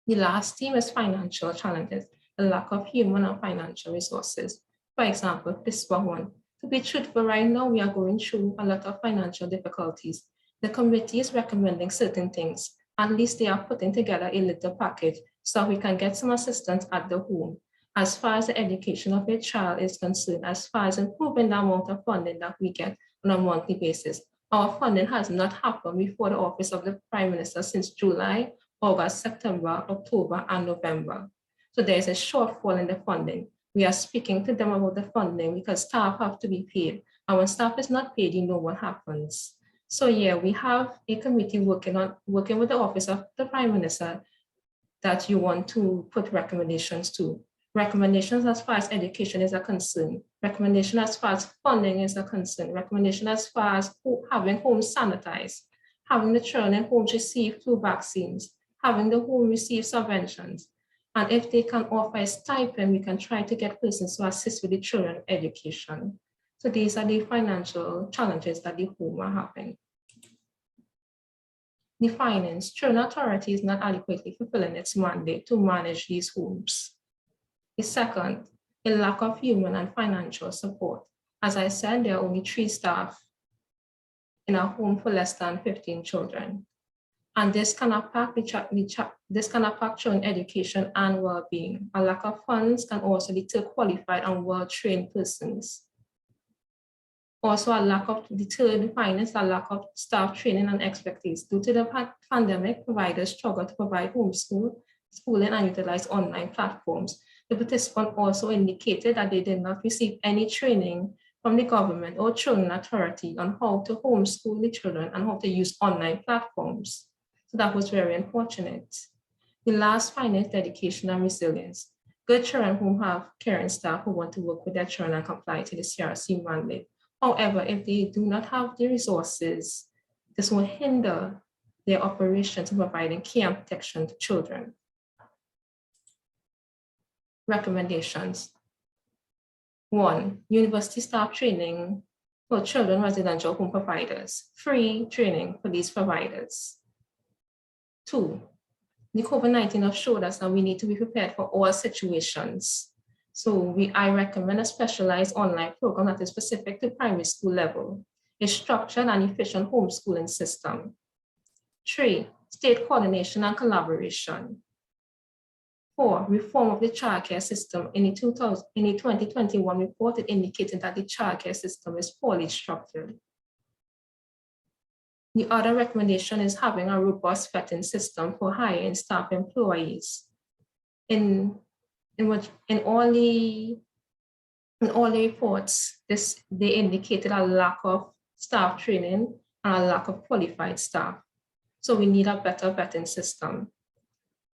The last theme is financial challenges, the lack of human and financial resources. For example, this one. To be truthful, right now we are going through a lot of financial difficulties. The committee is recommending certain things. At least they are putting together a little package so we can get some assistance at the home. As far as the education of a child is concerned, as far as improving the amount of funding that we get on a monthly basis, our funding has not happened before the office of the Prime Minister since July, August, September, October, and November. So there is a shortfall in the funding. We are speaking to them about the funding because staff have to be paid. And when staff is not paid, you know what happens. So yeah, we have a committee working with the office of the Prime Minister that you want to put recommendations to. Recommendations as far as education is a concern, recommendation as far as funding is a concern, recommendation as far as having homes sanitized, having the children in homes receive flu vaccines, having the home receive subventions. And if they can offer a stipend, we can try to get persons to assist with the children education. So these are the financial challenges that the home are having. The finance, Children Authority is not adequately fulfilling its mandate to manage these homes. The second, a lack of human and financial support. As I said, there are only 3 staff in a home for less than 15 children. And this can impact children education and well-being. A lack of funds can also lead to qualified and well-trained persons. Also, a lack of the third finance, a lack of staff training and expertise. Due to the pandemic, providers struggle to provide schooling and utilize online platforms. The participant also indicated that they did not receive any training from the government or Children Authority on how to homeschool the children and how to use online platforms. So that was very unfortunate. The last, finance, dedication, and resilience. Good children who have caring staff who want to work with their children and comply to the CRC mandate. However, if they do not have the resources this will hinder their operations in providing care and protection to children. Recommendations. 1. University staff training for children residential home providers. Free training for these providers. 2. The COVID-19 have showed us that we need to be prepared for all situations. So I recommend a specialized online program that is specific to primary school level, a structured and efficient homeschooling system. 3. State coordination and collaboration. 4. Reform of the childcare system. In the 2021 report, it indicated that the childcare system is poorly structured. The other recommendation is having a robust vetting system for hiring staff employees. In all the reports, they indicated a lack of staff training and a lack of qualified staff. So we need a better vetting system.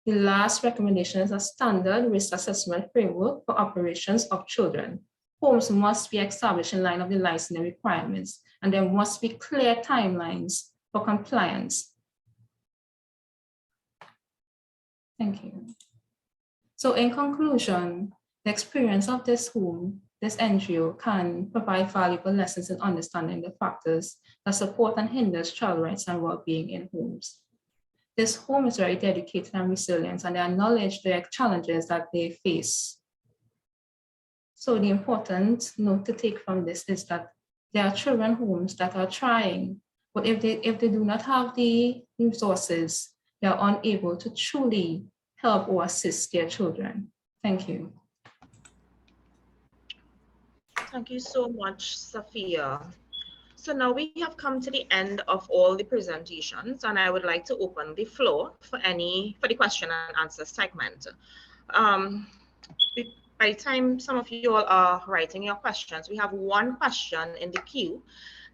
The last recommendation is a standard risk assessment framework for operations of children. Homes must be established in line with the licensing requirements, and there must be clear timelines for compliance. Thank you. So in conclusion, the experience of this home, this NGO, can provide valuable lessons in understanding the factors that support and hinders child rights and well-being in homes. This home is very dedicated and resilient, and they acknowledge the challenges that they face. So the important note to take from this is that there are children homes that are trying, but if they do not have the resources, they are unable to truly help or assist their children. Thank you. Thank you so much, Sophia. So now we have come to the end of all the presentations, and I would like to open the floor for the question and answer segment. By the time some of you all are writing your questions, we have one question in the queue,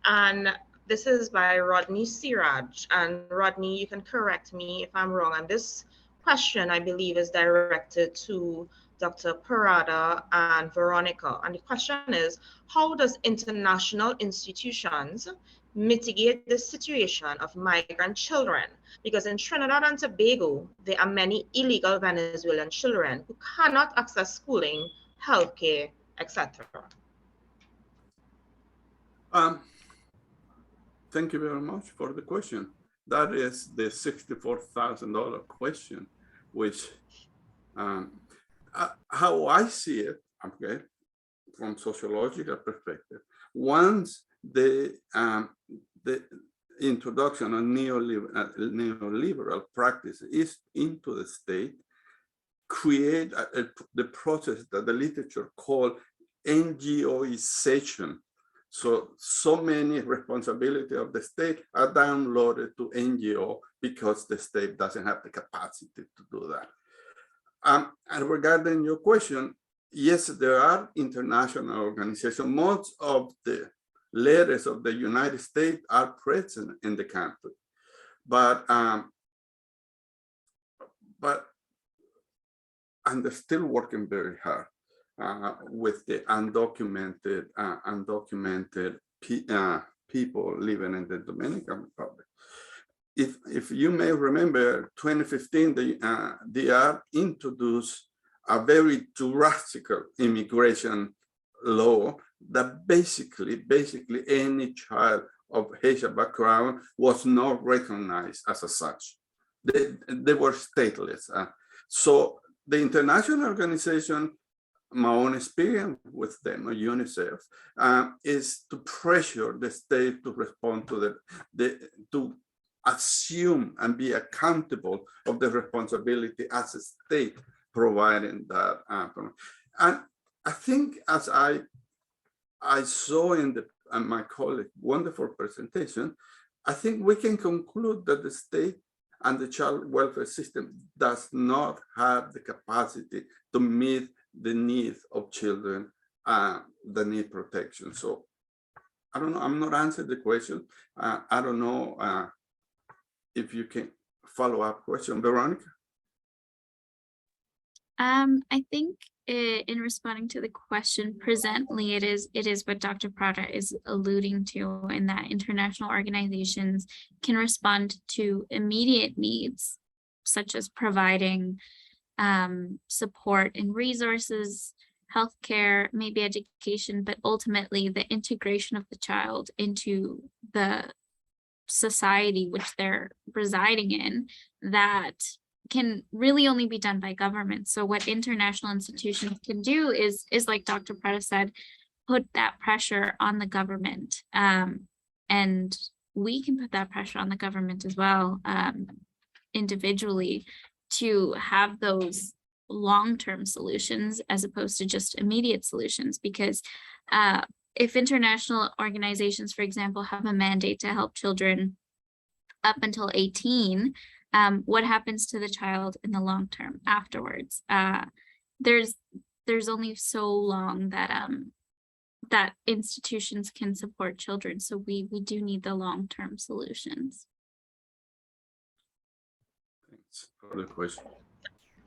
and this is by Rodney Siraj. And Rodney, you can correct me if I'm wrong. And this question, I believe, is directed to Dr. Parada and Veronica. And the question is, how does international institutions mitigate the situation of migrant children? Because in Trinidad and Tobago, there are many illegal Venezuelan children who cannot access schooling, healthcare, etc. Thank you very much for the question. That is the $64,000 question, which how I see it, okay, from sociological perspective. Once the introduction of neoliberal practice is into the state, create the process that the literature called NGOization. So many responsibility of the state are downloaded to NGO because the state doesn't have the capacity to do that. And regarding your question, yes, there are international organizations. Most of the leaders of the United States are present in the country, but and they're still working very hard with the undocumented people living in the Dominican Republic. If you may remember, 2015, the DR introduced a very drastic immigration law that basically any child of Haitian background was not recognized as such. They were stateless. So the international organization, my own experience with them, UNICEF, is to pressure the state to respond to to assume and be accountable of the responsibility as a state providing that. And I think, as I saw in my colleague's wonderful presentation, I think we can conclude that the state and the child welfare system does not have the capacity to meet the needs of children that need protection. So I don't know, I'm not answering the question. I don't know if you can follow up question, Veronica. I think in responding to the question, presently it is what Dr. Prada is alluding to, in that international organizations can respond to immediate needs, such as providing support and resources, healthcare, maybe education, but ultimately the integration of the child into the society which they're residing in, that can really only be done by government. So what international institutions can do is like Dr. Prada said, put that pressure on the government. And we can put that pressure on the government as well, individually, to have those long-term solutions as opposed to just immediate solutions. Because if international organizations, for example, have a mandate to help children up until 18, what happens to the child in the long term afterwards? There's only so long that that institutions can support children. So we do need the long-term solutions. Thanks for the question.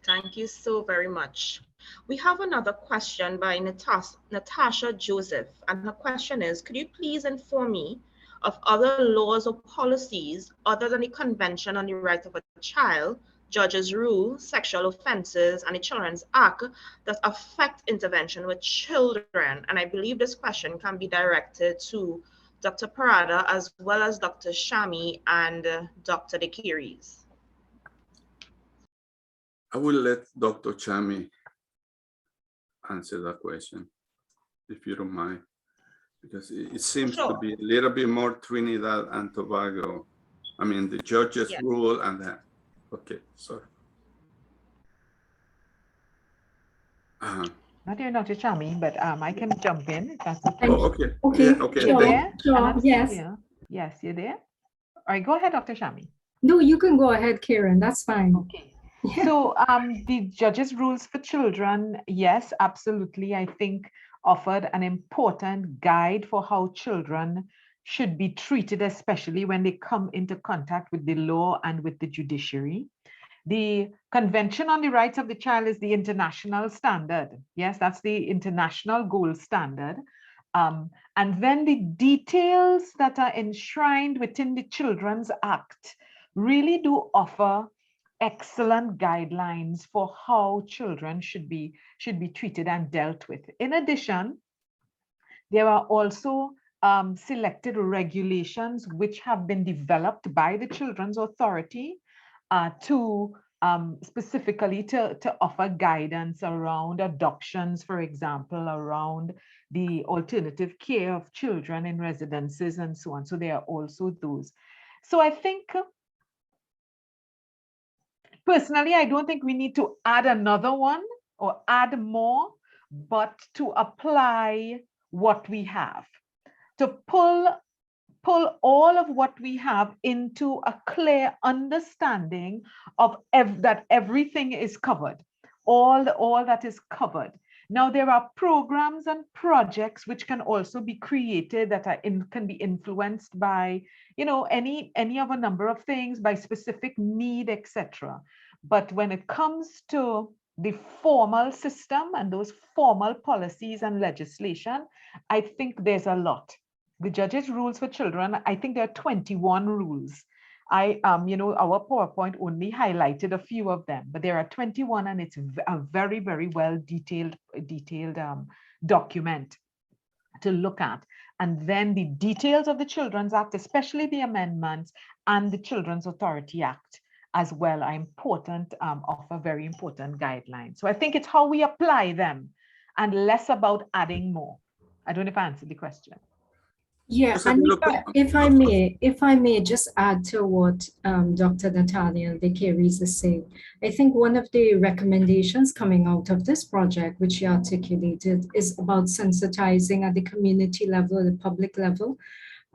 Thank you so very much. We have another question by Natasha Joseph, and her question is, could you please inform me of other laws or policies other than the Convention on the Rights of a Child, Judge's Rule, Sexual Offences, and the Children's Act that affect intervention with children? And I believe this question can be directed to Dr. Parada as well as Dr. Shami and Dr. Dekiris. I will let Dr. Chami answer that question, if you don't mind, because it seems to be a little bit more Trinidad and Tobago. I mean, the judge's rule and that. Okay, sorry. Not even Dr. Chami, but I can jump in if that's okay. Oh, okay. Okay. Yeah, okay. Sure. Sure. Yes. Yes, you're there. All right, go ahead, Dr. Shami. No, you can go ahead, Karen. That's fine. Okay. Yeah. So the judge's rules for children, yes, absolutely, I think offered an important guide for how children should be treated, especially when they come into contact with the law and with the judiciary. The Convention on the Rights of the Child is the international standard. Yes, that's the international gold standard. And then the details that are enshrined within the Children's Act really do offer excellent guidelines for how children should be treated and dealt with. In addition, there are also selected regulations which have been developed by the Children's Authority to specifically to offer guidance around adoptions, for example, around the alternative care of children in residences and so on. So there are also those. So I think, personally, I don't think we need to add another one or add more, but to apply what we have, to pull all of what we have into a clear understanding of that everything is covered, all that is covered. Now, there are programs and projects which can also be created that can be influenced by, any of a number of things, by specific need, etc. But when it comes to the formal system and those formal policies and legislation, I think there's a lot. The judge's rules for children, I think there are 21 rules. Our PowerPoint only highlighted a few of them, but there are 21, and it's a very, very well detailed document to look at. And then the details of the Children's Act, especially the amendments, and the Children's Authority Act as well are important, offer very important guidelines. So I think it's how we apply them and less about adding more. I don't know if I answered the question. Yeah, and if I may just add to what Dr. Natalia Dekiris is saying, I think one of the recommendations coming out of this project, which she articulated, is about sensitizing at the community level, the public level,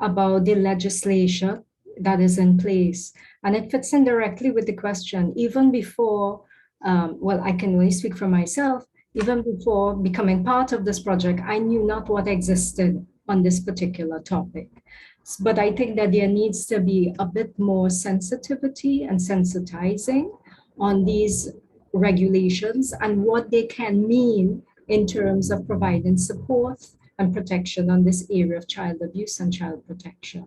about the legislation that is in place. And it fits in directly with the question, even before, well, I can only speak for myself, even before becoming part of this project, I knew not what existed on this particular topic. But I think that there needs to be a bit more sensitivity and sensitizing on these regulations and what they can mean in terms of providing support and protection on this area of child abuse and child protection.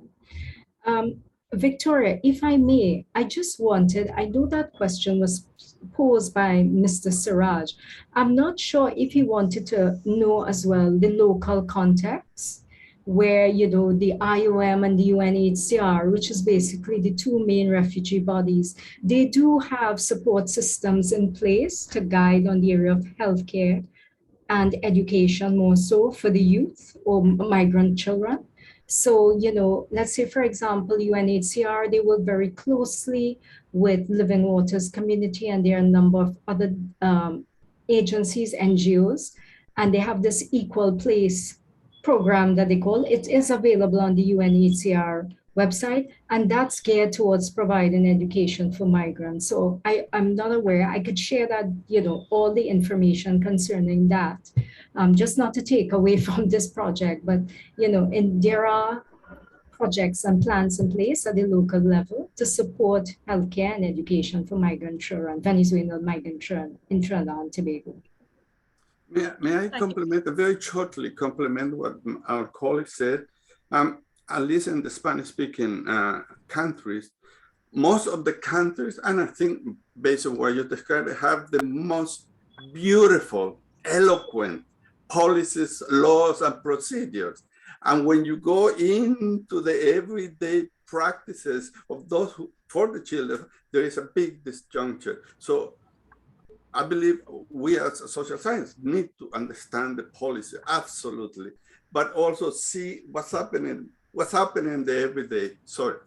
Victoria, if I may, I know that question was posed by Mr. Siraj. I'm not sure if he wanted to know as well the local context where, you know, the IOM and the UNHCR, which is basically the two main refugee bodies, they do have support systems in place to guide on the area of healthcare and education, more so for the youth or migrant children. So, you know, let's say, for example, UNHCR, they work very closely with Living Waters community, and there are a number of other agencies, NGOs, and they have this Equal Place program that they call. It is available on the UNHCR website, and that's geared towards providing education for migrants. So I'm not aware. I could share that, you know, all the information concerning that, just not to take away from this project, but, you know, there are projects and plans in place at the local level to support healthcare and education for migrant children, Venezuelan migrant children in Trinidad and Tobago. May I very shortly compliment what our colleague said? At least in the Spanish-speaking countries, most of the countries, and I think based on what you described, have the most beautiful, eloquent policies, laws, and procedures. And when you go into the everyday practices of those for the children, there is a big disjuncture. So I believe we as a social science need to understand the policy, absolutely, but also see what's happening in the everyday. Sorry.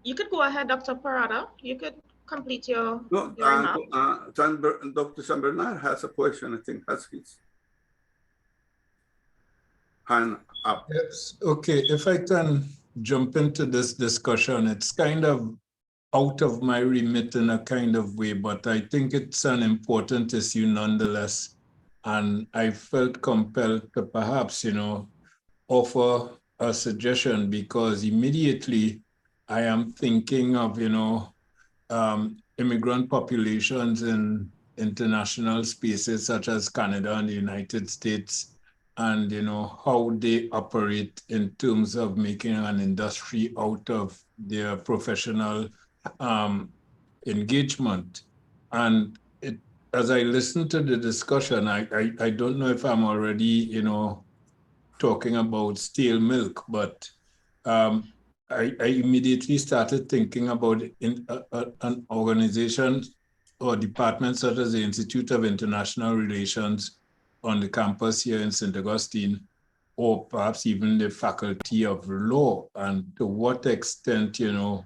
You could go ahead, Dr. Parada. You could complete your No, remark. Dr. San Bernard has a question, I think, has his hand up. Yes, okay, if I can jump into this discussion, it's kind of out of my remit in a kind of way, but I think it's an important issue nonetheless. And I felt compelled to perhaps, you know, offer a suggestion, because immediately I am thinking of, you know, immigrant populations in international spaces such as Canada and the United States, and, you know, how they operate in terms of making an industry out of their professional engagement. And as I listen to the discussion, I don't know if I'm already, you know, talking about stale milk, but I immediately started thinking about an organization or department such as the Institute of International Relations on the campus here in St. Augustine, or perhaps even the Faculty of Law, and to what extent, you know,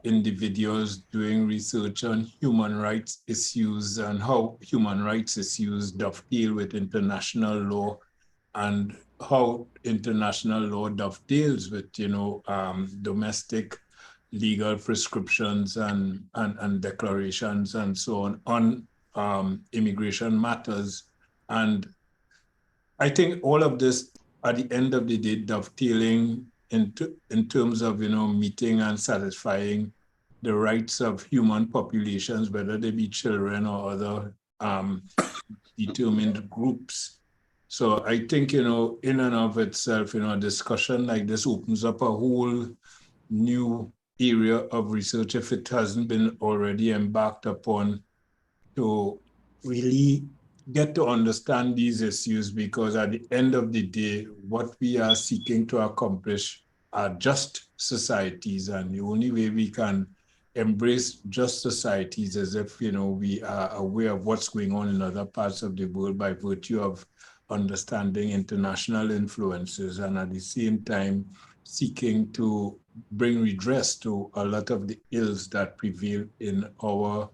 individuals doing research on human rights issues and how human rights issues dovetail with international law, and how international law dovetails with, you know, domestic legal prescriptions and declarations and so on immigration matters. And I think all of this, at the end of the day, dovetailing in terms of, you know, meeting and satisfying the rights of human populations, whether they be children or other determined groups. So I think, you know, in and of itself, you know, a discussion like this opens up a whole new area of research, if it hasn't been already embarked upon, to really get to understand these issues, because at the end of the day, what we are seeking to accomplish are just societies, and the only way we can embrace just societies is if, you know, we are aware of what's going on in other parts of the world by virtue of understanding international influences, and at the same time seeking to bring redress to a lot of the ills that prevail in our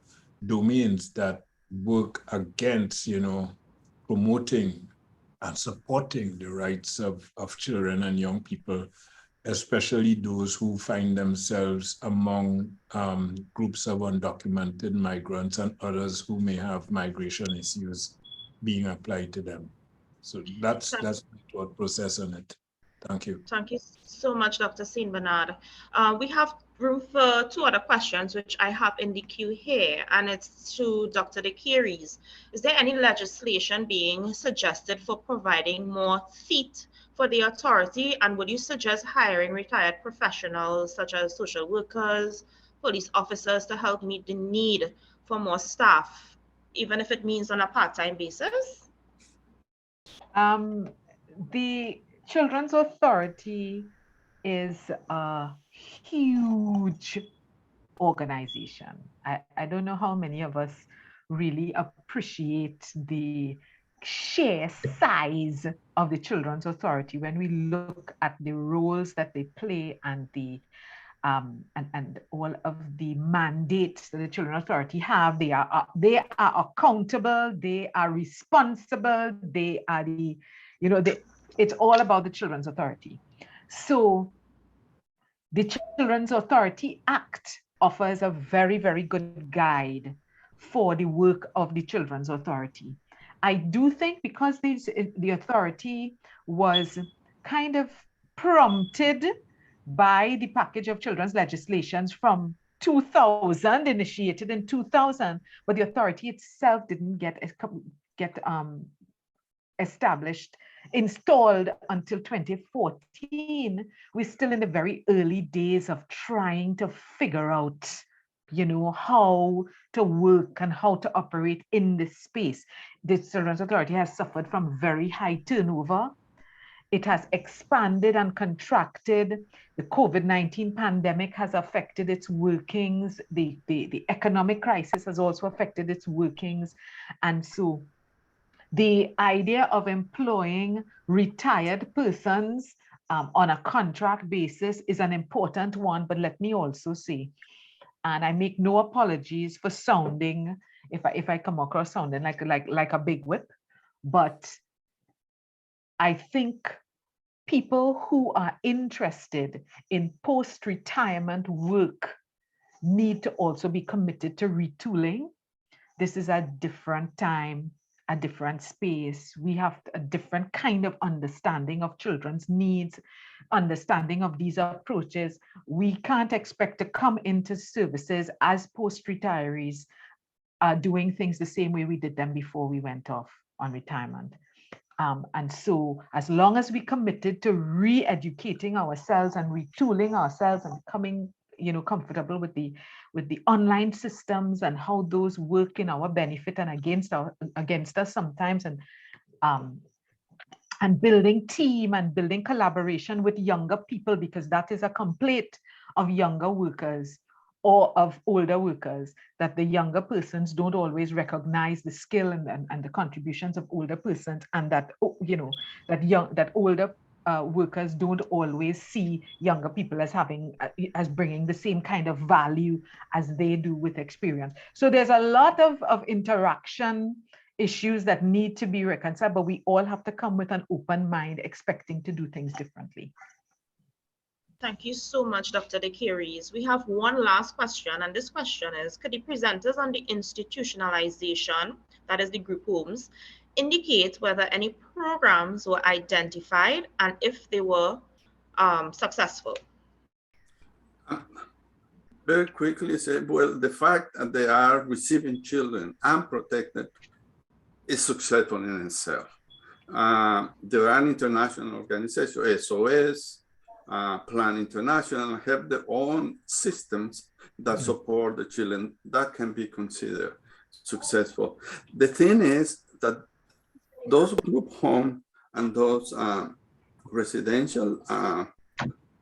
domains that work against, you know, promoting and supporting the rights of children and young people, especially those who find themselves among groups of undocumented migrants and others who may have migration issues being applied to them. So that's my thought process on it. Thank you. Thank you so much, Dr. Saint Bernard. We have room for 2 other questions, which I have in the queue here, and it's to Dr. DeCaries. Is there any legislation being suggested for providing more seat for the authority, and would you suggest hiring retired professionals such as social workers, police officers to help meet the need for more staff, even if it means on a part-time basis? The Children's Authority is a huge organization. I don't know how many of us really appreciate the sheer size of the Children's Authority when we look at the roles that they play and the and all of the mandates that the Children's Authority have. They are accountable, they are responsible, they are the, you know, it's all about the Children's Authority. So the Children's Authority Act offers a very, very good guide for the work of the Children's Authority. I do think because the authority was kind of prompted by the package of children's legislations from 2000, initiated in 2000, but the authority itself didn't get established, installed until 2014. We're still in the very early days of trying to figure out, you know, how to work and how to operate in this space. The Children's Authority has suffered from very high turnover. It has expanded and contracted. The COVID-19 pandemic has affected its workings. The economic crisis has also affected its workings. And so the idea of employing retired persons on a contract basis is an important one, but let me also say, and I make no apologies for sounding, if I come across sounding like a big whip, but I think people who are interested in post-retirement work need to also be committed to retooling. This is a different time, a different space. We have a different kind of understanding of children's needs, understanding of these approaches. We can't expect to come into services as post-retirees doing things the same way we did them before we went off on retirement. And so as long as we committed to re-educating ourselves and retooling ourselves and becoming, you know, comfortable with the online systems and how those work in our benefit and against us sometimes, and building team and building collaboration with younger people, because that is a complaint of younger workers or of older workers, that the younger persons don't always recognize the skill and the contributions of older persons, and that, you know, that older workers don't always see younger people as bringing the same kind of value as they do with experience. So there's a lot of interaction issues that need to be reconciled, but we all have to come with an open mind, expecting to do things differently. Thank you so much, Dr. DeCaries. We have one last question, and this question is, could the presenters on the institutionalization, that is the group homes, indicate whether any programs were identified and if they were successful? Very quickly say, well, the fact that they are receiving children unprotected is successful in itself. There are international organizations, SOS, Plan International, have their own systems that support the children. That can be considered successful. The thing is that those group homes and those residential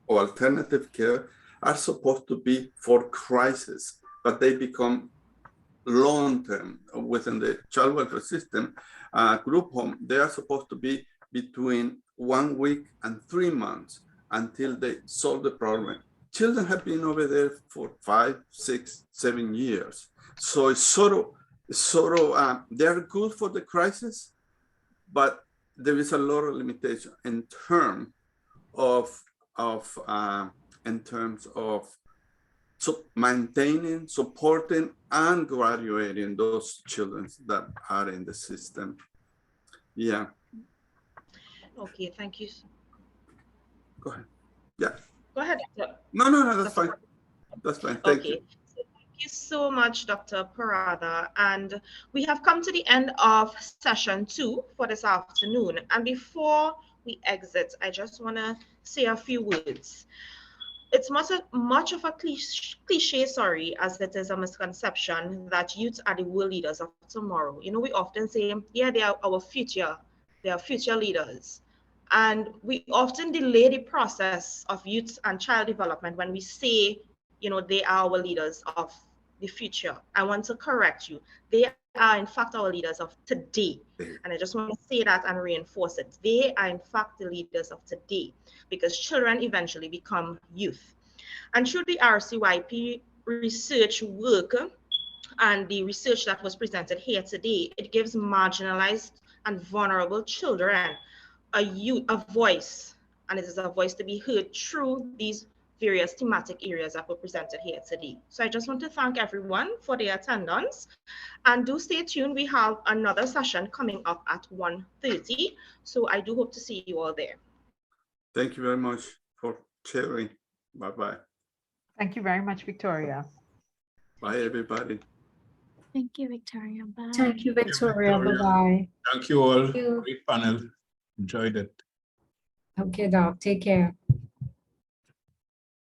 or alternative care are supposed to be for crisis, but they become long-term within the child welfare system. Group home, they are supposed to be between 1 week and 3 months until they solve the problem. Children have been over there for 5, 6, 7 years. So it's sort of they're good for the crisis, but there is a lot of limitation in terms of maintaining, supporting, and graduating those children that are in the system. Yeah. Okay, thank you. Go ahead. Yeah. Go ahead, Dr. No, that's fine. That's fine. Thank you. Thank you so much, Dr. Parada. And we have come to the end of session 2 for this afternoon. And before we exit, I just want to say a few words. It's much of a cliche, sorry, as it is a misconception that youth are the world leaders of tomorrow. You know, we often say, yeah, they are our future. They are future leaders. And we often delay the process of youth and child development when we say, you know, they are our leaders of the future. I want to correct you. They are, in fact, our leaders of today. And I just want to say that and reinforce it. They are, in fact, the leaders of today, because children eventually become youth. And through the RCYP research work and the research that was presented here today, it gives marginalized and vulnerable children a voice, and it is a voice to be heard through these various thematic areas that were presented here today. So I just want to thank everyone for their attendance, and do stay tuned. We have another session coming up at 1:30. So I do hope to see you all there. Thank you very much for sharing. Bye-bye. Thank you very much, Victoria. Bye, everybody. Thank you, Victoria. Bye. Thank you, Victoria. Victoria. Bye-bye. Thank you all. Thank you. Great panel. Enjoyed it. Okay, Doc. Take care.